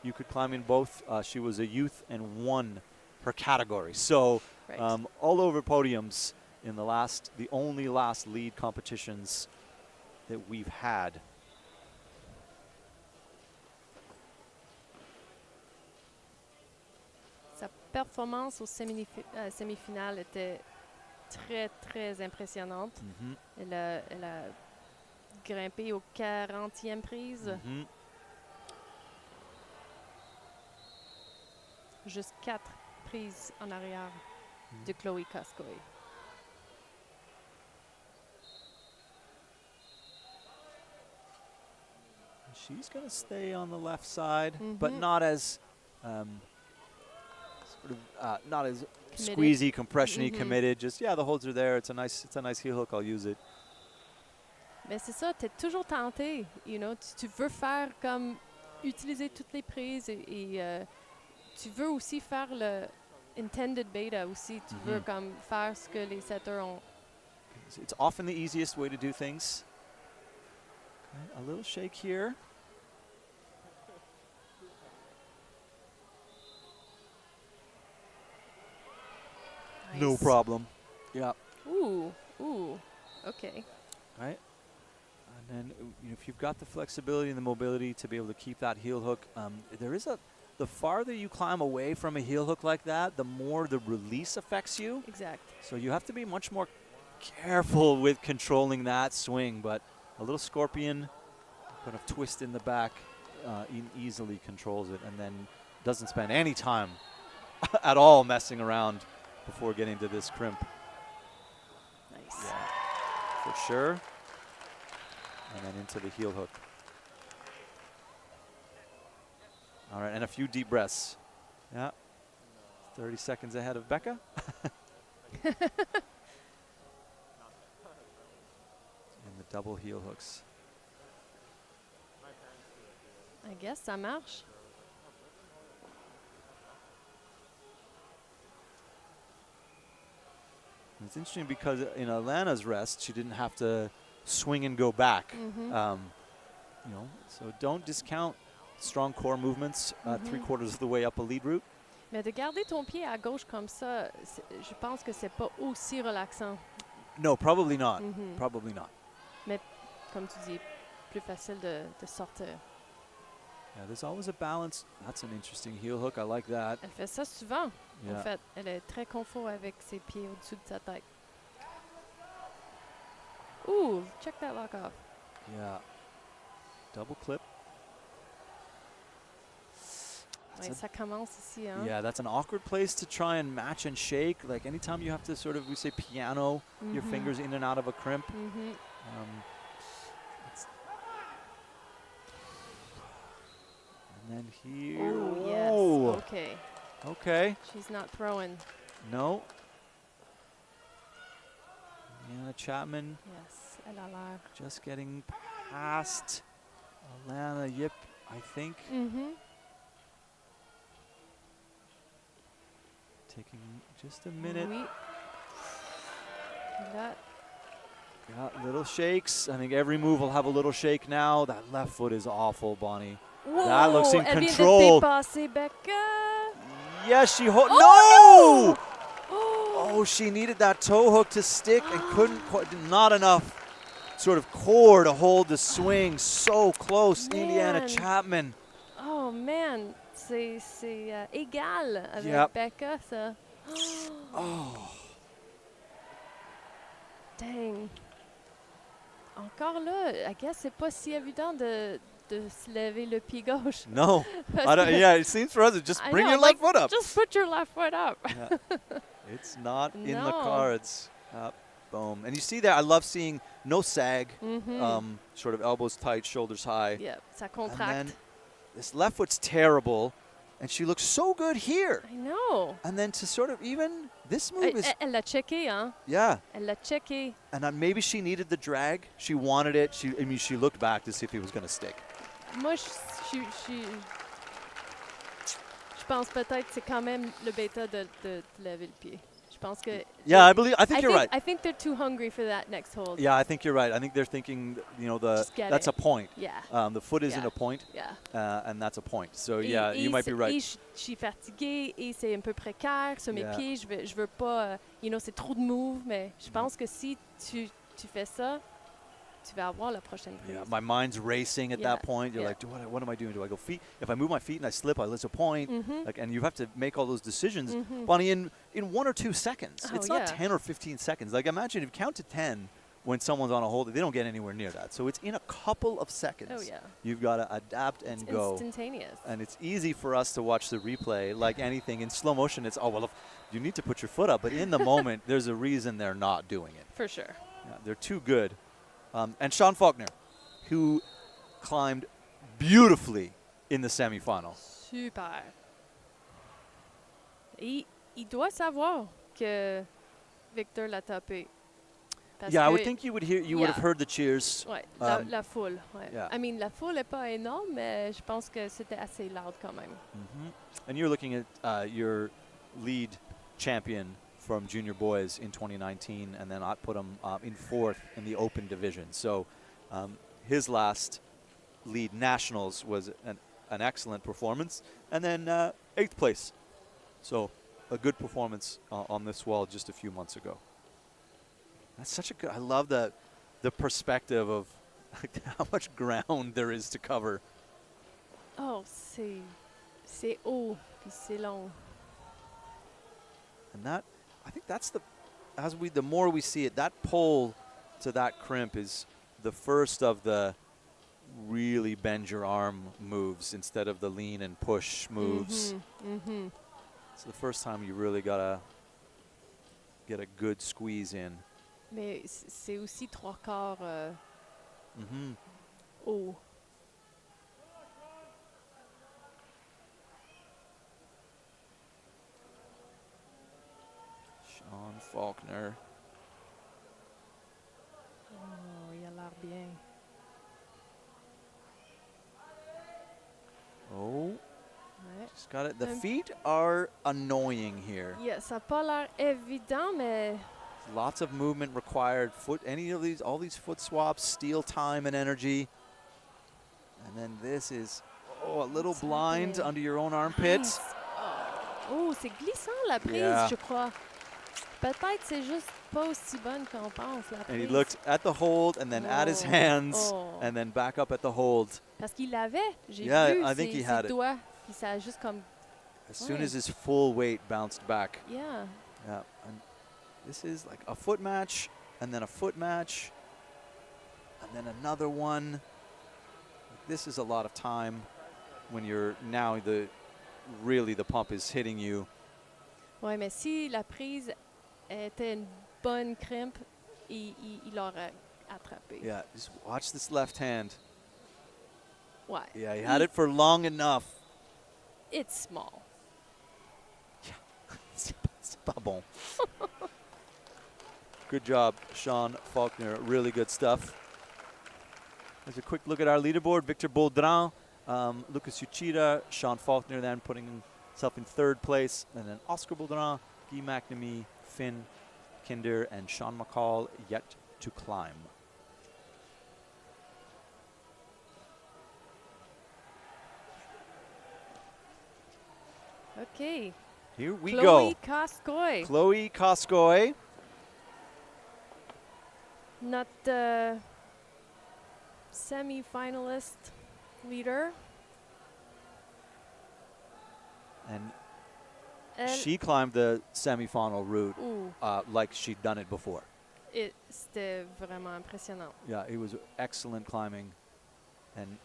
you could climb in both, she was a youth and won her category. So Right. all over podiums in the only last lead competitions that we've had. Sa performance aux semi-finales était très, très impressionnante. Elle a grimpé aux 40e prise. Juste 4 prises en arrière de Chloé Koskoy. She's going to stay on the left side, but not as not as Committed. squeezy, compression-y, committed. Just the holds are there. It's a nice heel hook. I'll use it. Mais c'est ça, tu es toujours tenté. You know, tu veux faire comme utiliser toutes les prises et tu veux aussi faire le intended beta aussi. Tu veux comme faire ce que les setters ont. It's often the easiest way to do things. Okay, a little shake here. No Nice. problem. Yeah. Ooh, okay. Right. And then if you've got the flexibility and the mobility to be able to keep that heel hook, the farther you climb away from a heel hook like that, the more the release affects you. Exact. So you have to be much more careful with controlling that swing. But a little scorpion kind of twist in the back easily controls it, and then doesn't spend any time at all messing around before getting to this crimp. Nice. Yeah, for sure. And then into the heel hook. All right, and a few deep breaths. Yeah. 30 seconds ahead of Becca. And the double heel hooks. I guess ça marche. It's interesting because in Alana's rest, she didn't have to swing and go back. So don't discount strong core movements 3/4 of the way up a lead route. Mais de garder ton pied à gauche comme ça, je pense que c'est pas aussi relaxant. No, probably not. Probably not. Mais comme tu dis, plus facile de sortir. Yeah, there's always a balance. That's an interesting heel hook. I like that. Elle fait ça souvent. Yeah. En fait, elle est très confort avec ses pieds au-dessus de sa tête. Ooh, check that lock off. Yeah. Double clip. Ouais, ça commence ici, hein? Yeah, that's an awkward place to try and match and shake. Like anytime you have to sort of, we say piano, your fingers in and out of a crimp. And then here. Oh, yes. Whoa. Okay. Okay. She's not throwing. No. Yeah, Chapman Yes, elle a l'air. just getting past Alana Yip, I think. Taking just a minute. Oui. Là, Got little shakes. I think every move will have a little shake now. That left foot is awful, Bonnie. wow, That looks in elle control. vient de dépasser Becca. Yes, she no! Oh! Oh, she needed that toe hook to stick and couldn't quite, not enough sort of core to hold the swing. So close, Indiana Man. Chapman. Oh man, c'est égal avec Yep. Becca, ça. Oh. Dang. Encore là, I guess c'est pas si évident de se lever le pied gauche. No. Parce que- Yeah, it seems for us, just I bring know, your like, left foot up. Just put your left foot up. Yeah. It's not in the No. cards. Boom. And you see that, I love seeing no sag, sort of elbows tight, shoulders high. Yeah, ça And contracte. then this left foot's terrible, and she looks so good here. I know. And then to sort of even, this move is, Elle l'a checké, hein? yeah. Elle l'a checké. And maybe she needed the drag. She wanted it. She looked back to see if he was going to stick. Moi, je pense peut-être que c'est quand même le bêta de lever le pied. Je pense que... Yeah, I think you're right. I think they're too hungry for that next hold. Yeah, I think you're right. I think they're thinking, Just get that's it. a point. Yeah. The foot isn't Yeah. a point, Yeah. and that's a point. So, Et- yeah, et you might be right. Et je suis fatiguée et c'est un peu précaire sur mes Yeah. pieds. Je veux pas... c'est trop de moves, mais je pense que si tu fais ça, tu vas avoir la prochaine prise. Yeah, my mind's racing at Yeah, that point. You're yeah. like, what am I doing? Do I go feet? If I move my feet and I slip, I lose a point. Like, and you have to make all those decisions, Bonnie, in 1 or 2 seconds. Oh, It's not yeah. 10 or 15 seconds. Like, imagine if you count to 10 when someone's on a hold, they don't get anywhere near that. So it's in a couple of seconds. Oh, yeah. You've got to adapt and It's go. instantaneous. And it's easy for us to watch the replay. Like anything in slow motion, it's, oh, well, if you need to put your foot up. But in the moment, there's a reason they're not doing it. For sure. Yeah, they're too good. And Sean Faulkner, who climbed beautifully in the semifinal. Super. Et il doit savoir que Victor l'a tapé. Parce Yeah, I que- would think you would hear. You would have Yeah. heard the cheers. Ouais, la foule. Ouais. yeah. I mean, la foule n'est pas énorme, mais je pense que c'était assez loud quand même. And you're looking at your lead champion from junior boys in 2019, and then I put him in 4th in the open division. So his last lead nationals was an excellent performance, and then 8th place. So a good performance on this wall just a few months ago. That's such a good. I love the perspective of how much ground there is to cover. Oh, c'est haut, puis c'est long. And that, I think that's the more we see it, that pull to that crimp is the first of the really bend your arm moves instead of the lean and push moves. It's the first time you really gotta get a good squeeze in. Mais c'est aussi 3/4 haut. Sean Faulkner. Oh, il a l'air bien. Oh, Ouais. just got it. The Um, feet are annoying here. Yeah, ça n'a pas l'air évident, mais Lots of movement required. All these foot swaps steal time and energy. And then this is, a little It's blind happening. under your own armpits. Nice. Oh, c'est glissant la prise, Yeah. je crois. Peut-être c'est juste pas aussi bonne qu'on pense, la And he prise. looked at the hold and then at his Oh. hands Oh. and then back up at the hold. Parce qu'il l'avait, j'ai Yeah, vu I think he ses had it. doigts, puis ça a juste comme, As soon Ouais. as his full weight bounced back. yeah. Yeah. And this is like a foot match and then a foot match and then another one. This is a lot of time when you're now really the pump is hitting you. Ouais, mais si la prise était une bonne crimpe, il l'aurait attrapé. Yeah, just watch this left hand. Ouais. Yeah, he had it for long enough. It's small. C'est pas bon. Good job, Sean Faulkner. Really good stuff. There's a quick look at our leaderboard. Victor Baudrin, Lucas Uchida, Sean Faulkner then putting himself in 3rd place. And then Oscar Baudrin, Guy McNamee, Finn Kinder, and Sean McCall yet to climb. OK. Here we Chloé go. Cascoy, Chloe Koskoy. notre semi-finalist leader. And Elle, she climbed the semifinal route Ouh, like she'd done it before. c'était vraiment impressionnant. Yeah, it was excellent climbing, and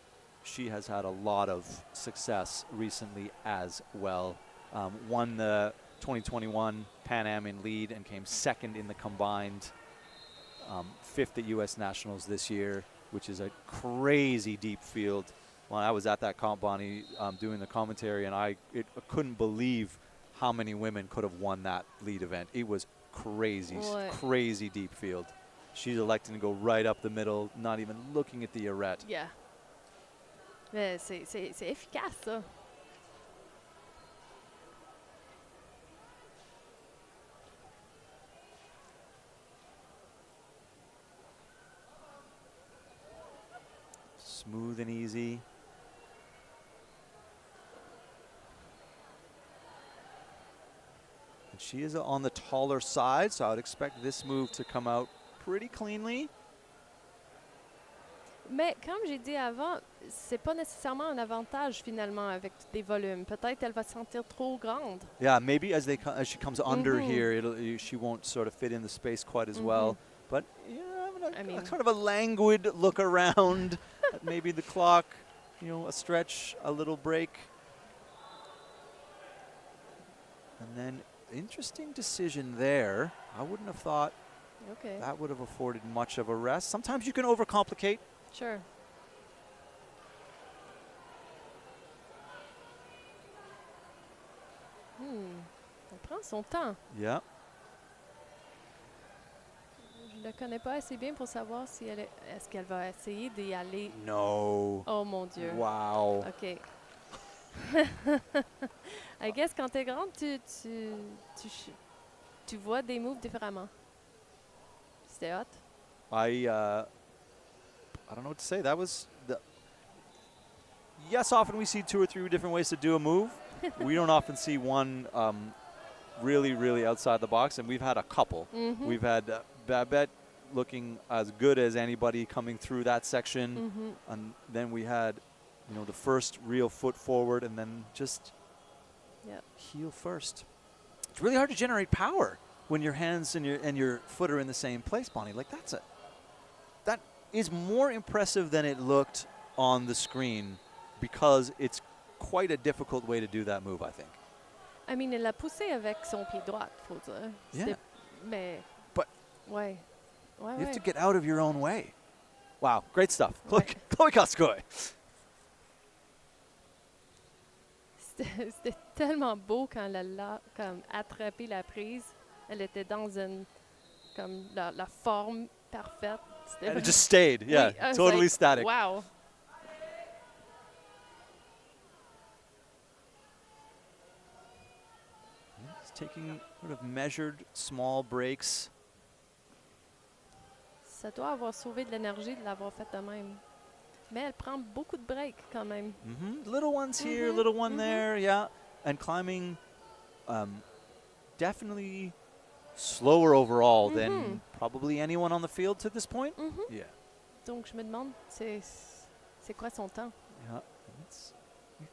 she has had a lot of success recently as well. Won the 2021 Pan Am in lead and came 2nd in the combined, 5th at U.S. Nationals this year, which is a crazy deep field. When I was at that comp, Bonnie, doing the commentary, and I couldn't believe how many women could have won that lead event. It was crazy, Ouais. crazy deep field. She's electing to go right up the middle, not even looking at the arête. Yeah. Mais c'est efficace, ça. Smooth and easy. And she is on the taller side, so I would expect this move to come out pretty cleanly. Mais comme j'ai dit avant, c'est pas nécessairement un avantage finalement avec des volumes. Peut-être elle va se sentir trop grande. Yeah, maybe as she comes under Mhm. here, she won't sort of fit in the space quite as well. But yeah, I mean- sort of a languid look around. At maybe the clock, a stretch, a little break. And then interesting decision there. I wouldn't have thought OK. that would have afforded much of a rest. Sometimes you can overcomplicate. Sure. Elle prend son temps. Yeah. le connais pas assez bien pour savoir si est-ce qu'elle va essayer d'y aller. No. Oh mon Dieu. Wow. OK. I guess quand t'es grande, tu vois des moves différemment. C'était hot. I don't know what to say. That was the. Yes, often we see 2 or 3 different ways to do a move. We don't often see one really outside the box, and we've had a couple. Mm-hmm. We've had Babette looking as good as anybody coming through that section, Mm-hmm. and then we had, you know, the first real foot forward, and then just heel first. It's really hard to generate power when your hands and your foot are in the same place, Bonnie. Like that is more impressive than it looked on the screen, because it's quite a difficult way to do that move, I think. I mean, elle l'a poussé avec son pied droit, faut dire. Yeah. Mais. But Ouais. Ouais, you have ouais. to get out of your own way. Wow, great stuff. Ouais. Chloe Koskoy. C'était tellement beau quand elle a comme attrapé la prise. Elle était dans une comme la forme parfaite. C'était And it just stayed. Yeah, Oui, I was totally like, static. Wow. He's taking sort of measured small breaks. Ça doit avoir sauvé de l'énergie de l'avoir fait de même. Mais elle prend beaucoup de breaks quand même. Little ones here, Mhm, little one mhm. there, yeah. And climbing definitely slower overall than probably anyone on the field to this point. Mhm. Yeah. Donc je me demande, c'est quoi son temps? Yeah. It's,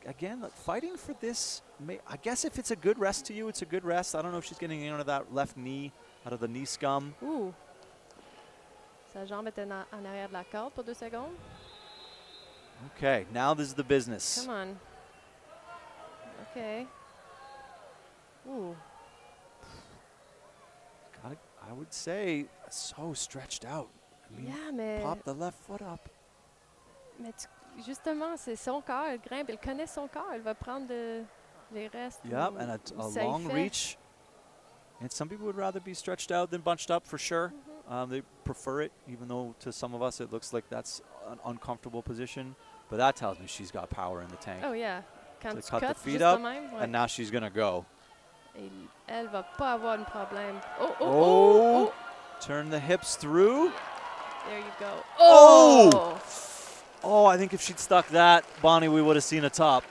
again, like, fighting for this, I guess if it's a good rest to you, it's a good rest. I don't know if she's getting out of that left knee, out of the knee scum. Ouh. Sa jambe était en arrière de la corde pour 2 secondes. Okay, now this is the business. Come on. Okay. Ooh. I would say so stretched out. I mean, Yeah, mais, pop the left foot up. mais justement, c'est son corps. Elle grimpe. Elle connaît son corps. Elle va prendre les restes. Yep, ou- and ou a ça y long fait. reach. And some people would rather be stretched out than bunched up for sure. They prefer it, even though to some of us it looks like that's an uncomfortable position. But that tells me she's got power in the tank. Oh yeah. Quand To tu cut the cuts feet juste up, de même, ouais. and now she's going to go. Et elle va pas avoir de problème. Oh, oh, Oh. oh, oh. Turn the hips through. There you go. Oh! Oh, I think if she'd stuck that, Bonnie, we would have seen a top.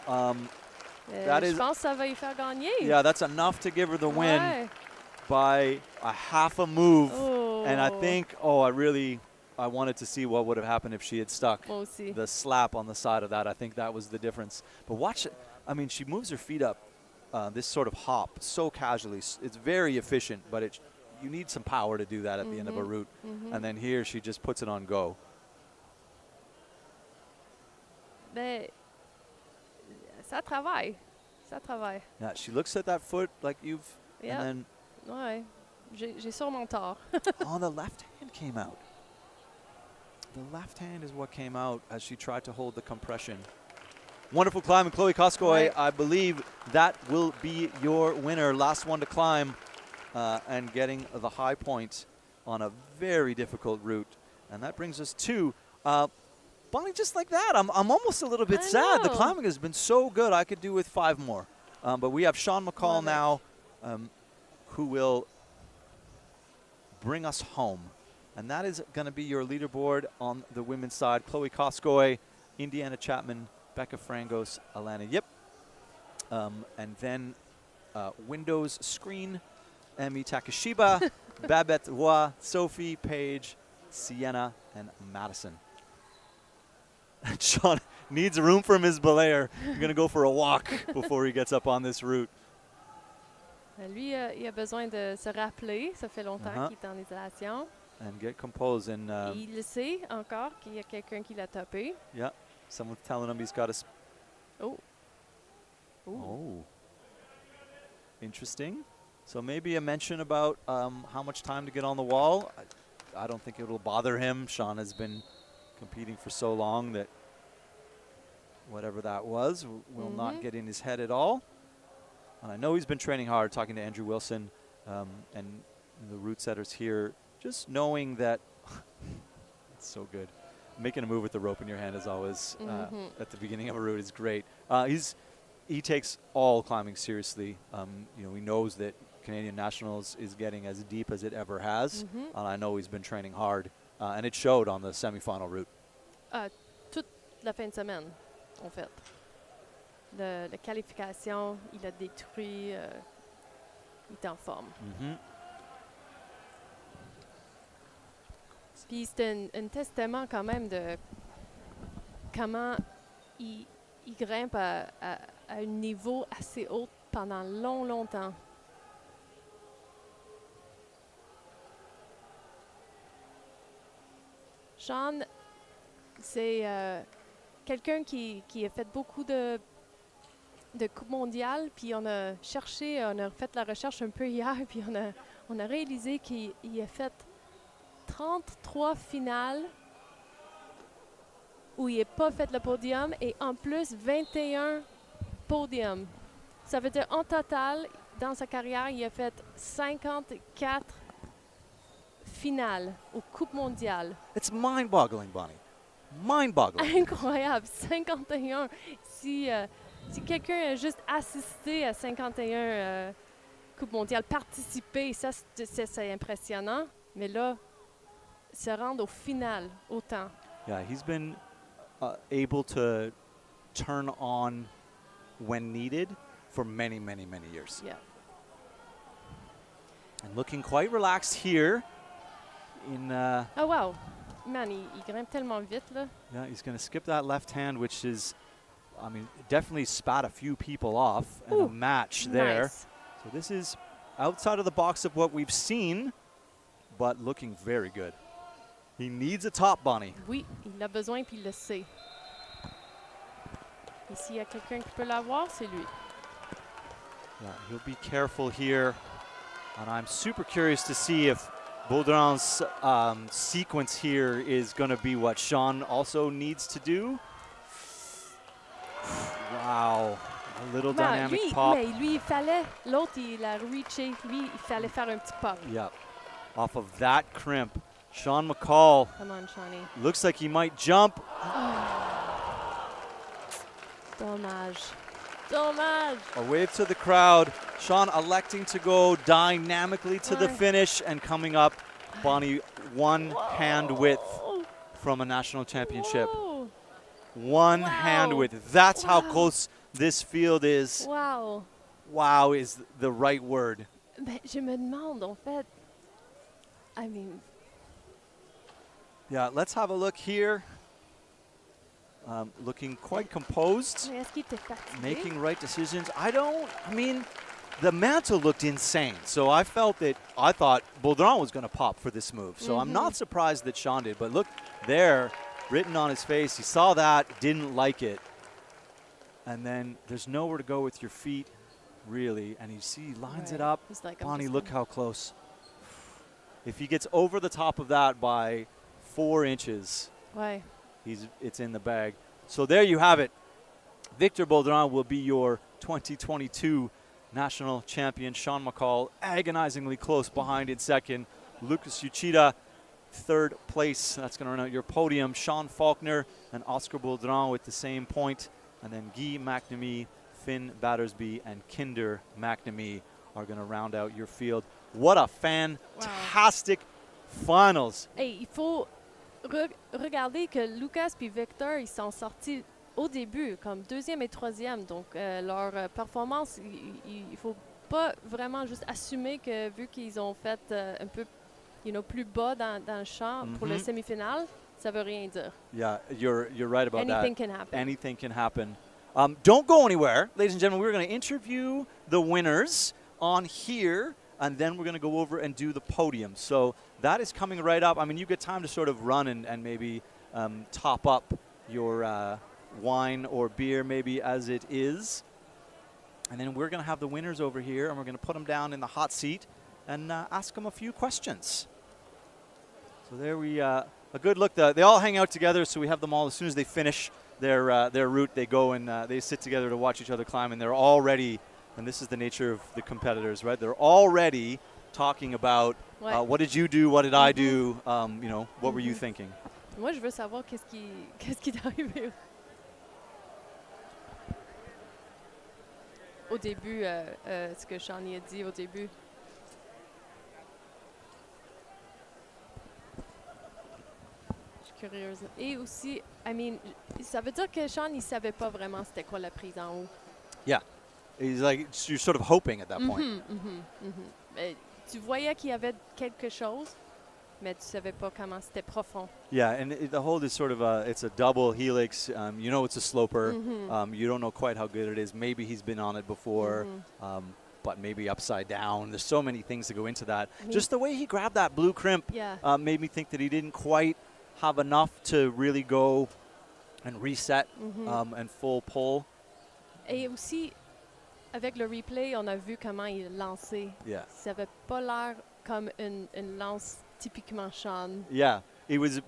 That Je is- pense que ça va y faire gagner. Yeah, that's enough to give her the win Ouais. by a half a move. Oh. And I think, I wanted to see what would have happened if she had stuck Moi aussi. the slap on the side of that. I think that was the difference. But watch it. I mean, she moves her feet up, this sort of hop, so casually. It's very efficient, but you need some power to do that at the end of a route. And then here, she just puts it on go. Ben, ça travaille. Ça travaille. Yeah, she looks at that foot like you've, Yeah. and Ouais. J'ai sûrement tort. then, the left hand came out. The left hand is what came out as she tried to hold the compression. Wonderful climbing, Chloe Koskoy. Right. I believe that will be your winner. Last one to climb and getting the high point on a very difficult route. And that brings us to Bonnie, just like that. I'm almost a little bit I sad. The know. climbing has been so good. I could do with 5 more. But we have Sean McCall Love it. now who will bring us home. And that is going to be your leaderboard on the women's side. Chloe Koskoy, Indiana Chapman, Becca Frangos, Alana Yip. And then Windows Screen, Emi Takashiba, Babette Roy, Sophie, Paige, Sienna, and Madison. Sean needs room for Ms. Belair. He's going to go for a walk before he gets up on this route. Lui, il a besoin de se rappeler. Ça fait longtemps Uh-huh. qu'il est en isolation. And get composed. And Et il le sait encore qu'il y a quelqu'un qui l'a tapé. yeah, someone's telling him he's got to. Oh. Ooh. Oh. Interesting. So maybe a mention about how much time to get on the wall. I don't think it will bother him. Sean has been competing for so long that whatever that was will not get in his head at all. And I know he's been training hard, talking to Andrew Wilson and the route setters here just knowing that it's so good. Making a move with the rope in your hand is always at the beginning of a route is great. He takes all climbing seriously. You know, he knows that Canadian Nationals is getting as deep as it ever has, and I know he's been training hard, and it showed on the semifinal route. Toute la fin de semaine, en fait. La qualification, il a détruit. Il est en forme. Puis c'est un testament quand même de comment il grimpe à un niveau assez haut pendant longtemps. Sean, c'est quelqu'un qui a fait beaucoup de Coupe mondiale, puis on a fait la recherche un peu hier, puis on a réalisé qu'il a fait 33 finales où il n'a pas fait le podium et en plus 21 podiums. Ça veut dire en total, dans sa carrière, il a fait 54 finales aux Coupes mondiales. It's mind-boggling, Bonnie. Mind-boggling. Incroyable, 51. Si quelqu'un a juste assisté à 51 Coupes mondiales, participé, ça c'est impressionnant. Mais là, se rendre au final autant. Yeah, he's been able to turn on when needed for many years. Yeah. And looking quite relaxed here in... Oh, wow. Man, il grimpe tellement vite, là. Yeah, he's going to skip that left hand, which is, I mean, definitely spat a few people off and a match there. Nice. So this is outside of the box of what we've seen, but looking very good. He needs a top, Bonnie. Oui, il a besoin puis il le sait. Et s'il y a quelqu'un qui peut l'avoir, c'est lui. Yeah, he'll be careful here. And I'm super curious to see if Baudrin's sequence here is going to be what Sean also needs to do. Wow. A little dynamic pop. Mais lui, il fallait, l'autre, il a reaché. Lui, il fallait faire un petit pop. Yep. Off of that crimp. Sean McCall. Come on, Shawnee. Looks like he might jump. Dommage. Dommage. A wave to the crowd. Sean electing to go dynamically to the finish and coming up. Bonnie, one hand width from a national championship. Whoa. One hand width. That's how close this field is. Wow. Wow is the right word. Ben, je me demande, en fait, I mean... Yeah, let's have a look here. Looking quite composed. Est-ce qu'il était fatigué? Making right decisions. I mean, the mantle looked insane. So I thought Baudrin was going to pop for this move. So I'm not surprised that Sean did. But look there, written on his face. He saw that, didn't like it. And then there's nowhere to go with your feet, really. And you see, he lines it up. He's like, Bonnie, look how close. If he gets over the top of that by 4 inches, Ouais. it's in the bag. So there you have it. Victor Baudrin will be your 2022 national champion. Sean McCall agonizingly close behind in second. Lucas Uchida, third place. That's going to run out your podium. Sean Faulkner and Oscar Baudrin with the same point. And then Guy McNamee, Finn Battersby, and Kinder McNamee are going to round out your field. What a fantastic finals. Hey, il faut regarder que Lucas puis Victor, ils sont sortis au début comme deuxième et troisième. Donc, leur performance, il faut pas vraiment juste assumer que vu qu'ils ont fait un peu plus bas dans le champ pour le semi-finale, ça veut rien dire. Yeah, you're right about that. Anything can happen. Anything can happen. Don't go anywhere. Ladies and gentlemen, we're going to interview the winners on here, and then we're going to go over and do the podium. So that is coming right up. I mean, you get time to sort of run and maybe top up your wine or beer maybe as it is. And then we're going to have the winners over here, and we're going to put them down in the hot seat and ask them a few questions. So there we a good look. They all hang out together, so we have them all. As soon as they finish their route, they go and they sit together to watch each other climb, and they're already, and this is the nature of the competitors, right? They're already talking about Ouais. What did you do? What did I do? What were you thinking? Moi, je veux savoir qu'est-ce qui est arrivé. Au début, ce que Shani a dit au début. Je suis curieuse. Et aussi, ça veut dire que Sean, il savait pas vraiment c'était quoi la prise en haut. Yeah. He's like, you're sort of hoping at that point. Mais tu voyais qu'il y avait quelque chose, mais tu savais pas comment c'était profond. Yeah, and the hold is sort of it's a double helix. It's a sloper. You don't know quite how good it is. Maybe he's been on it before, but maybe upside down. There's so many things that go into that. Just the way he grabbed that blue crimp made me think that he didn't quite have enough to really go and reset and full pull. Et aussi, avec le replay, on a vu comment il lançait. Yeah. Ça avait pas l'air comme une lance typiquement Sean. Yeah. It was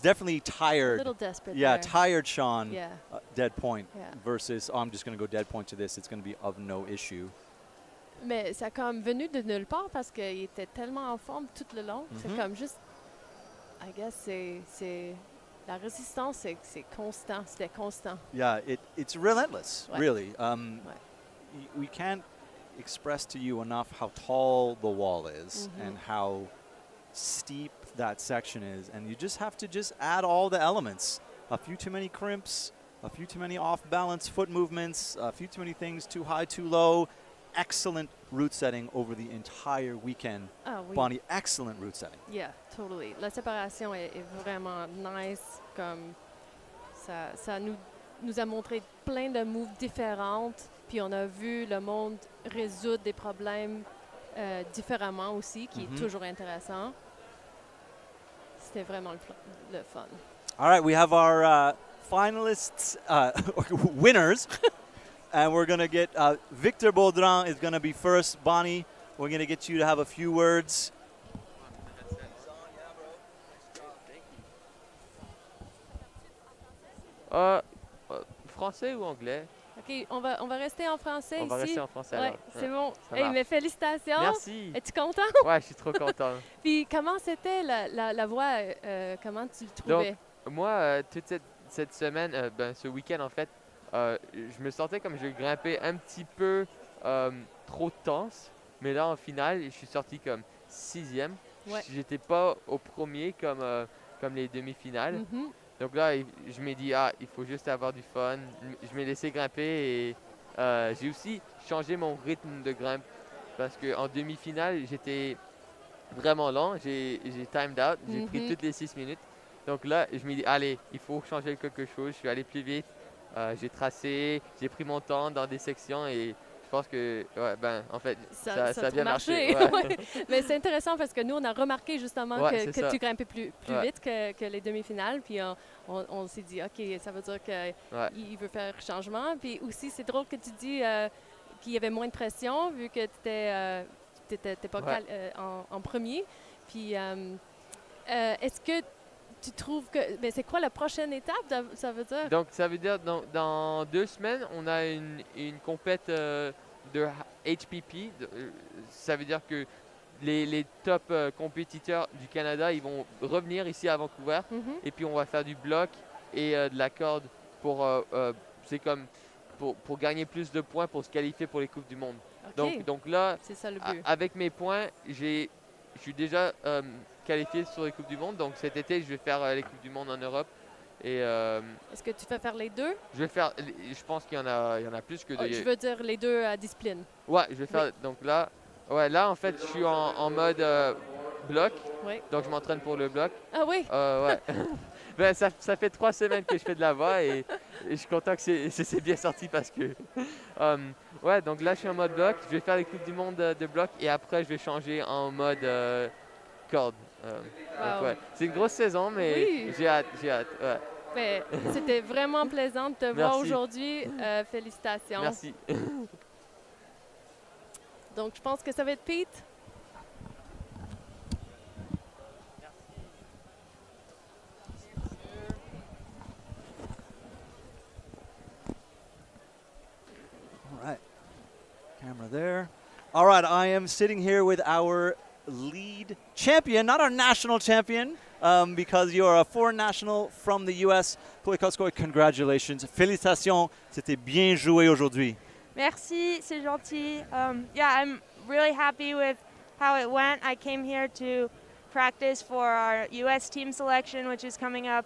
definitely tired. A little desperate. Yeah, there. tired Sean. Yeah. Dead point Yeah. versus, I'm just going to go dead point to this. It's going to be of no issue. Mais ça a comme venu de nulle part parce qu'il était tellement en forme tout le long. C'est comme juste, I guess, c'est la résistance, c'est constant. C'était constant. Yeah, it's relentless, Ouais. really. We can't express to you enough how tall the wall is and how steep that section is, and you just have to add all the elements. A few too many crimps, a few too many off-balance foot movements, a few too many things too high, too low. Excellent route setting over the entire weekend. Ah oui. Bonnie, excellent route setting. Yeah, totally. La séparation est vraiment nice. Comme ça nous a montré plein de moves différentes. Puis on a vu le monde résoudre des problèmes différemment aussi, qui est toujours intéressant. C'était vraiment le fun. All right, we have our finalists, winners. And we're going to get Victor Baudrin is going to be first. Bonnie, we're going to get you to have a few words. Français ou anglais? OK, on va rester en français ici. On va rester en français Ouais, alors. c'est bon. Ça Hey, marche. mais félicitations. Merci. Es-tu content? Ouais, je suis trop content. Puis comment c'était la voix? Comment tu le trouvais? Donc, moi, toute cette semaine, ce week-end en fait, je me sentais comme je grimpais un petit peu trop tense. Mais là, en finale, je suis sorti comme 6e. Ouais. J'étais pas au premier comme les demi-finales. Donc là, je m'ai dit, il faut juste avoir du fun. Je m'ai laissé grimper et j'ai aussi changé mon rythme de grimpe parce qu'en demi-finale, j'étais vraiment lent. J'ai timed out, j'ai pris toutes les 6 minutes. Donc là, je me dis, allez, il faut changer quelque chose. Je suis allé plus vite, j'ai tracé, j'ai pris mon temps dans des sections et je pense que, en fait, ça a bien marché. Ouais. Ouais. Mais c'est intéressant parce que nous, on a remarqué justement Ouais, que c'est ça. tu grimpais plus Ouais. vite que les demi-finales. Puis on s'est dit, OK, ça veut dire qu'il veut faire changement. Puis aussi, c'est drôle que tu dis qu'il y avait moins de pression vu que tu n'étais pas en premier. Puis est-ce que tu trouves que... c'est quoi la prochaine étape, ça veut dire? Donc, ça veut dire dans 2 semaines, on a une compète de HPP. Ça veut dire que les top compétiteurs du Canada, ils vont revenir ici à Vancouver. Et puis, on va faire du bloc et de la corde c'est comme pour gagner plus de points pour se qualifier pour les Coupes du Monde. Okay. Donc là, c'est ça le but. avec mes points, je suis déjà qualifié sur les Coupes du Monde. Donc cet été, je vais faire les Coupes du Monde en Europe. Et est-ce que tu fais faire les deux? Je pense qu'il y en a plus que deux. Je veux dire les deux disciplines. Ouais, je vais faire. Donc là, en fait, je suis en mode bloc. Oui. Donc je m'entraîne pour le bloc. Ah oui? Ouais. Ça fait 3 semaines que je fais de la voix et je suis content que c'est bien sorti parce que donc là je suis en mode bloc, je vais faire les Coupes du Monde de bloc et après je vais changer en mode corde. Wow. Donc, c'est une grosse saison mais Oui. j'ai hâte. Ouais. Ben, c'était vraiment plaisant de te voir aujourd'hui. Félicitations. Merci. Donc je pense que ça va être Pete. Camera there. All right, I am sitting here with our lead champion, not our national champion, because you're a foreign national from the U.S. Chloé Koskoy, congratulations. Félicitations. C'était bien joué aujourd'hui. Merci, c'est gentil. Yeah, I'm really happy with how it went. I came here to practice for our U.S. team selection, which is coming up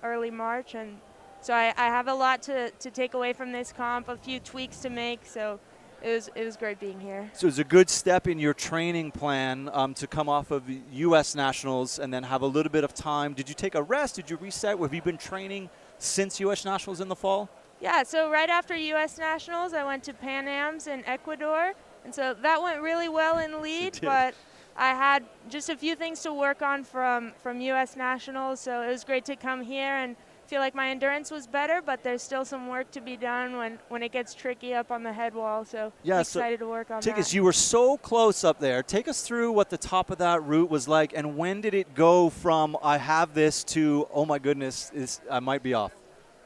early March, and so I have a lot to take away from this comp, a few tweaks to make, so it was great being here. So it's a good step in your training plan to come off of U.S. Nationals and then have a little bit of time. Did you take a rest? Did you reset? Have you been training since U.S. Nationals in the fall? Yeah, so right after U.S. Nationals, I went to Pan Am's in Ecuador, and so that went really well in lead, but I had just a few things to work on from U.S. Nationals, so it was great to come here and feel like my endurance was better, but there's still some work to be done when it gets tricky up on the head wall, so yeah, I'm excited to work on that. Tickets, you were so close up there. Take us through what the top of that route was like, and when did it go from I have this to, oh my goodness, I might be off?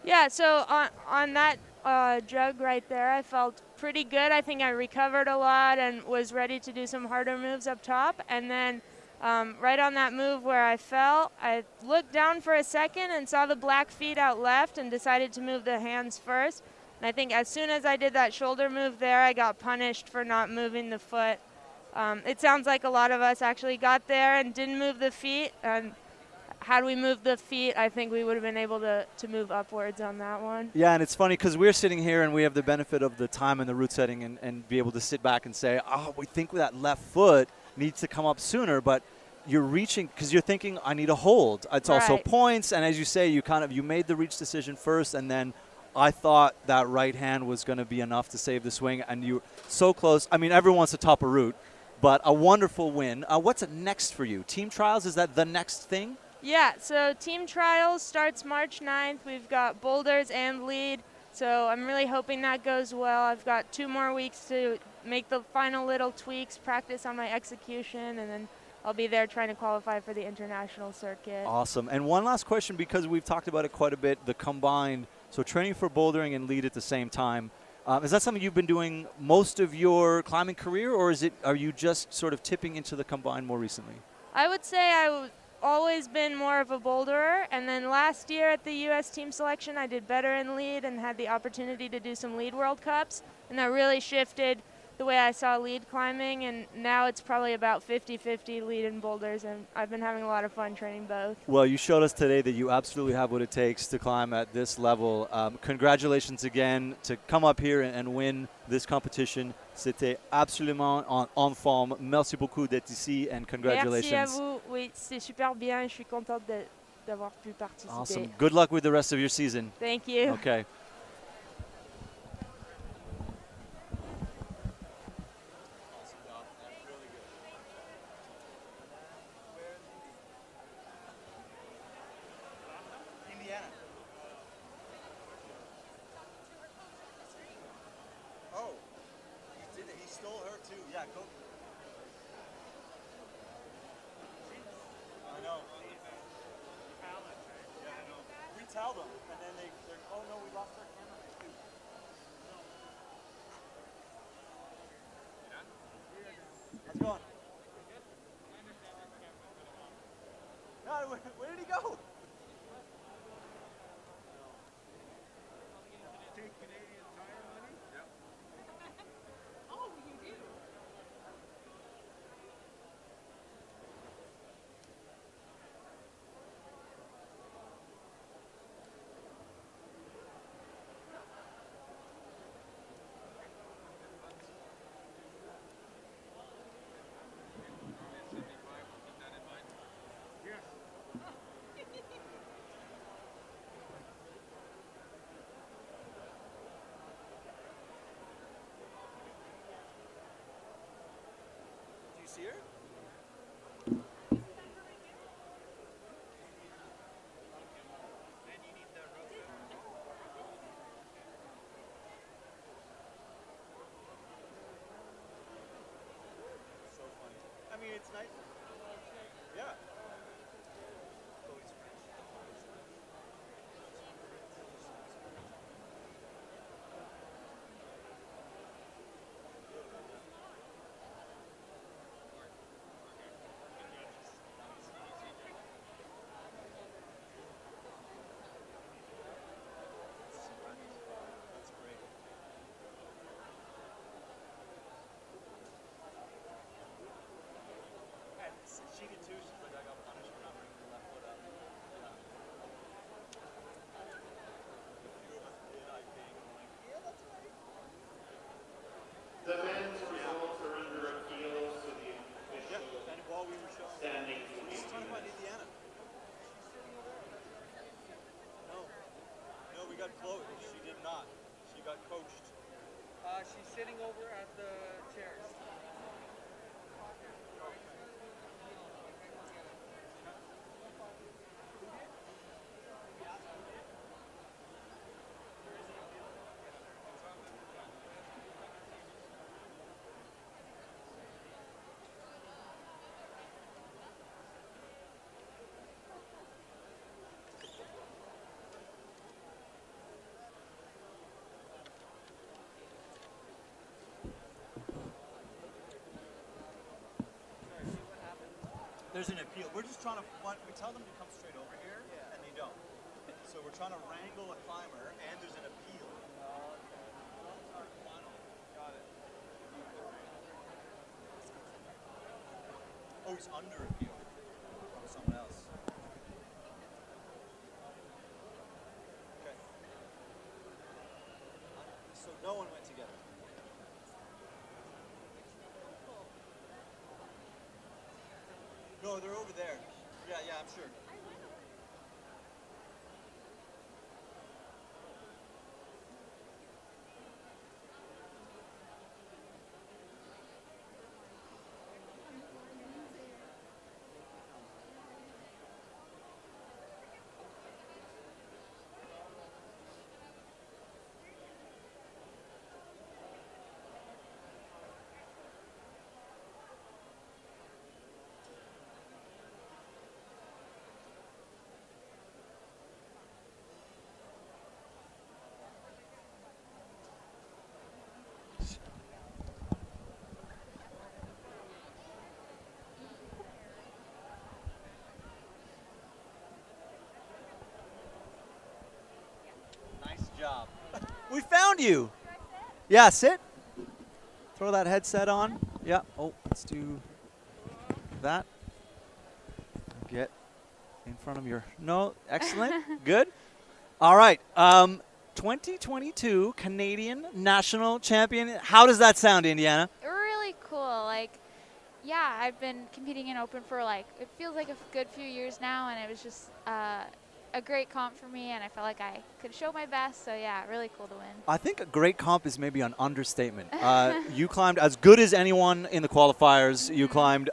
Yeah, so on that jug right there, I felt pretty good. I think I recovered a lot and was ready to do some harder moves up top. And then right on that move where I fell, I looked down for a second and saw the black feet out left and decided to move the hands first. And I think as soon as I did that shoulder move there, I got punished for not moving the foot. It sounds like a lot of us actually got there and didn't move the feet. And had we moved the feet, I think we would have been able to move upwards on that one. Yeah, and it's funny because we're sitting here and we have the benefit of the time and the route setting and be able to sit back and say, oh, we think that left foot needs to come up sooner, but you're reaching because you're thinking, I need a hold. It's also points, and as you say, you made the reach decision first, and then I thought that right hand was going to be enough to save the swing, and you so close. I mean, everyone wants to top a route, but a wonderful win. What's next for you? Team trials, is that the next thing? Yeah, so team trials starts March 9th. We've got boulders and lead, so I'm really hoping that goes well. I've got 2 more weeks to make the final little tweaks, practice on my execution, and then I'll be there trying to qualify for the international circuit. Awesome. And one last question, because we've talked about it quite a bit, the combined, so training for bouldering and lead at the same time. Is that something you've been doing most of your climbing career, or are you just sort of tipping into the combined more recently? I would say I've always been more of a boulderer, and then last year at the U.S. team selection I did better in lead and had the opportunity to do some lead World Cups, and that really shifted the way I saw lead climbing, and now it's probably about 50-50 lead and boulders, and I've been having a lot of fun training both. Well, you showed us today that you absolutely have what it takes to climb at this level. Congratulations again to come up here and win this competition. C'était absolument en forme. Merci beaucoup d'être ici and congratulations. Merci à vous. Oui, c'est super bien. Je suis contente d'avoir pu participer. Awesome. Good luck with the rest of your season. Thank you. Okay. Tell them, and then they're, oh no, we lost our camera. How's it going? No, where did he go? Take Canadian Tire money? Yep. Oh, you do? she's sitting over at the chairs. There's an appeal. We're just trying to, we tell them to come straight over here, and they don't. So we're trying to wrangle a climber, and there's an appeal. Got it. Oh, he's under appeal from someone else. Okay. So no one went together. No, they're over there. Yeah, I'm sure. Job. We found you. Yeah, sit. Throw that headset on. Yeah. Oh, let's do that. Get in front of your. No, excellent. Good. All right. 2022 Canadian National Champion. How does that sound, Indiana? Really cool. Like, yeah, I've been competing in open for like, it feels like a good few years now, and it was just a great comp for me, and I felt like I could show my best. So yeah, really cool to win. I think a great comp is maybe an understatement. You climbed as good as anyone in the qualifiers. You climbed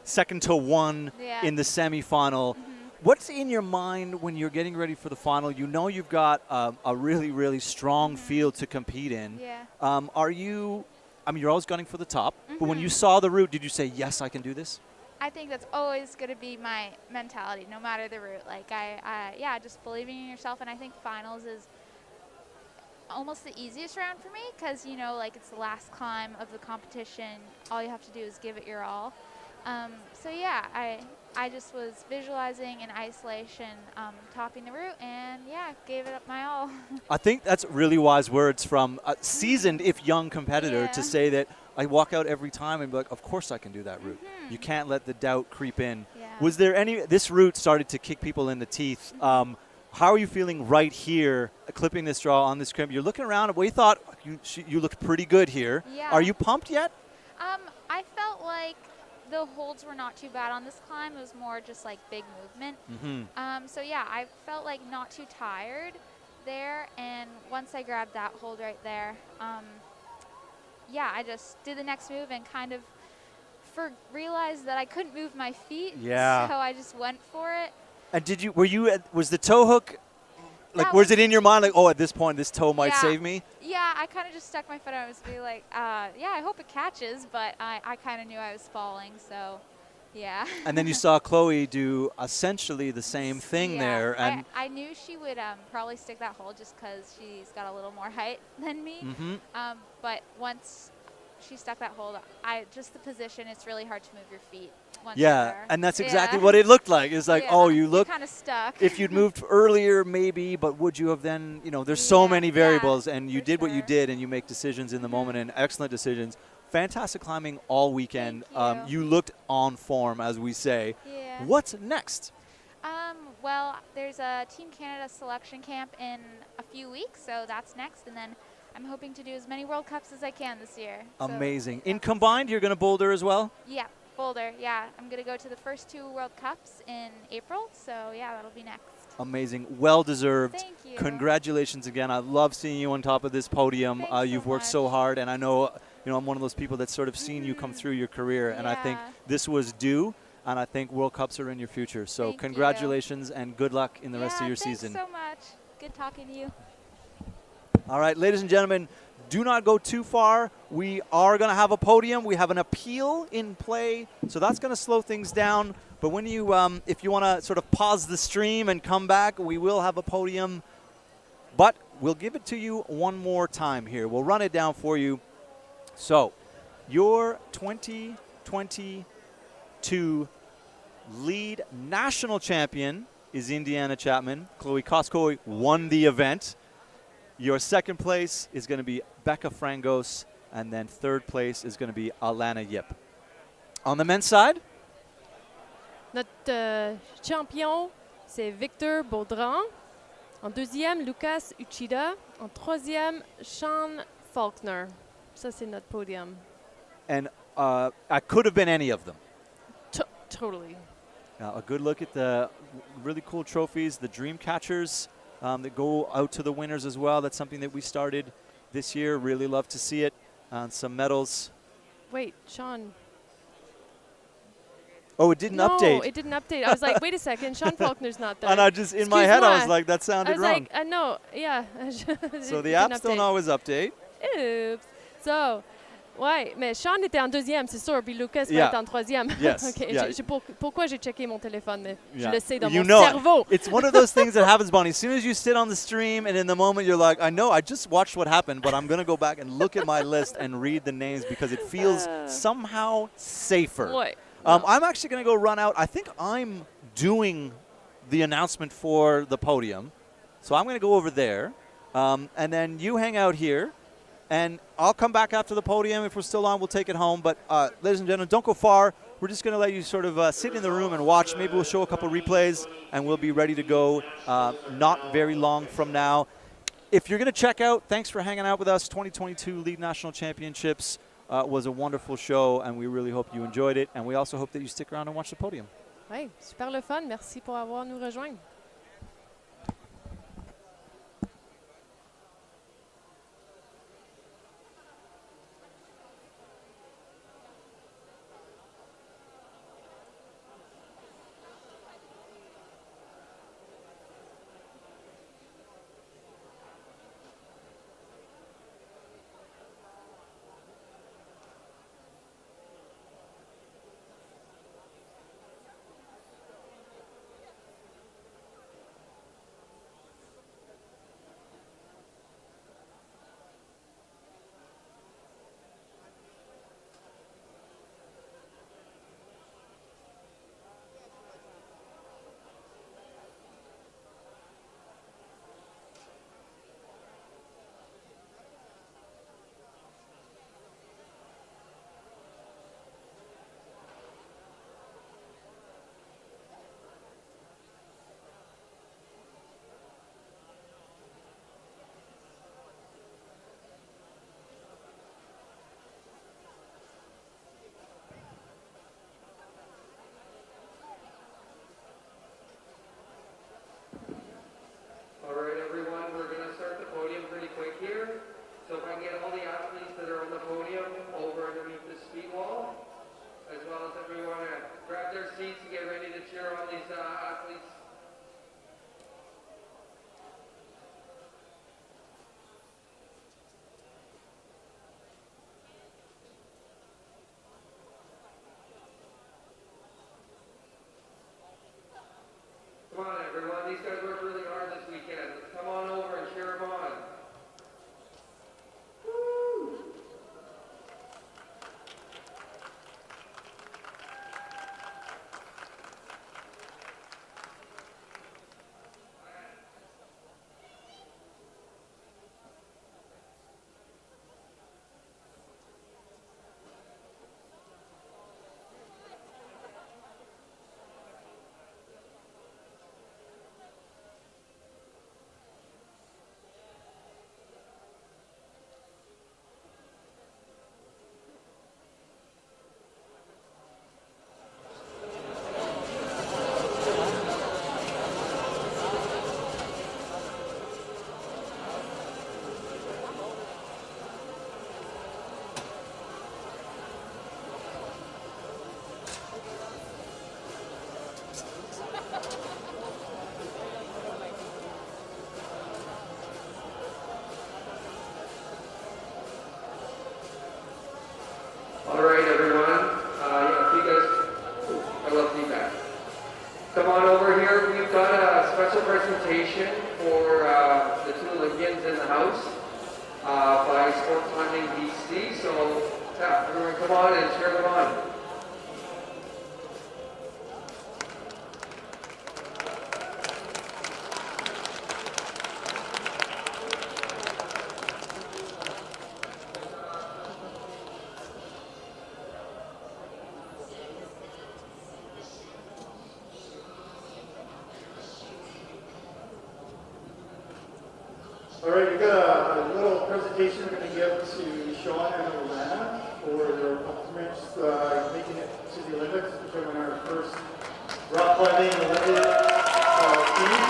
second to one in the semifinal. What's in your mind when you're getting ready for the final? You know you've got a really, really strong field to compete in. Yeah. Are you, I mean, you're always gunning for the top, but when you saw the route, did you say, yes, I can do this? I think that's always going to be my mentality, no matter the route. Like, yeah, just believing in yourself. And I think finals is almost the easiest round for me because, you know, like, it's the last climb of the competition. All you have to do is give it your all. So, yeah, I just was visualizing in isolation, topping the route, and, yeah, gave it up my all. I think that's really wise words from a seasoned, if young, competitor to say that I walk out every time and be like, of course I can do that route. You can't let the doubt creep in. Yeah. Was there any, this route started to kick people in the teeth. How are you feeling right here, clipping this draw on this crimp? You're looking around, we thought you looked pretty good here. Yeah. Are you pumped yet? I felt like the holds were not too bad on this climb. It was more just like big movement. So yeah, I felt like not too tired there. And once I grabbed that hold right there, yeah, I just did the next move and kind of realized that I couldn't move my feet. Yeah. So I just went for it. And was the toe hook, like, was it in your mind, like, oh, at this point, this toe might save me? Yeah, I kind of just stuck my foot out. I was really like, yeah, I hope it catches, but I kind of knew I was falling, so yeah. And then you saw Chloe do essentially the same thing there. And I knew she would probably stick that hold just because she's got a little more height than me. But once she stuck that hold, just the position, it's really hard to move your feet once you're there. And that's exactly what it looked like. It's like, oh, you look kind of stuck. If you'd moved earlier, maybe, but would you have then, you know, there's so many variables, and you did what you did, and you make decisions in the moment, and excellent decisions. Fantastic climbing all weekend. You looked on form, as we say. Yeah. What's next? Well, there's a Team Canada selection camp in a few weeks, so that's next, and then I'm hoping to do as many World Cups as I can this year. Amazing. In combined, you're going to boulder as well? Yeah, boulder, yeah. I'm going to go to the first 2 World Cups in April, so yeah, that'll be next. amazing, well-deserved. Thank you. Congratulations again. I love seeing you on top of this podium. Thanks You've so worked so much. hard, and I know, I'm one of those people that's sort of seen you come through your career, and I think Yeah. this was due, and I think World Cups are in your future. So Thank you. congratulations and good luck in the rest of your thanks season. so much. Good talking to you. All right, ladies and gentlemen, do not go too far. We are going to have a podium. We have an appeal in play, so that's going to slow things down. But when you, if you want to sort of pause the stream and come back, we will have a podium. But we'll give it to you one more time here. We'll run it down for you. So, your 2022 lead national champion is Indiana Chapman. Chloe Koskoi won the event. Your second place is going to be Becca Frangos, and then third place is going to be Alana Yip. On the men's side, Notre champion, c'est Victor Baudran. En deuxième, Lucas Uchida. En troisième, Sean Faulkner. Ça, c'est notre podium. and I could have been any of them. Totally. A good look at the really cool trophies, the dream catchers that go out to the winners as well. That's something that we started this year. Really love to see it. Some medals. Wait, Sean. Oh, it didn't No, update. it didn't update. I was like, wait a second, Sean Faulkner's not there. And I just, in my head, I was Excuse-moi. like, that sounded I was wrong. like, no, yeah. So It the didn't apps don't update. always update. Oops. So, ouais, mais Sean était en deuxième, c'est sûr, puis Lucas va Yeah. être en troisième. Yes, OK, yeah. pourquoi j'ai checké mon téléphone, mais je Yeah. le sais dans You mon know it. cerveau. It's one of those things that happens, Bonnie. As soon as you sit on the stream and in the moment you're like, I know, I just watched what happened, but I'm going to go back and look at my list and read the names because it feels somehow safer. Ouais. I'm actually going to go run out. I think I'm doing the announcement for the podium. So I'm going to go over there. And then you hang out here. And I'll come back after the podium. If we're still on, we'll take it home. But ladies and gentlemen, don't go far. We're just going to let you sort of sit in the room and watch. Maybe we'll show a couple replays, and we'll be ready to go not very long from now. If you're going to check out, thanks for hanging out with us. 2022 League National Championships was a wonderful show, and we really hope you enjoyed it. And we also hope that you stick around and watch the podium. Ouais, super le fun. Merci pour avoir nous rejoint. All right, everyone, we're going to start the podium pretty quick here. So if I can get all the athletes that are on the podium over underneath the speed wall, as well as everyone to grab their seats and get ready to cheer on these athletes. Come on, everyone. These guys worked really hard this weekend. Let's come on over and cheer them on. Woo! special presentation for the two Olympians in the house by Sport Climbing BC. So yeah, everyone come on and cheer them on. All right, we've got a little presentation we're going to give to Sean and Alana for their accomplishments making it to the Olympics, becoming our first rock climbing Olympic team.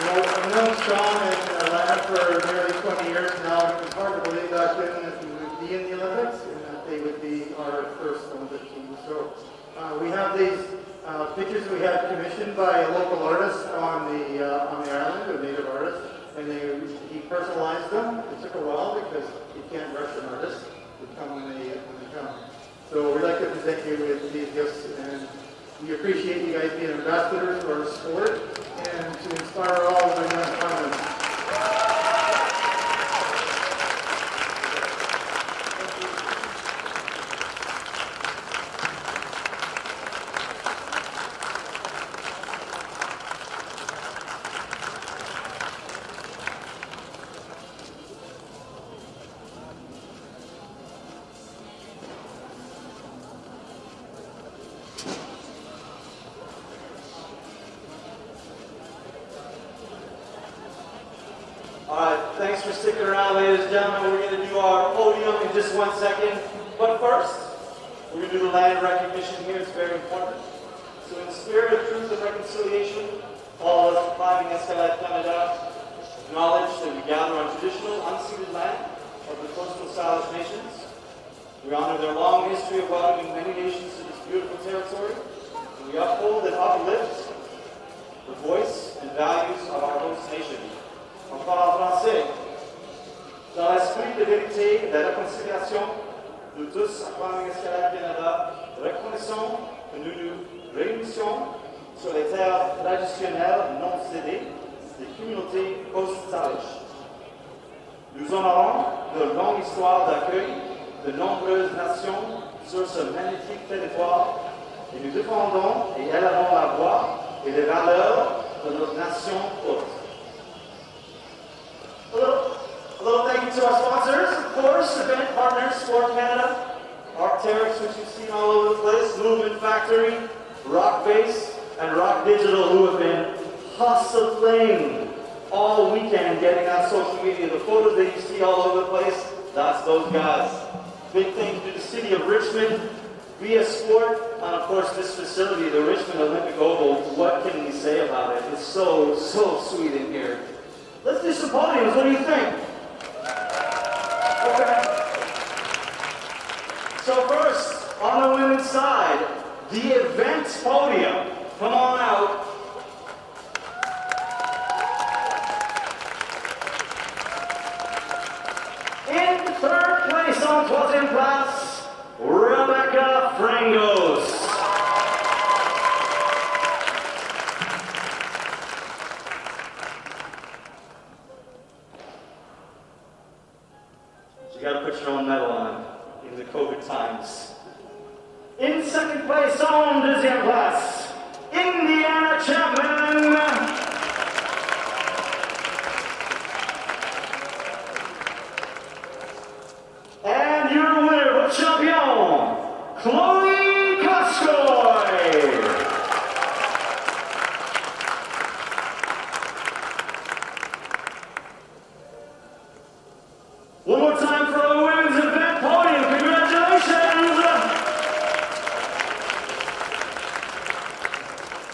And, I've known Sean and Alana for nearly 20 years now, and it was hard to believe back then that we would be in the Olympics and that they would be our first Olympic team. So we have these pictures we had commissioned by a local artist on the island, a native artist, and he personalized them. It took a while because you can't rush an artist. They come when they come. So we'd like to present you with these gifts, and we appreciate you guys being ambassadors for our sport and to inspire all of the young climbers. Thanks for sticking around, ladies and gentlemen. We're going to do our podium in just 1 second. But first, we're going to do the land recognition here. It's very important. So in the spirit of truth and reconciliation, all of us climbing Escalade, Canada, acknowledge that we gather on traditional, unceded land of the coastal Salish nations. We honor their long history of welcoming many nations to this beautiful territory. And we uphold and uplift the voice and values of our host nation. Encore en français. Dans l'esprit de vérité et de réconciliation, nous tous, à Climbing Escalade Canada, reconnaissons que nous nous réunissons sur les terres traditionnelles non cédées des communautés post-Salish. Nous honorons leur longue histoire d'accueil de nombreuses nations sur ce magnifique territoire et nous défendons et élevons la voix et les valeurs de notre nation haute. A little thank you to our sponsors, of course, event partners, Sport Canada, Arc'teryx, which you've seen all over the place, Movement Factory, Rock Base, and Rock Digital, who have been hustling all weekend getting on social media. The photos that you see all over the place, that's those guys. Big thank you to the city of Richmond, via Sport, and of course this facility, the Richmond Olympic Oval. What can we say about it? It's so sweet in here. Let's do some podiums. What do you think? Okay. So first, on the women's side, the event podium. Come on out. In third place on troisième place, Rebecca Frangos. You gotta put your own medal on in the COVID times. In second place on deuxième place, Indiana Chapman. And your winner, votre champion, Chloe Koskoy. One more time for our women's event podium. Congratulations!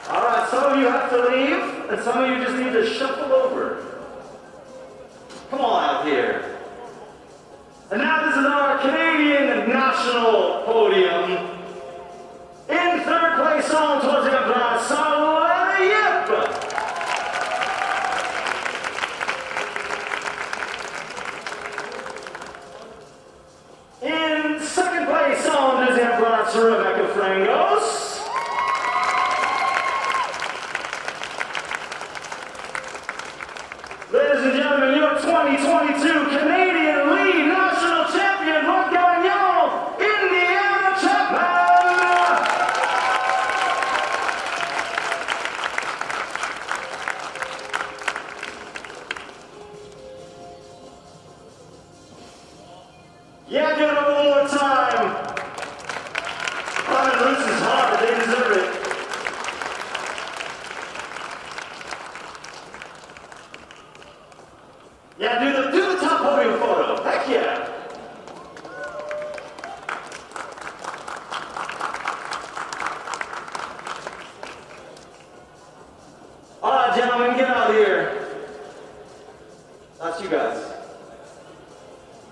All right, some of you have to leave, and some of you just need to shuffle over. Come on out here. And now this is our Canadian national podium. In third place on troisième place, Alana Yip. In second place on deuxième place, Rebecca Frangos. Yeah, do the top podium photo. Heck yeah. All right, gentlemen, get out of here. That's you guys.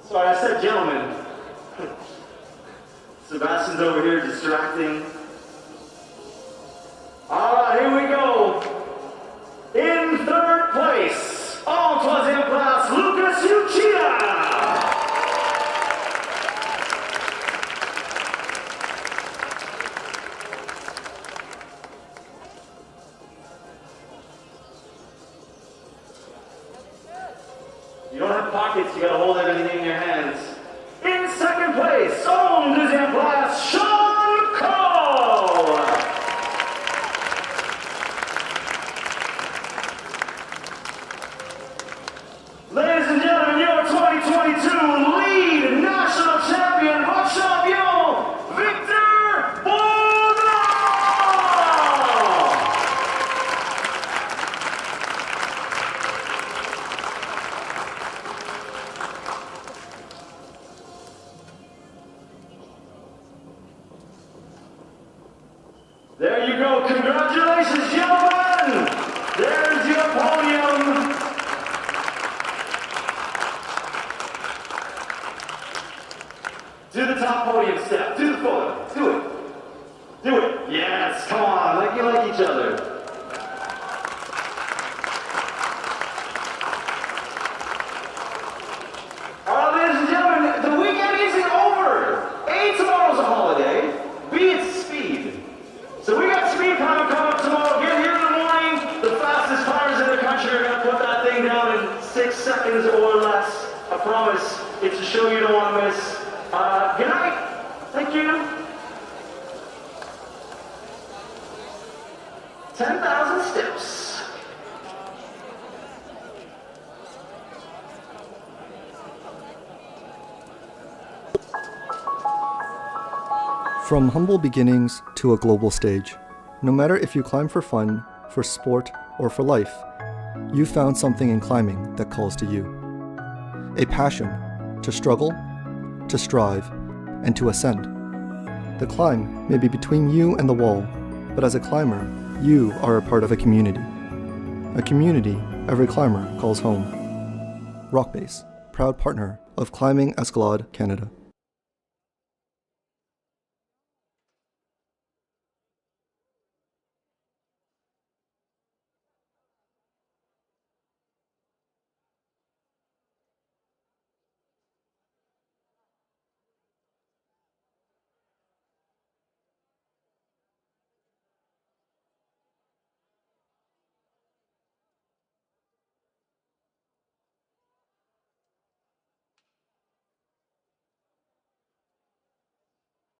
Sorry, I said gentlemen. Sebastian's over here distracting. All right, here we go. In third place, en troisième place, Lucas Uchida. You don't have pockets, you gotta hold everything in your hands. In second place, en deuxième place, Sean Cole. Ladies and gentlemen, your 2022 lead national champion, votre champion, Victor Podium. There you go. Congratulations, gentlemen. There's your podium. Do the top podium step. Do the photo. Do it. Do it. Yes. Come on. Like you like each other. All right, ladies and gentlemen, the weekend isn't over. A, tomorrow's a holiday. B, it's speed. So we got speed coming up tomorrow. Get here in the morning. The fastest climbers in the country are going to put that thing down in 6 seconds or less. I promise. It's a show you don't want to miss. Good night. Thank you. 10,000 steps. From humble beginnings to a global stage, no matter if you climb for fun, for sport, or for life, you found something in climbing that calls to you. A passion to struggle, to strive, and to ascend. The climb may be between you and the wall, but as a climber, you are a part of a community. A community every climber calls home. Rockbase, proud partner of Climbing Escalade Canada.